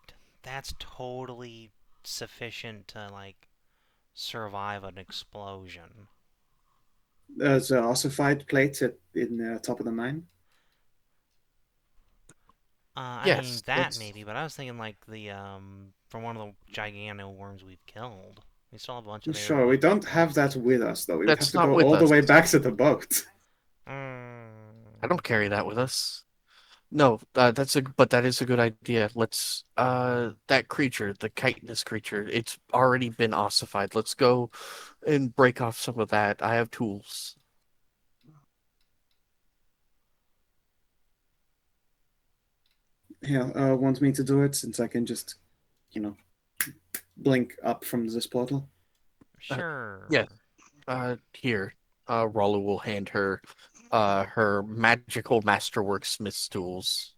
That's totally sufficient to, like, survive an explosion. There's an ossified plate in the top of the mine. I mean, that maybe, but I was thinking, like, the, from one of the giganto worms we've killed. We still have a bunch of... Sure, we don't have that with us, though. We would have to go all the way back to the boat. I don't carry that with us. No, that is a good idea. Let's that creature, the chitinous creature, it's already been ossified. Let's go and break off some of that. I have tools. Yeah, wants me to do it since I can just, blink up from this portal. Sure. Yes. Here. Ralu will hand her her magical masterwork smith's tools.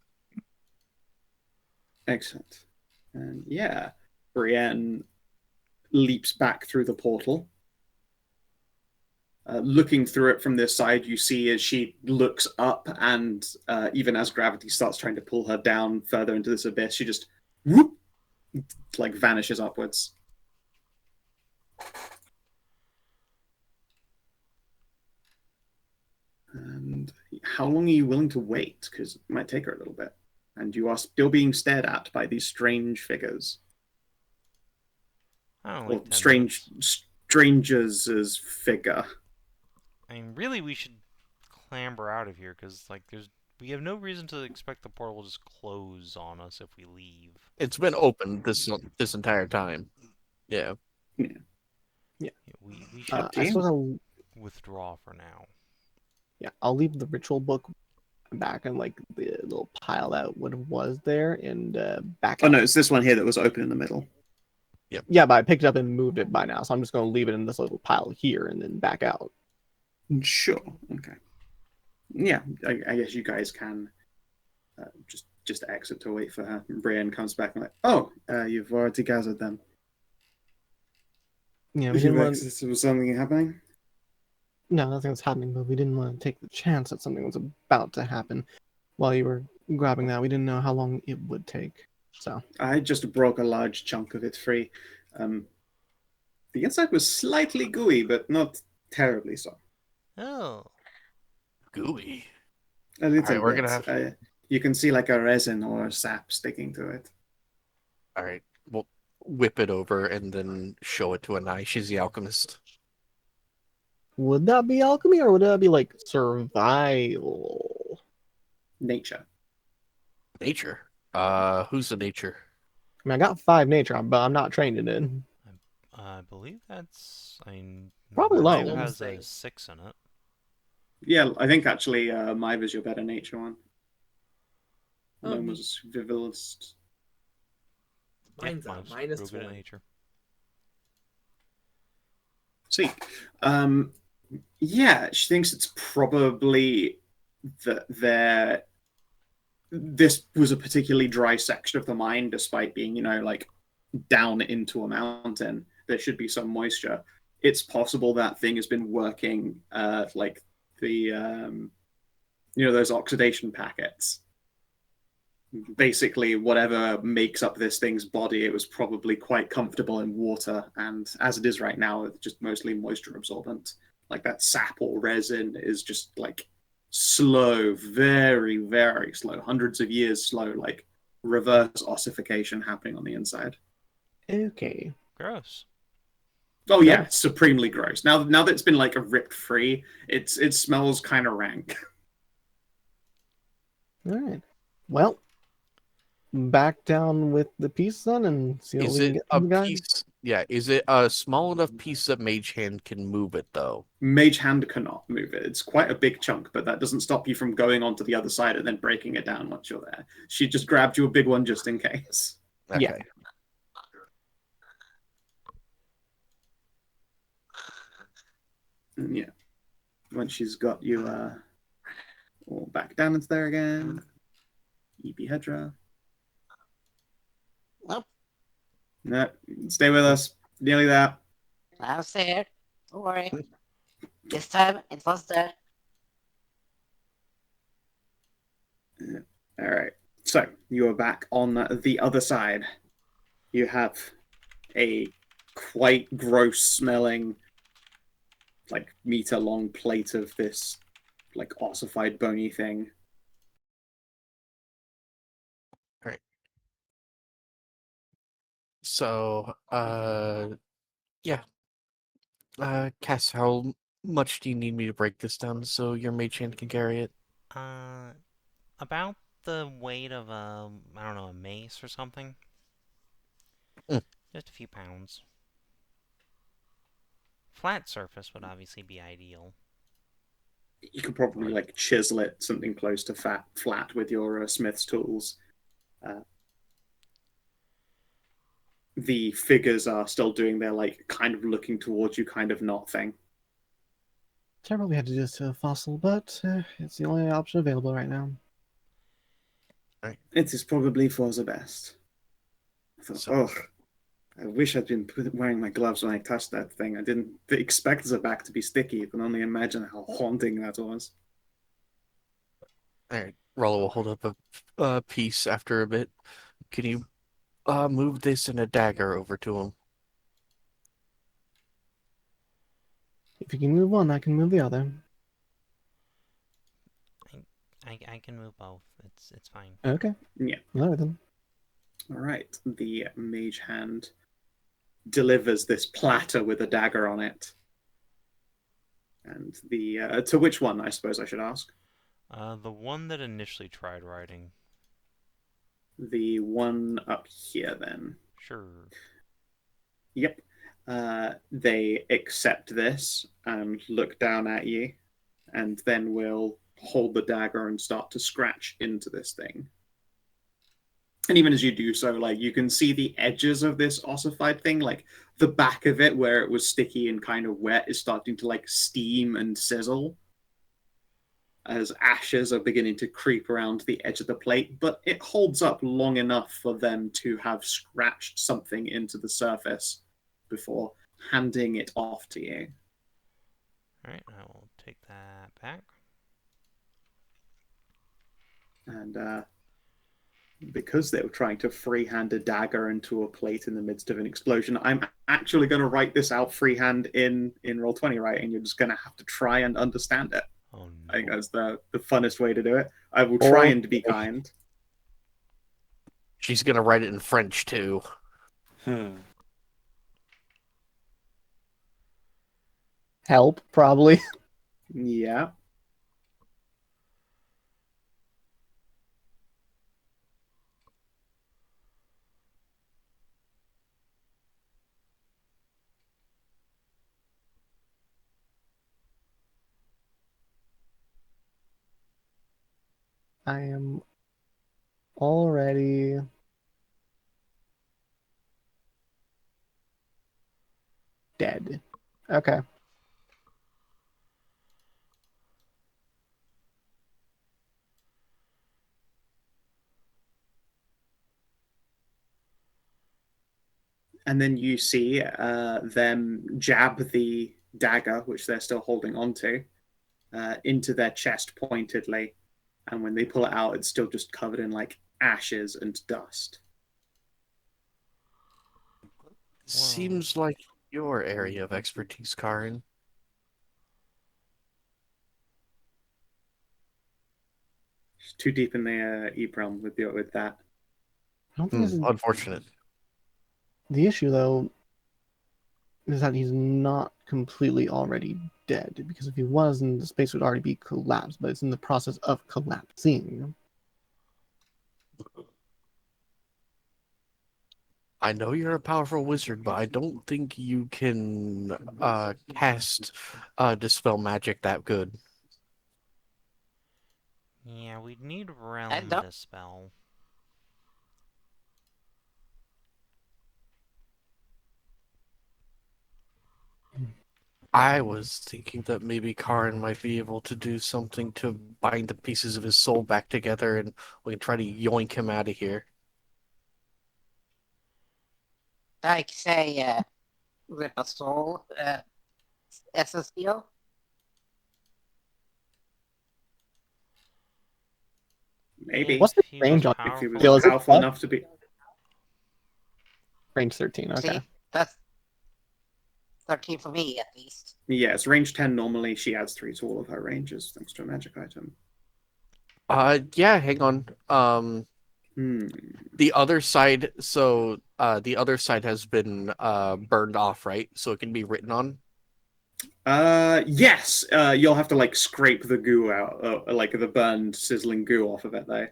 Excellent. And yeah, Brienne leaps back through the portal. Looking through it from this side, you see as she looks up, and even as gravity starts trying to pull her down further into this abyss, she just whoop, like vanishes upwards. And how long are you willing to wait? Because it might take her a little bit. And you are still being stared at by these strange figures. I don't Or like 10 strange minutes. strangers' figure. I mean, really, we should clamber out of here because, like, we have no reason to expect the portal will just close on us if we leave. It's been open this entire time. Yeah. Yeah, we should I suppose I'll withdraw for now. I'll leave the ritual book back in like the little pile that was there and back. Oh no, it's this one here that was open in the middle. Yeah, but I picked it up and moved it by now, so I'm just going to leave it in this little pile here and then back out. Sure. Okay. Yeah, I guess you guys can just exit to wait for her. And Brienne comes back and like, oh, you've already gathered them. Yeah, we Did didn't you want. exit? Was something happening? No, nothing was happening, but we didn't want to take the chance that something was about to happen while you were grabbing that. We didn't know how long it would take. So I just broke a large chunk of it free. The inside was slightly gooey, but not terribly so. Oh. Gooey. A little Alright, we're bit. gonna have You can see like a resin or a sap sticking to it. Alright, we'll whip it over and then show it to Anai. She's the alchemist. would that be alchemy or would that be like survival? Nature. Nature. Who's the nature? I mean, I got 5 nature, but I'm not trained in it. I believe that's. Probably Live Loam. has a 6 in it. Yeah, I think actually Maiva's your better nature one. Oh, Loam was a survivalist. Mine's a mine's minus real good at 1. nature. See, yeah, she thinks it's probably that this was a particularly dry section of the mine, despite being, like down into a mountain. There should be some moisture. It's possible that thing has been working, like the, those oxidation packets. Basically, whatever makes up this thing's body, it was probably quite comfortable in water, and as it is right now, it's just mostly moisture absorbent. Like that sap or resin is just like slow, very, very slow, hundreds of years slow, like reverse ossification happening on the inside. Okay. Gross. Oh yeah, it's supremely gross. Now that it's been like ripped free, it smells kind of rank. All right. Well, back down with the piece then and see what Is we can it get a from the guy. piece? Yeah, is it a small enough piece that Mage Hand can move it though? Mage Hand cannot move it. It's quite a big chunk, but that doesn't stop you from going onto the other side and then breaking it down once you're there. She just grabbed you a big one just in case. Okay. Yeah. And yeah. Once she's got you all back down into there again. EP Hedrah. Nope. No, stay with us. Nearly there. I was there. Don't worry. This time it was there. All right. So you are back on the other side. You have a quite gross smelling, like meter long plate of this like ossified bony thing. So, yeah. Cass, how much do you need me to break this down so your Mage Hand can carry it? About the weight of a, I don't know, a mace or something. Mm. Just a few pounds. Flat surface would obviously be ideal. You could probably like chisel it something close to flat with your smith's tools. The figures are still doing their like kind of looking towards you, kind of not thing. Terrible we had to do this to a fossil, but it's the only option available right now. It is probably for the best. I thought, So- I wish I'd been wearing my gloves when I touched that thing. I didn't expect the back to be sticky. You can only imagine how haunting that was. All right, Ralu will hold up a piece after a bit. Can you move this and a dagger over to him? If you can move one, I can move the other. I can move both. It's fine. Okay. Yeah. All right then. All right. The mage hand delivers this platter with a dagger on it. And the to which one, I suppose I should ask? The one that initially tried riding. The one up here, then. Sure. Yep. They accept this and look down at you, and then will hold the dagger and start to scratch into this thing. And even as you do so, like, you can see the edges of this ossified thing, like the back of it where it was sticky and kind of wet is starting to like steam and sizzle as ashes are beginning to creep around the edge of the plate, but it holds up long enough for them to have scratched something into the surface before handing it off to you. Alright, I will take that back. And because they were trying to freehand a dagger into a plate in the midst of an explosion, I'm actually going to write this out freehand in Roll20, right? And you're just going to have to try and understand it. Oh no. I think that's the funnest way to do it. I will try and be kind. She's gonna write it in French too. Help, probably. Yeah. I am already dead. Okay. And then you see them jab the dagger, which they're still holding onto, into their chest pointedly. And when they pull it out, it's still just covered in like ashes and dust. Seems like your area of expertise, Karin. It's too deep in the EEPROM with that. I don't think this is Unfortunate. the issue, though, is that he's not completely already dead. Because if he was, then the space would already be collapsed. But it's in the process of collapsing. I know you're a powerful wizard, but I don't think you can cast dispel magic that good. Yeah, we'd need I realm don't- dispel. I was thinking that maybe Karin might be able to do something to bind the pieces of his soul back together, and we can try to yoink him out of here. Like, say, with a soul SSDO. Maybe. What's the If he range was on If he was Skill, is it powerful plus? enough to be. Range 13, okay. See, that's 13 for me, at least. Yeah, it's range 10 normally. She adds 3 to all of her ranges thanks to a magic item. Yeah, hang on. Hmm. The other side, so the other side has been burned off, right? So it can be written on. Yes. You'll have to like scrape the goo out, like the burned, sizzling goo off of it, though.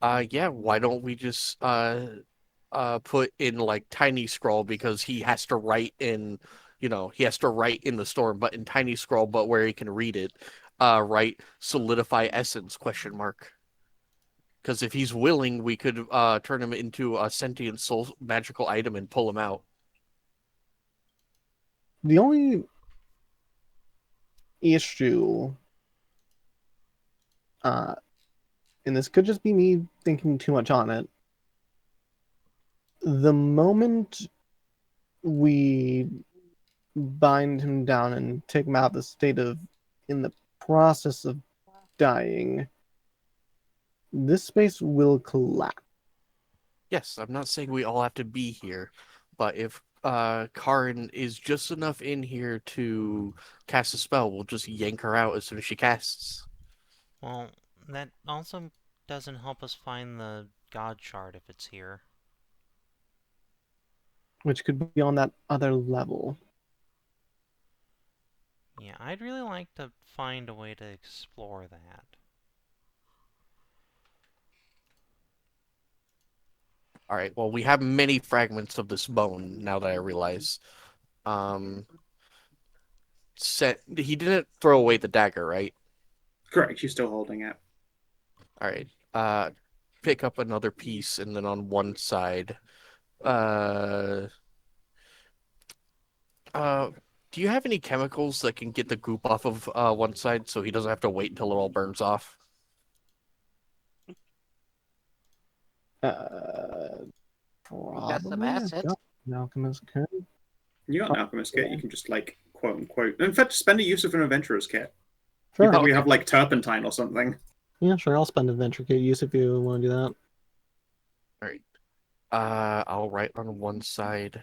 Yeah, why don't we just put in like tiny scroll, because he has to write in, he has to write in the storm, but in tiny scroll, but where he can read it, write solidify essence ? Because if he's willing, we could turn him into a sentient soul magical item and pull him out. The only issue, and this could just be me thinking too much on it, the moment we bind him down and take him out of the state of in the process of dying, this space will collapse. Yes, I'm not saying we all have to be here, but if Karin is just enough in here to cast a spell, we'll just yank her out as soon as she casts. Well, that also doesn't help us find the god shard if it's here. Which could be on that other level. Yeah, I'd really like to find a way to explore that. All right, well, we have many fragments of this bone, now that I realize. He didn't throw away the dagger, right? Correct, you're still holding it. All right. Pick up another piece, and then on one side, do you have any chemicals that can get the goop off of one side so he doesn't have to wait until it all burns off? Got some Probably. acid. An alchemist kit. You got an alchemist kit, you can just like quote unquote. In fact, spend a use of an adventurer's kit. Sure. You probably have like turpentine or something. Yeah, sure. I'll spend adventure kit use if you want to do that. All right. I'll write on one side.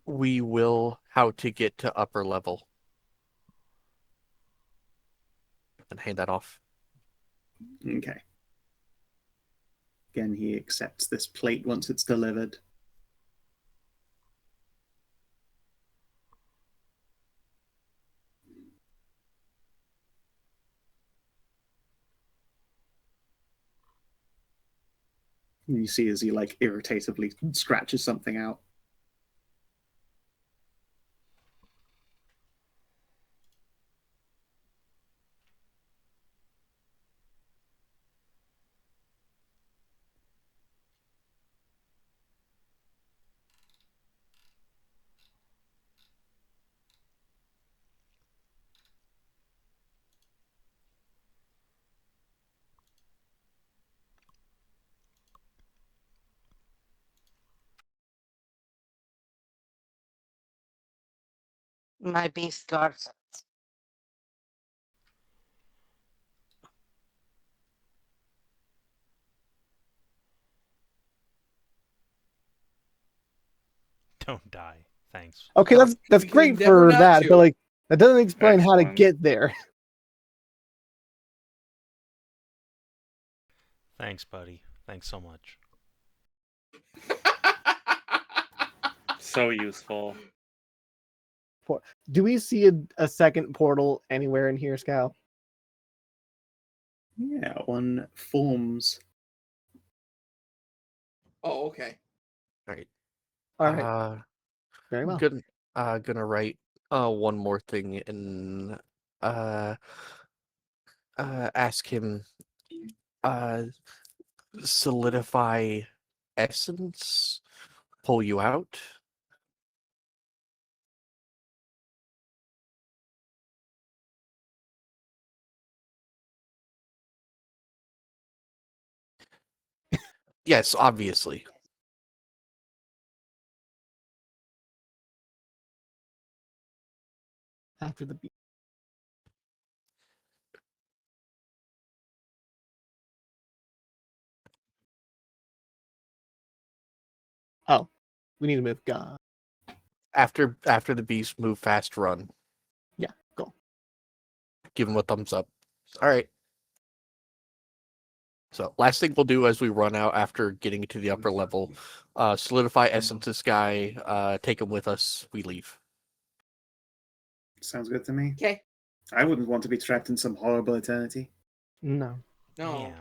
We will how to get to upper level. And hand that off. Okay. Again, he accepts this plate once it's delivered. And you see as he like irritatively scratches something out. My beast guards it. Don't die. Thanks. Okay, No, that's we can great endeavor for not that, to. but like that doesn't explain how to Excellent. get there. Thanks, buddy. Thanks so much. So useful. Do we see a second portal anywhere in here, Skow? Yeah, one forms. Oh, okay. All right. All right. Very well. Gonna write one more thing and ask him solidify essence, pull you out. Yes, obviously. After the beat. Oh, we need to move. God. After the beast, move fast, run. Yeah, go. Give him a thumbs up. All right. So last thing we'll do as we run out after getting to the upper level, solidify essence this guy, take him with us, we leave. Sounds good to me. Okay. I wouldn't want to be trapped in some horrible eternity. No. No. Yeah.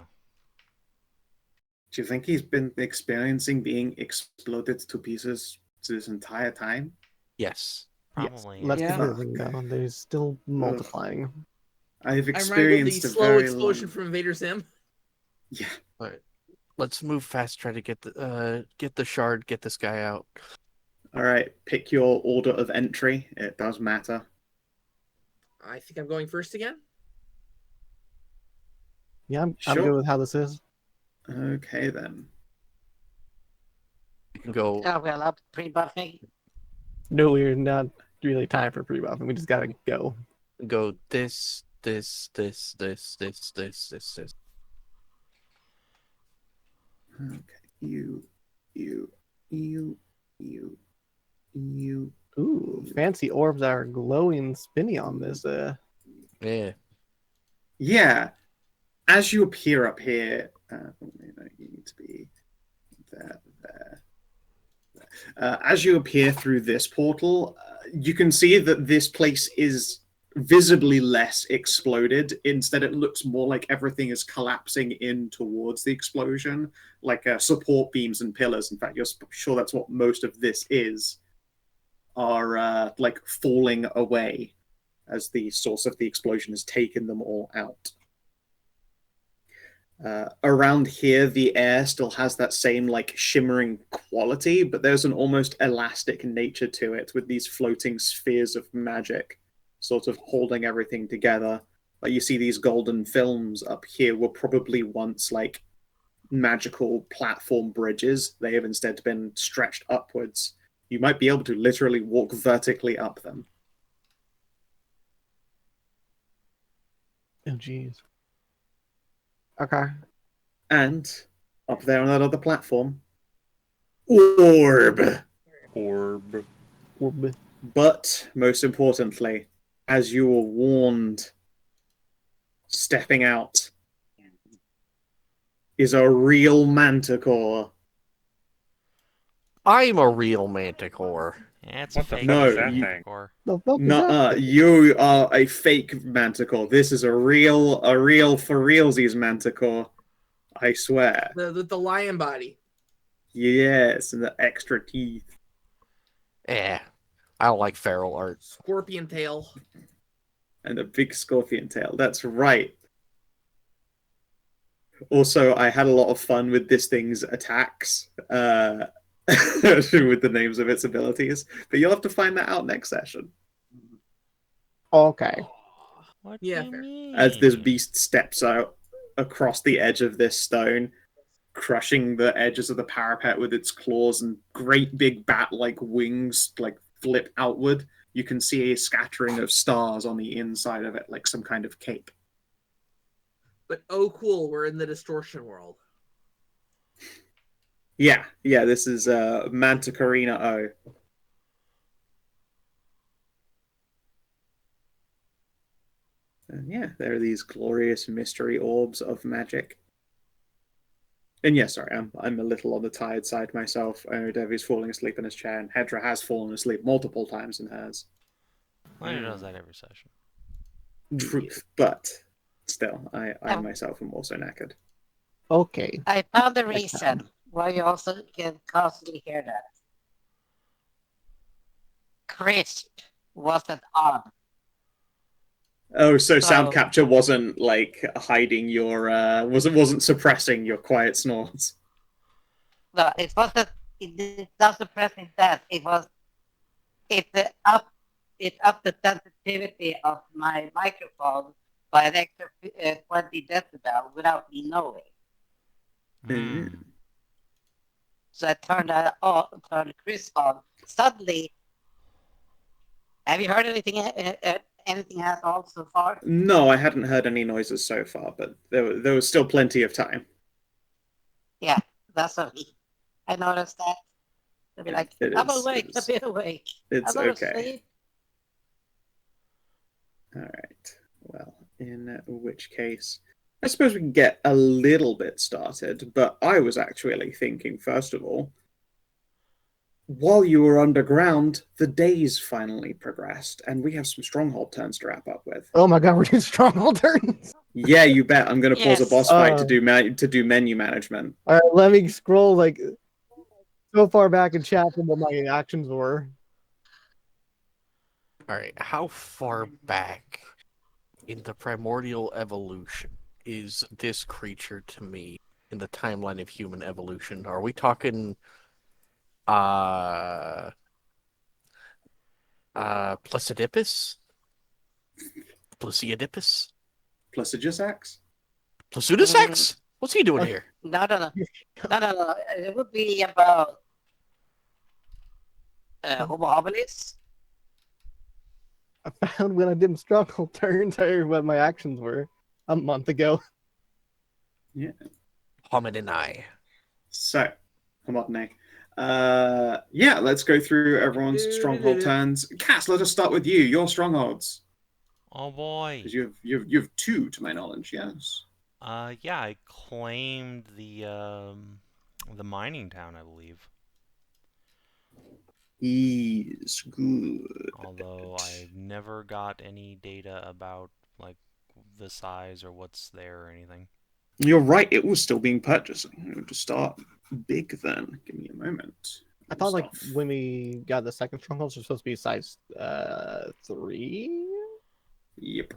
Do you think he's been experiencing being exploded to pieces this entire time? Yes. Probably. Yes. Let's Yeah. be moving though. They're still multiplying. I've I reminded the experienced a slow very explosion long... from Invader Sim. Yeah. All right. Let's move fast. Try to get the shard. Get this guy out. All right. Pick your order of entry. It does matter. I think I'm going first again. Yeah, I'm Sure. good with how this is. Okay then. You can go. Oh, well, up pre-buffing. No, we're not really time for pre-buffing. We just gotta go. Go this. Okay. You. Ooh, fancy orbs are glowing, spinny on this. Yeah. Yeah. As you appear up here, you need to be there. As you appear through this portal, you can see that this place is visibly less exploded. Instead, it looks more like everything is collapsing in towards the explosion, like support beams and pillars. In fact, you're sure that's what most of this is, are like falling away as the source of the explosion has taken them all out. Around here, the air still has that same like shimmering quality, but there's an almost elastic nature to it with these floating spheres of magic sort of holding everything together. Like you see these golden films up here were probably once like magical platform bridges. They have instead been stretched upwards. You might be able to literally walk vertically up them. Oh, jeez. Okay. And up there on that other platform, orb. Orb. Orb. But most importantly, as you were warned, stepping out is a real manticore. I'm a real manticore. Yeah, it's What a the fake fuck is that you- thing? or The fuck is Nuh-uh, that? you are a fake manticore. This is a real for realsies manticore. I swear. The lion body. Yes, and the extra teeth. Eh. I don't like feral art. Scorpion tail. And a big scorpion tail. That's right. Also, I had a lot of fun with this thing's attacks, with the names of its abilities. But you'll have to find that out next session. Okay. what Yeah, do you fair. mean? As this beast steps out across the edge of this stone, crushing the edges of the parapet with its claws, and great big bat-like wings like flip outward. You can see a scattering of stars on the inside of it, like some kind of cape. But oh cool, we're in the distortion world. Yeah, this is Manticorina O. And yeah, there are these glorious mystery orbs of magic. And yeah, sorry, I'm a little on the tired side myself. I know Devi's falling asleep in his chair, and Hedrah has fallen asleep multiple times in hers. Wylder does that every session. Truth, but still, I myself am also knackered. Okay. I found the reason why you also can constantly hear that. Crisp wasn't on. Oh, so sound So- capture wasn't like hiding your wasn't suppressing your quiet snores. No, it wasn't. It not suppressing that. It was. It upped the sensitivity of my microphone by an extra 20 decibel without me knowing. Mm. So I turned that on, turned Crisp on. Suddenly, have you heard anything? Anything at all so far? No, I hadn't heard any noises so far, but there was still plenty of time. Yeah, that's what I noticed that. They'll be like, It I'm is- awake, it is- I'm awake. It's I'm not okay. asleep. All right. Well, in which case, I suppose we can get a little bit started. But I was actually thinking, first of all, while you were underground, the days finally progressed, and we have some stronghold turns to wrap up with. Oh my god, we're doing stronghold turns. Yeah, you bet. I'm gonna pause a Yes. boss fight to do menu management. All right, let me scroll like so far back in chat from what my actions were. All right, how far back in the primordial evolution is this creature to me in the timeline of human evolution? Are we talking Placidipus? Placiadipus? Placidusax? Placidusax? What's he doing here? No. It would be about Homo habilis. I found when I didn't struggle turns or what my actions were a month ago. Hominini. So, Homotne. Yeah, let's go through everyone's stronghold turns. Cass, let us start with you. Your strongholds. Oh boy. 'Cause you have 2 to my knowledge, yes. Yeah, I claimed the mining town, I believe. Is good. Although I never got any data about like the size or what's there or anything. You're right, it was still being purchased. I'm going to start big then. Give me a moment. I thought like when we got the second strongholds were supposed to be size 3. Yep.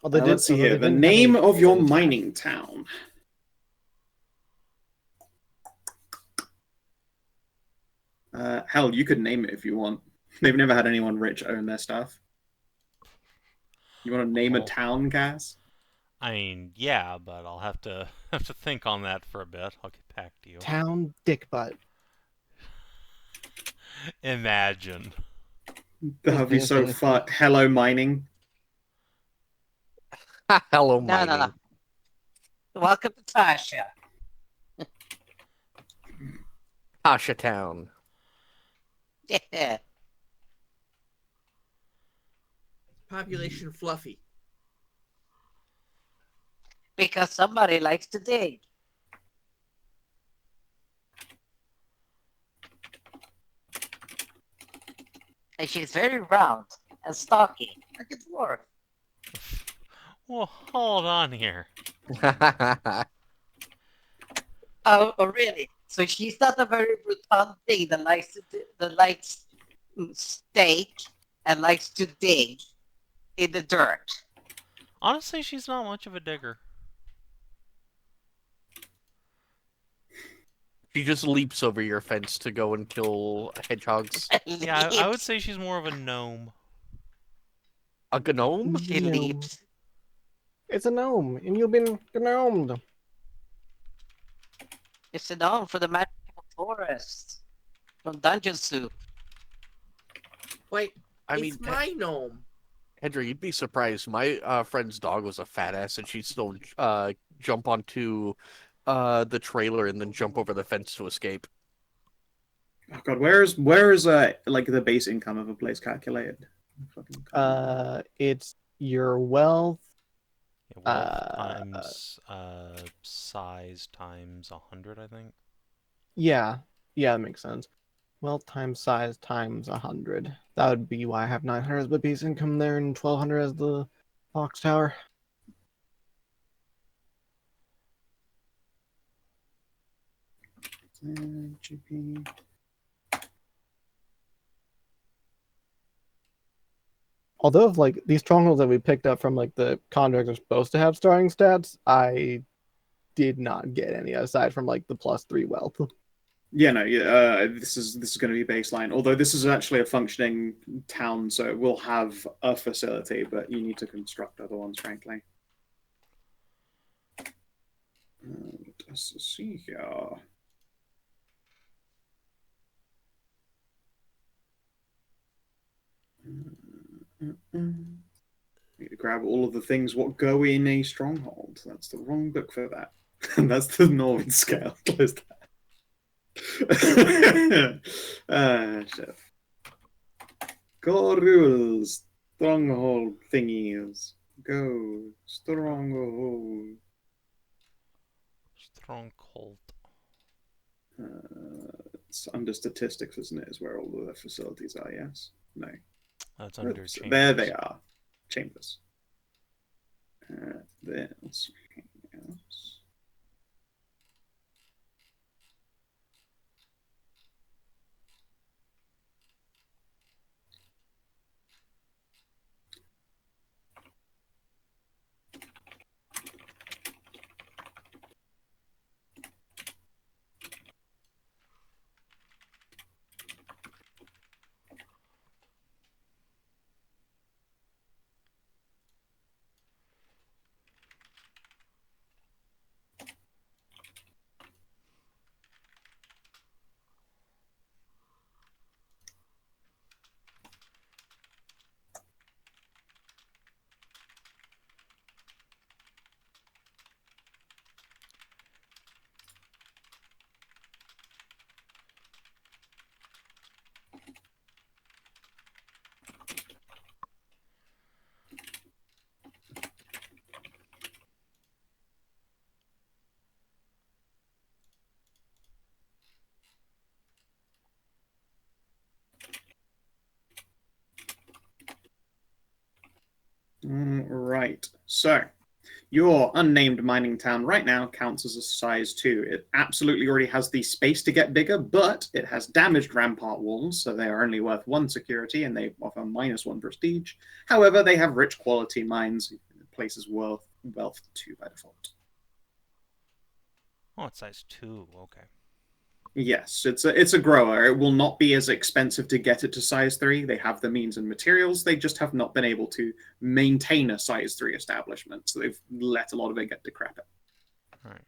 Although Let's see here. they The didn't have any name of your pixels. mining town. Hell, you could name it if you want. They've never had anyone rich own their stuff. You want to name a town, Cass? I mean, yeah, but I'll have to think on that for a bit. I'll get back to you. Town dick butt. Imagine. That would be so fun. Hello, mining. Hello, No. mining. Welcome to Tasha. Tasha Town. Yeah. Population fluffy. Because somebody likes to dig. And she's very round and stocky, like a dwarf. Well, hold on here. Oh, really? So she's not a very brutal thing that likes steak and likes to dig in the dirt. Honestly, she's not much of a digger. She just leaps over your fence to go and kill hedgehogs. Yeah, I would say she's more of a gnome. A gnome? She Gnome. leaps. It's a gnome, and you've been gnomed. It's a gnome for the magical forest from Dungeon Soup. Wait, I it's mean, my gnome. Hedrah, you'd be surprised. My friend's dog was a fat ass, and she'd still jump onto the trailer and then jump over the fence to escape. Oh god, where is like the base income of a place calculated? It's your wealth. Yeah, wealth times size times 100, I think. Yeah, that makes sense. Wealth times size times 100. That would be why I have 900 as the base income there and 1200 as the box tower. GP. Although like these strongholds that we picked up from like the contracts are supposed to have starting stats, I did not get any aside from like the +3 wealth. Yeah, no, this is going to be baseline. Although this is actually a functioning town, so it will have a facility, but you need to construct other ones, frankly. Let's see here. Need to grab all of the things what go in a stronghold. That's the wrong book for that. That's the Northern scale. Close that. Chef. Core rules. Stronghold thingies. Go. Stronghold. Stronghold. It's under statistics, isn't it? Is where all of the facilities are, yes? No. That's under Oops, chambers. there they are. Chambers. This. Right. So, your unnamed mining town right now counts as a size 2. It absolutely already has the space to get bigger, but it has damaged rampart walls, so they are only worth 1 security and they offer -1 prestige. However, they have rich quality mines, places wealth 2 by default. Oh, it's size 2. Okay. Yes, it's a grower. It will not be as expensive to get it to size 3. They have the means and materials. They just have not been able to maintain a size 3 establishment, so they've let a lot of it get decrepit. All right.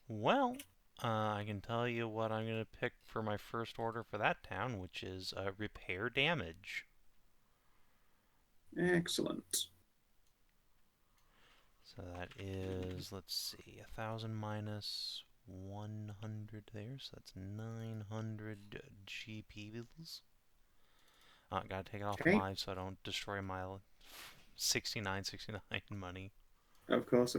Well, I can tell you what I'm going to pick for my first order for that town, which is repair damage. Excellent. So that is, let's see, 1,000 minus 100 there, so that's 900 GPs. Gotta take it off Okay. live so I don't destroy my 69 money. Of course.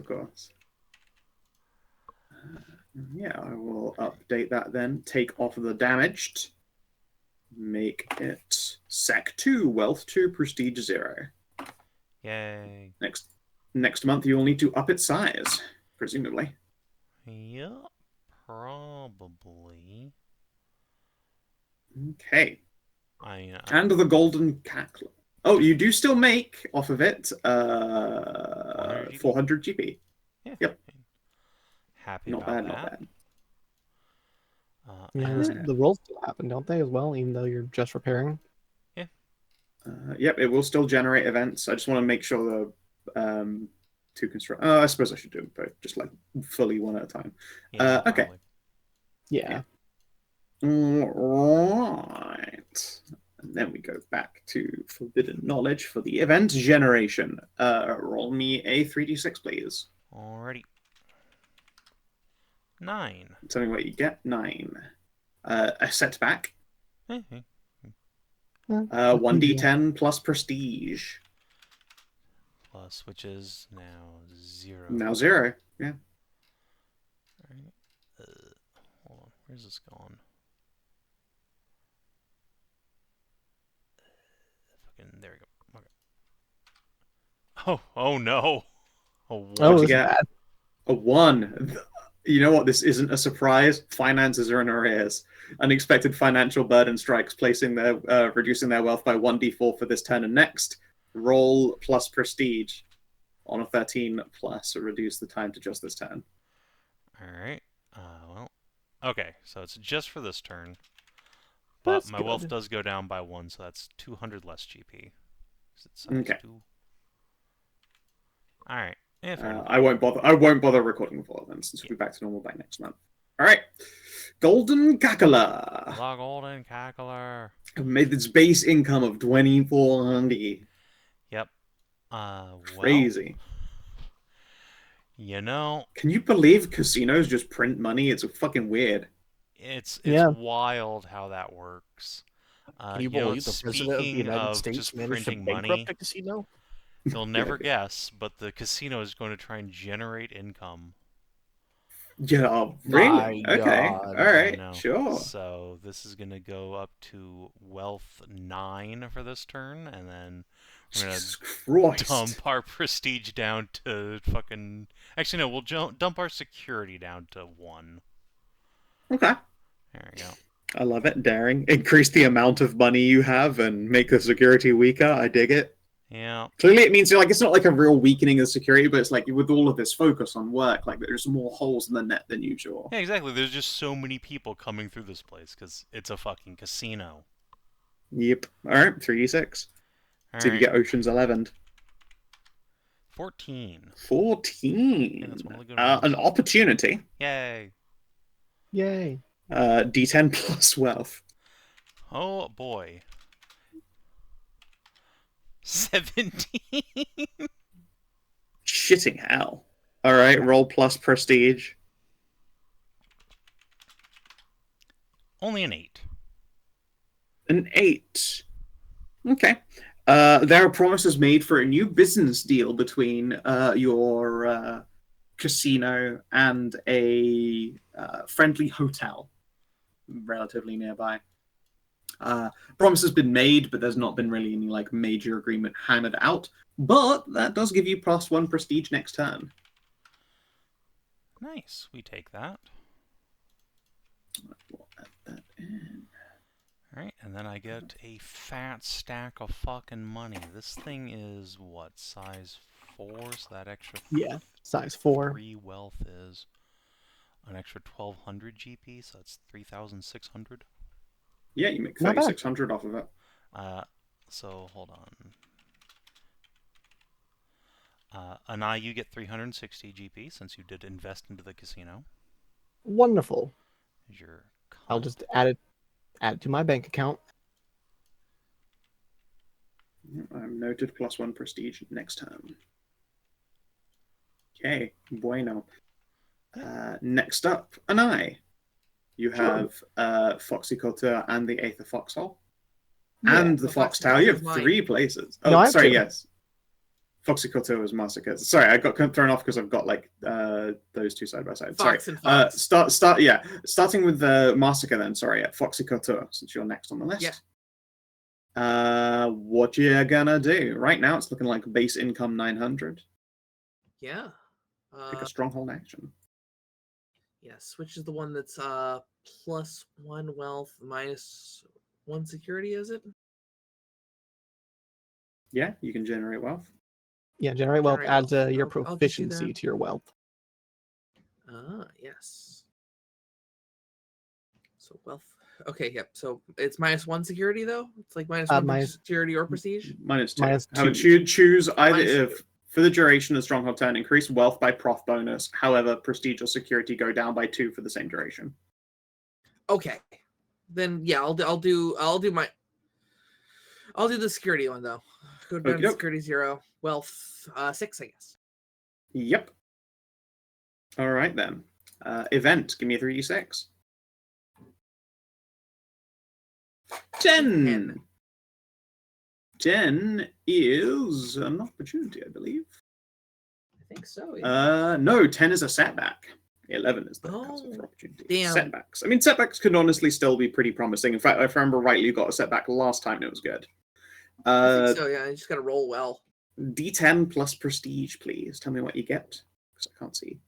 Yeah, I will update that then. Take off the damaged. Make it Sec 2, Wealth 2, Prestige 0. Yay. Next month you will need to up its size, presumably. Yep, probably. Okay. And the golden cackler. Oh, you do still make off of it 400 GP. Yeah. Yep. Happy Not about bad, that. not bad. The rolls still happen, don't they, as well, even though you're just repairing? Yeah. Yep, it will still generate events. I just want to make sure the two construct. I suppose I should do them both, just like fully one at a time. Yeah, okay. probably. Yeah. Right. And then we go back to Forbidden Knowledge for the event generation. Roll me a 3d6, please. Alrighty. 9. Tell me what you get. 9. A setback. 1d10 plus prestige. Plus, which is now 0. Now 0. Yeah. Alright. Hold on. Where's this going? Fucking, there we go. Okay. Oh no. A 1. Oh, What'd you that's get? bad. A 1. You know what? This isn't a surprise. Finances are in arrears. Unexpected financial burden strikes, reducing their wealth by 1d4 for this turn and next. Roll plus prestige on a 13 plus, reduce the time to just this turn. Alright. Well. Okay, so it's just for this turn. But That's my good. wealth does go down by 1, so that's 200 less GP. Is it size Okay. 2? Alright. Yeah, fair enough. I won't bother recording before then, since we'll be back to normal by next month. All right, Golden Cackler. The Golden Cackler. Made its base income of 2,400. Yep. Crazy. Well, you know, can you believe casinos just print money? It's fucking weird. It's Yeah. wild how that works. Can you believe the president of the speaking United of States just managed to printing bankrupt money, a casino? you'll never guess, but the casino is going to try and generate income. Yeah, My really? Okay. God. All right. No. Sure. So this is gonna go up to wealth 9 for this turn, and then we're gonna Jesus Christ. dump our prestige down to fucking. Actually, no, we'll dump our security down to 1. Okay. There we go. I love it. Daring. Increase the amount of money you have and make the security weaker. I dig it. Yeah. Clearly, it means it's not like a real weakening of security, but it's like with all of this focus on work, like there's more holes in the net than usual. Yeah, exactly. There's just so many people coming through this place because it's a fucking casino. Yep. All right. 3d6. All See if you get Ocean's 11. 14. 14. Yeah, that's one of the good An ones. opportunity. Yay. Yay. D10 plus wealth. Oh boy. 17. Shitting hell. All right. Roll plus prestige. Only an 8. An 8. Okay. There are promises made for a new business deal between your casino and a friendly hotel relatively nearby. Promise has been made, but there's not been really any like major agreement hammered out. But that does give you +1 prestige next turn. Nice. We take that. We'll add that in. Alright, and then I get a fat stack of fucking money. This thing is what, size 4? So that extra Yeah, size 4. 3 wealth is an extra 1200 GP, so that's 3,600. Yeah, you make Not bad. 3,600 off of it. So hold on. Anai, you get 360 GP since you did invest into the casino. Wonderful. Here's your I'll just add it to my bank account. I'm noted +1 prestige next turn. Okay, bueno. Next up, Anai. You have Foxy Couture and the Aether Foxhole. Yeah, and the Fox Tower. You have mine. 3 places. No, Oh, I have sorry, 2. yes. Foxy Couture was Masika. Sorry, I got thrown off because I've got like those 2 side by side. Fox Sorry. and Fox. Starting with Masika then. Sorry, Foxy Couture, since you're next on the list. Yeah. What you gonna do? Right now, it's looking like base income 900. Yeah. Pick a stronghold action. Yes, which is the one that's +1 wealth, -1 security, is it? Yeah, you can generate wealth. Yeah, generate wealth Generate adds wealth. your I'll just do proficiency that. to your wealth. Yes. So wealth. Okay, yep. So it's -1 security though. It's like -1 minus- security or prestige. -2. -2. Choose either -2. if for the duration of stronghold turn, increase wealth by prof bonus. However, prestige or security go down by 2 for the same duration. Okay. Then yeah, I'll do the security one though. Go down to Okey-doke. security 0, wealth 6, I guess. Yep. All right then. Event. Give me a 3d6. 10. 10 is an opportunity, I believe. I think so. Yeah. No, 10 is a setback. 11 is the cancel for opportunity. damn. Setbacks. I mean, setbacks could honestly still be pretty promising. In fact, if I remember rightly, you got a setback last time and it was good. I think so. Yeah, you just gotta roll well. D10 plus prestige, please. Tell me what you get, because I can't see.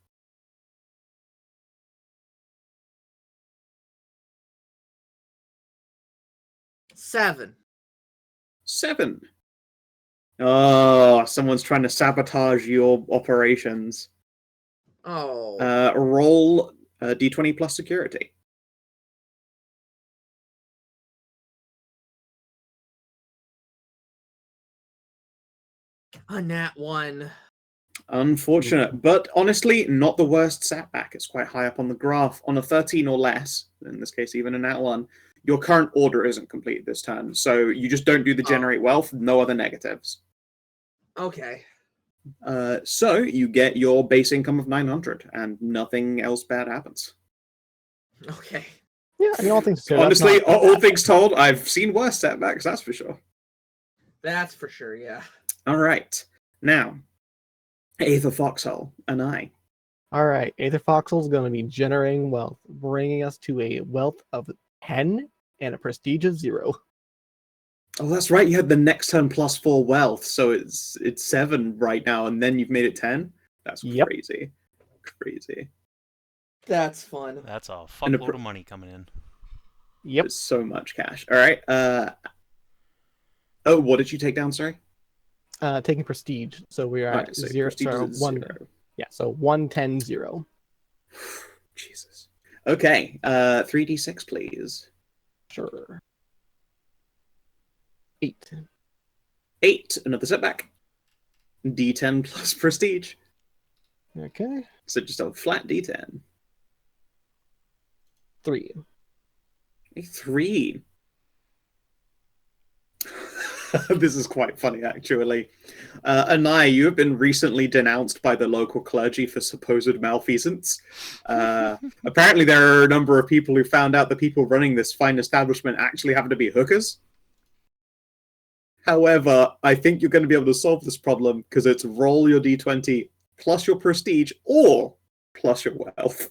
Seven. 7. Oh, someone's trying to sabotage your operations. Oh. Roll D20 plus security. A nat 1. Unfortunate, but honestly, not the worst setback. It's quite high up on the graph. On a 13 or less, in this case, even a nat 1, your current order isn't complete this turn. So you just don't do the generate wealth, no other negatives. Okay. So you get your base income of 900, and nothing else bad happens. Okay. Yeah, I mean, all things considered, that's Honestly, not all bad. things told, I've seen worse setbacks, that's for sure. That's for sure, yeah. All right. Now, Aether Foxhole, Anai. All right, Aether Foxhole's going to be generating wealth, bringing us to a wealth of 10 and a prestige of 0. Oh, that's right. You had the next turn +4 wealth, so it's 7 right now, and then you've made it 10. That's Yep. crazy, crazy. That's fun. That's a And a fuckload of money coming in. Yep. There's so much cash. All right. Oh, what did you take down? Sorry. Taking prestige, so we are Right, at so 0. prestige Sorry, is 1. 0. Yeah, so 1, 10, 0. Jesus. Okay. 3d6, please. Sure. 8. 8. Another setback. D10 plus prestige. Okay. So just a flat D10. 3. A 3. This is quite funny, actually. Anai, you have been recently denounced by the local clergy for supposed malfeasance. Apparently, there are a number of people who found out the people running this fine establishment actually happen to be hookers. However, I think you're going to be able to solve this problem because it's roll your d20 plus your prestige or plus your wealth.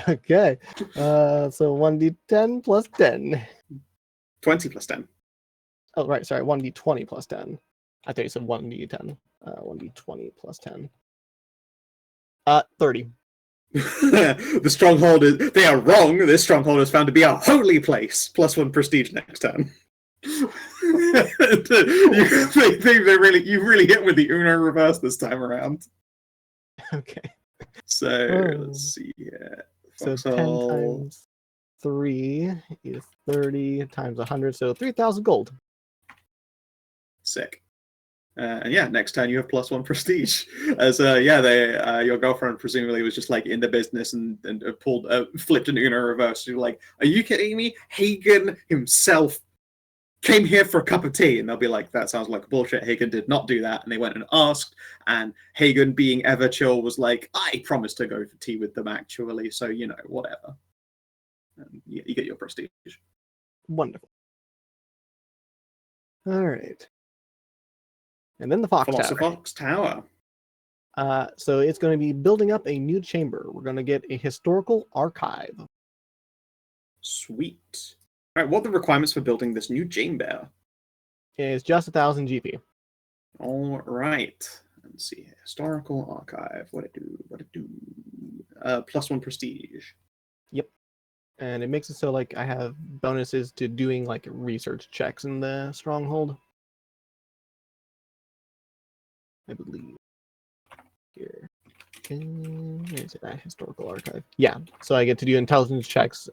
Okay. So 1d10 plus 10. 20 plus 10. Oh, right. Sorry. 1d20 plus 10. I thought you said 1d10. 1d20 plus 10. 30. The stronghold is... They are wrong. This stronghold is found to be a holy place. Plus 1 prestige next turn. You really hit with the Uno reverse this time around. Okay. So let's see here. So 10 Foxhole. times 3 is 30 times 100, so 3,000 gold. Sick. And yeah, next turn you have plus 1 prestige. As your girlfriend presumably was just like in the business and flipped an Uno reverse. You're like, are you kidding me? Hagen himself came here for a cup of tea, and they'll be like, that sounds like bullshit. Hagen did not do that. And they went and asked, and Hagen, being ever chill, was like, I promised to go for tea with them actually, so whatever. And you get your prestige. Wonderful. All right. And then the Fox Tower. Fox Tower. So it's going to be building up a new chamber. We're going to get a historical archive. Sweet. All right, what are the requirements for building this new chamber? It's just 1,000 GP. All right. Let's see. Historical archive. What it do? Plus 1 prestige. Yep. And it makes it so like I have bonuses to doing like research checks in the stronghold. I believe. Here. Is it that historical archive? Yeah. So I get to do intelligence checks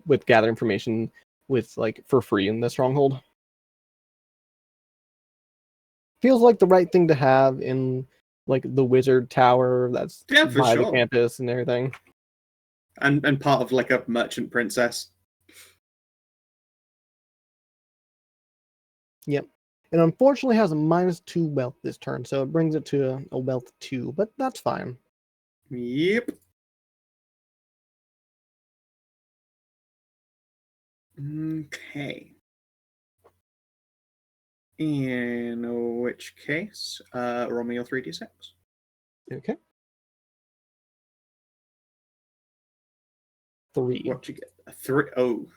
with gather information with like for free in the stronghold. Feels like the right thing to have in like the wizard tower that's by the campus and everything. And part of like a merchant princess. Yep. It unfortunately has a -2 wealth this turn, so it brings it to a wealth 2, but that's fine. Yep. Okay. In which case, roll me your 3d6. Okay. 3. What'd you get? A 3. Oh.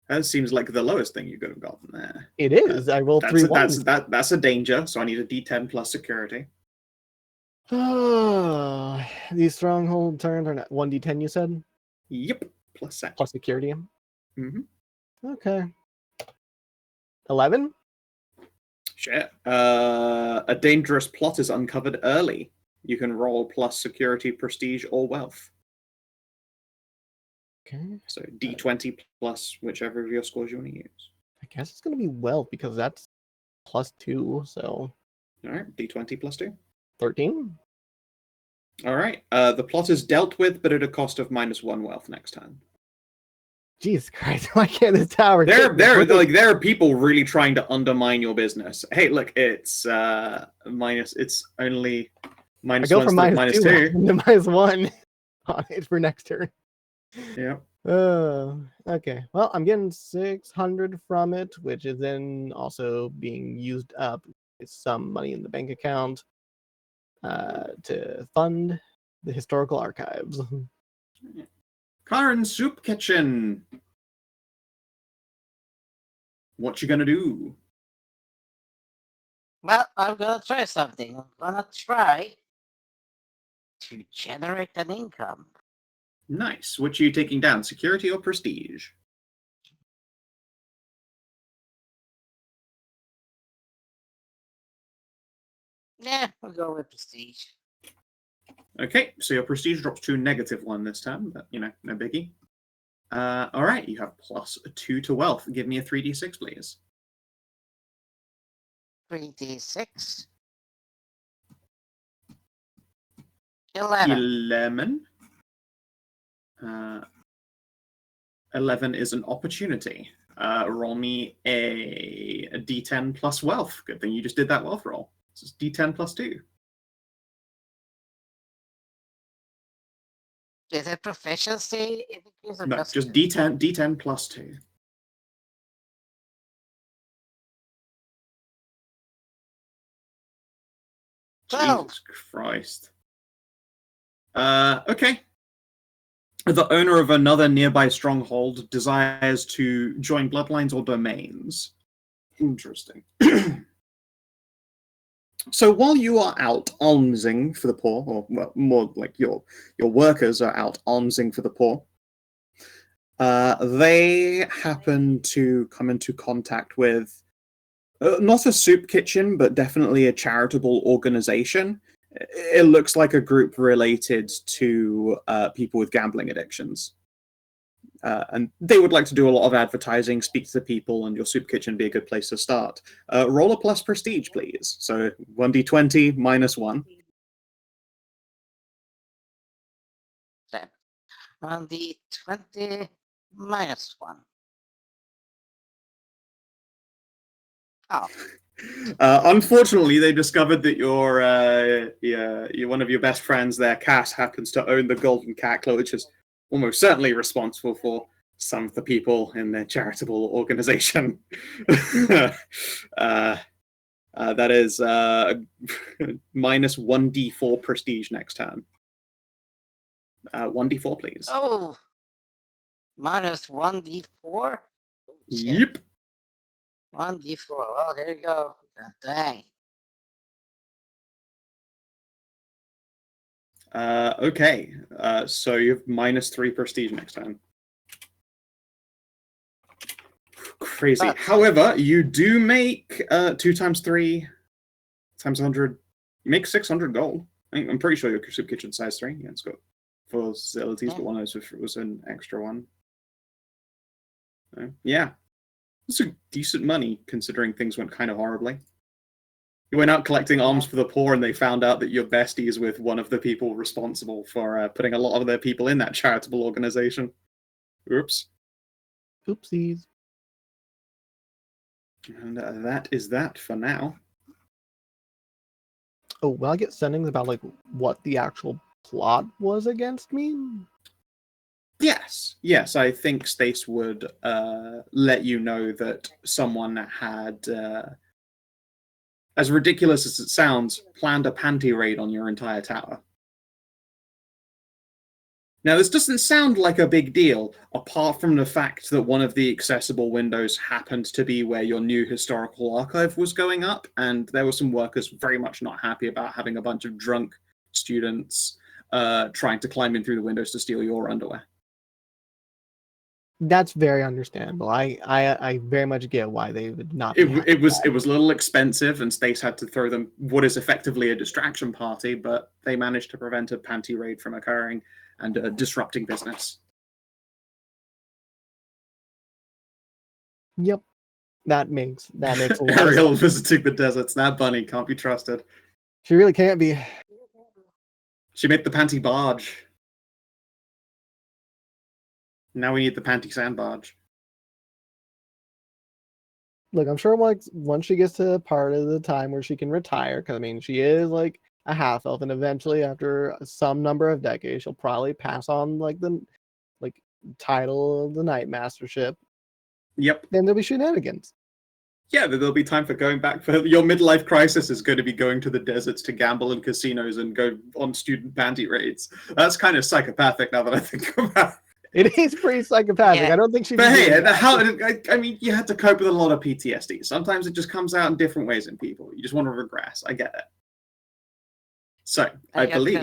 That seems like the lowest thing you could have gotten there. It is. I rolled 3 ones. That's a danger, so I need a d10 plus security. These stronghold turns are not 1d10, you said? Yep. Plus set. Plus security. Mm-hmm. Okay. 11? Shit. A dangerous plot is uncovered early. You can roll plus security, prestige, or wealth. Okay. So d20 plus whichever of your scores you want to use. I guess it's going to be wealth because that's +2, so... All right, d20 plus 2. 13? All right. The plot is dealt with, but at a cost of -1 wealth next time. Jesus Christ, why can't this tower... There are people really trying to undermine your business. Hey, look, it's it's only -1 I go from -2 -2. to -1 on it for next turn. Yeah. Okay. Well, I'm getting 600 from it, which is then also being used up. It's some money in the bank account to fund the historical archives. Karin Soup Kitchen. What you gonna do? Well, I'm gonna try something. I'm gonna try to generate an income. Nice. Which are you taking down, security or prestige? Yeah, we'll go with prestige. Okay, so your prestige drops to -1 this time, but no biggie. All right, you have +2 to wealth. Give me a 3d6, please. 3d6. 11. 11 is an opportunity. Roll me a d10 plus wealth. Good thing you just did that wealth roll. This is d10 plus 2. Is it proficiency? No, just d10 plus 2. Jesus Christ. Okay. The owner of another nearby stronghold desires to join bloodlines or domains. Interesting. So while you are out almsing for the poor, or well, more like your workers are out almsing for the poor, they happen to come into contact with not a soup kitchen, but definitely a charitable organization. It looks like a group related to people with gambling addictions. And they would like to do a lot of advertising, speak to the people, and your soup kitchen would be a good place to start. Roll a plus prestige, please. So 1d20 -1. 1d20 -1. Oh. Unfortunately, they discovered that you're one of your best friends there, Cass, happens to own the Golden Cat Club, which is almost certainly responsible for some of the people in their charitable organization. That is -1d4 prestige next turn. 1d4, please. Oh, -1d4? Yep. 1d4. Oh, there you go. Dang. Okay. So you have -3 prestige next time. Crazy. However, you do make 2 times 3 times 100. You make 600 gold. I'm pretty sure your soup kitchen size 3. Yeah, it's got 4 facilities, but one of those was an extra one. Yeah. It's a decent money considering things went kind of horribly. You went out collecting alms for the poor, and they found out that you're besties with one of the people responsible for putting a lot of their people in that charitable organization. Oops. Oopsies. And that is that for now. Oh, will I get sendings about like what the actual plot was against me? Yes, I think Stace would let you know that someone had, as ridiculous as it sounds, planned a panty raid on your entire tower. Now, this doesn't sound like a big deal, apart from the fact that one of the accessible windows happened to be where your new historical archive was going up, and there were some workers very much not happy about having a bunch of drunk students trying to climb in through the windows to steal your underwear. That's very understandable. I very much get why they would not. It was a little expensive, and Stace had to throw them what is effectively a distraction party, but they managed to prevent a panty raid from occurring and disrupting business. Yep, that makes a lot of Ariel sense. visiting the deserts. That bunny can't be trusted. She really can't be. She made the panty barge. Now we need the panty sand barge. Look, I'm sure like once she gets to a part of the time where she can retire, because I mean she is like a half elf, and eventually after some number of decades, she'll probably pass on like the title of the Night Mastership. Yep. Then there'll be shenanigans. Yeah, there'll be time for going back. For your midlife crisis is going to be going to the deserts to gamble in casinos and go on student panty raids. That's kind of psychopathic now that I think about it. It is pretty psychopathic. Yeah. I don't think she'd be But hey, doing that. how? I mean, you had to cope with a lot of PTSD. Sometimes it just comes out in different ways in people. You just want to regress. I get it. So I believe.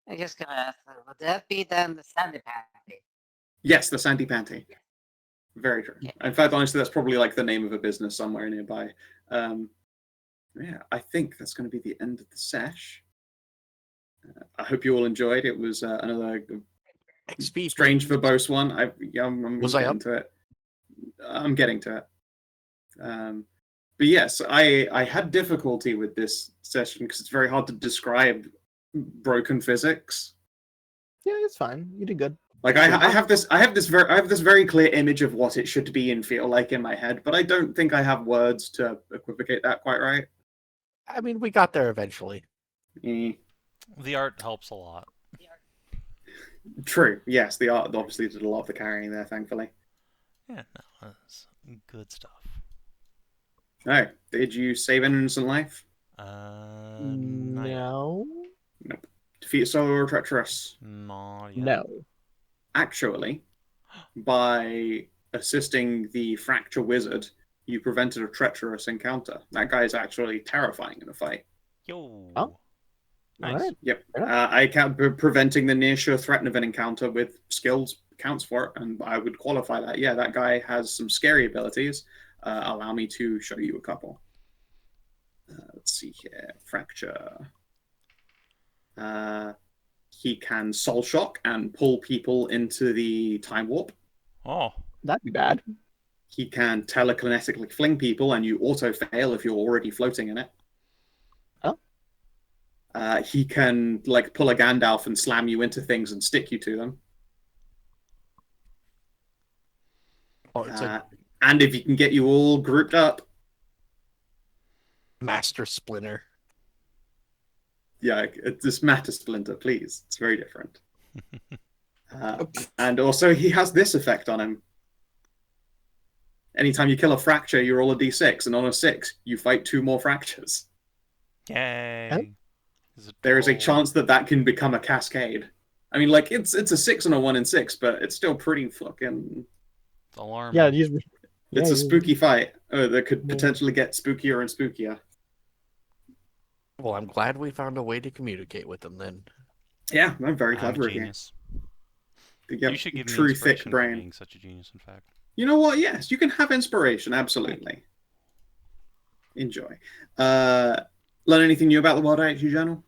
I'm just gonna ask, would that be then the Sandy Panty? Yes, the Sandy Panty. Very true. Yeah. In fact, honestly, that's probably like the name of a business somewhere nearby. Yeah, I think that's going to be the end of the sesh. I hope you all enjoyed. It was another XP. strange verbose one. I'm Was I getting up? to it. I'm getting to it. But yes, I had difficulty with this session because it's very hard to describe broken physics. Yeah, it's fine. You did good. Like I have this very clear image of what it should be and feel like in my head, but I don't think I have words to equivocate that quite right. I mean, we got there eventually. Mm, The art helps a lot. true. Yes, the art obviously did a lot of the carrying there, thankfully. Yeah, no, that's good stuff. Oh, did you save an innocent life? Not yet. No. Nope. Defeat a solo or treacherous? Not yet. No. Actually, by assisting the Fracture Wizard, you prevented a treacherous encounter. That guy is actually terrifying in a fight. Yo. Oh. Nice. All right. Yep. Yeah. I count preventing the near sure threat of an encounter with skills counts for it, and I would qualify that. Yeah, that guy has some scary abilities. Allow me to show you a couple. Let's see here. Fracture. He can soul shock and pull people into the time warp. Oh. That'd be bad. He can telekinetically fling people, and you auto fail if you're already floating in it. Oh. He can like pull a Gandalf and slam you into things and stick you to them. Oh, it's a And if he can get you all grouped up, master splinter. yeah, this matter splinter, please. It's very different. And also, he has this effect on him. Anytime you kill a fracture, you roll a d6, and on a 6, you fight 2 more fractures. Yay. There is a troll? chance that that can become a cascade. I mean, like, it's a 6 and a 1 in 6, but it's still pretty fucking... It's alarming. Yeah, It's a spooky fight that could Yeah. potentially get spookier and spookier. Well, I'm glad we found a way to communicate with them then. Yeah, I'm very I'm a clever of you. genius. You You should give me true inspiration thick for brain. being such a genius, in fact. You know what? Yes, you can have inspiration. Absolutely. Enjoy. Learn anything new about the Wild IHU Journal?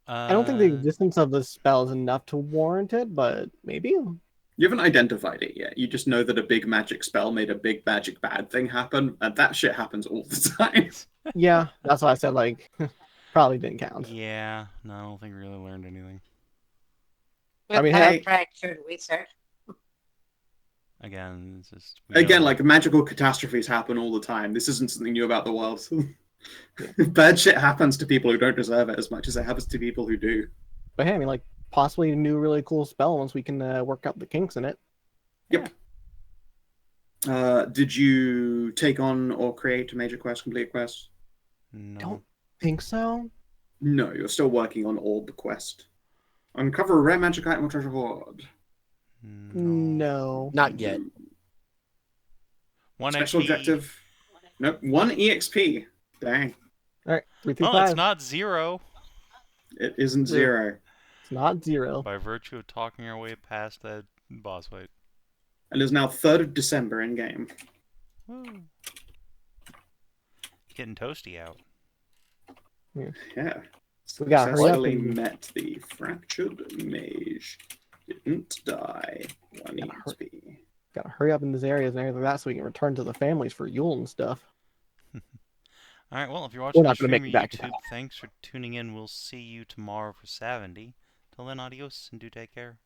I don't think the existence of the spell is enough to warrant it, but maybe. You haven't identified it yet. You just know that a big magic spell made a big magic bad thing happen, and that shit happens all the time. Yeah, that's why I said like probably didn't count. Yeah, no, I don't think we really learned anything. I mean, Without hey- fractured wizard. Again, it's just Again, like magical catastrophes happen all the time. This isn't something new about the world. Bad shit happens to people who don't deserve it as much as it happens to people who do. But hey, I mean, like possibly a new really cool spell once we can work out the kinks in it. Yep. Did you take on or create a major quest, complete quest? no. Don't think so. No, you're still working on Orb quest. Uncover a rare magic item or treasure hoard. No. Not yet. One Special XP. objective. Nope, 1 EXP. Dang. All right, 3 through Oh, 5. it's not 0. It isn't Yeah. 0. It's not 0. By virtue of talking our way past that boss fight. And is now 3rd of December in game. Woo. Getting toasty out. Yeah. We gotta hurry up Successfully and- met the fractured mage. Didn't die. 1 Gotta EXP. Gotta hurry up in these areas and everything like that so we can return to the families for Yule and stuff. Alright, well, if you're watching not the gonna stream make or it back to YouTube, thanks for tuning in. We'll see you tomorrow for 70. Till then, adios and do take care.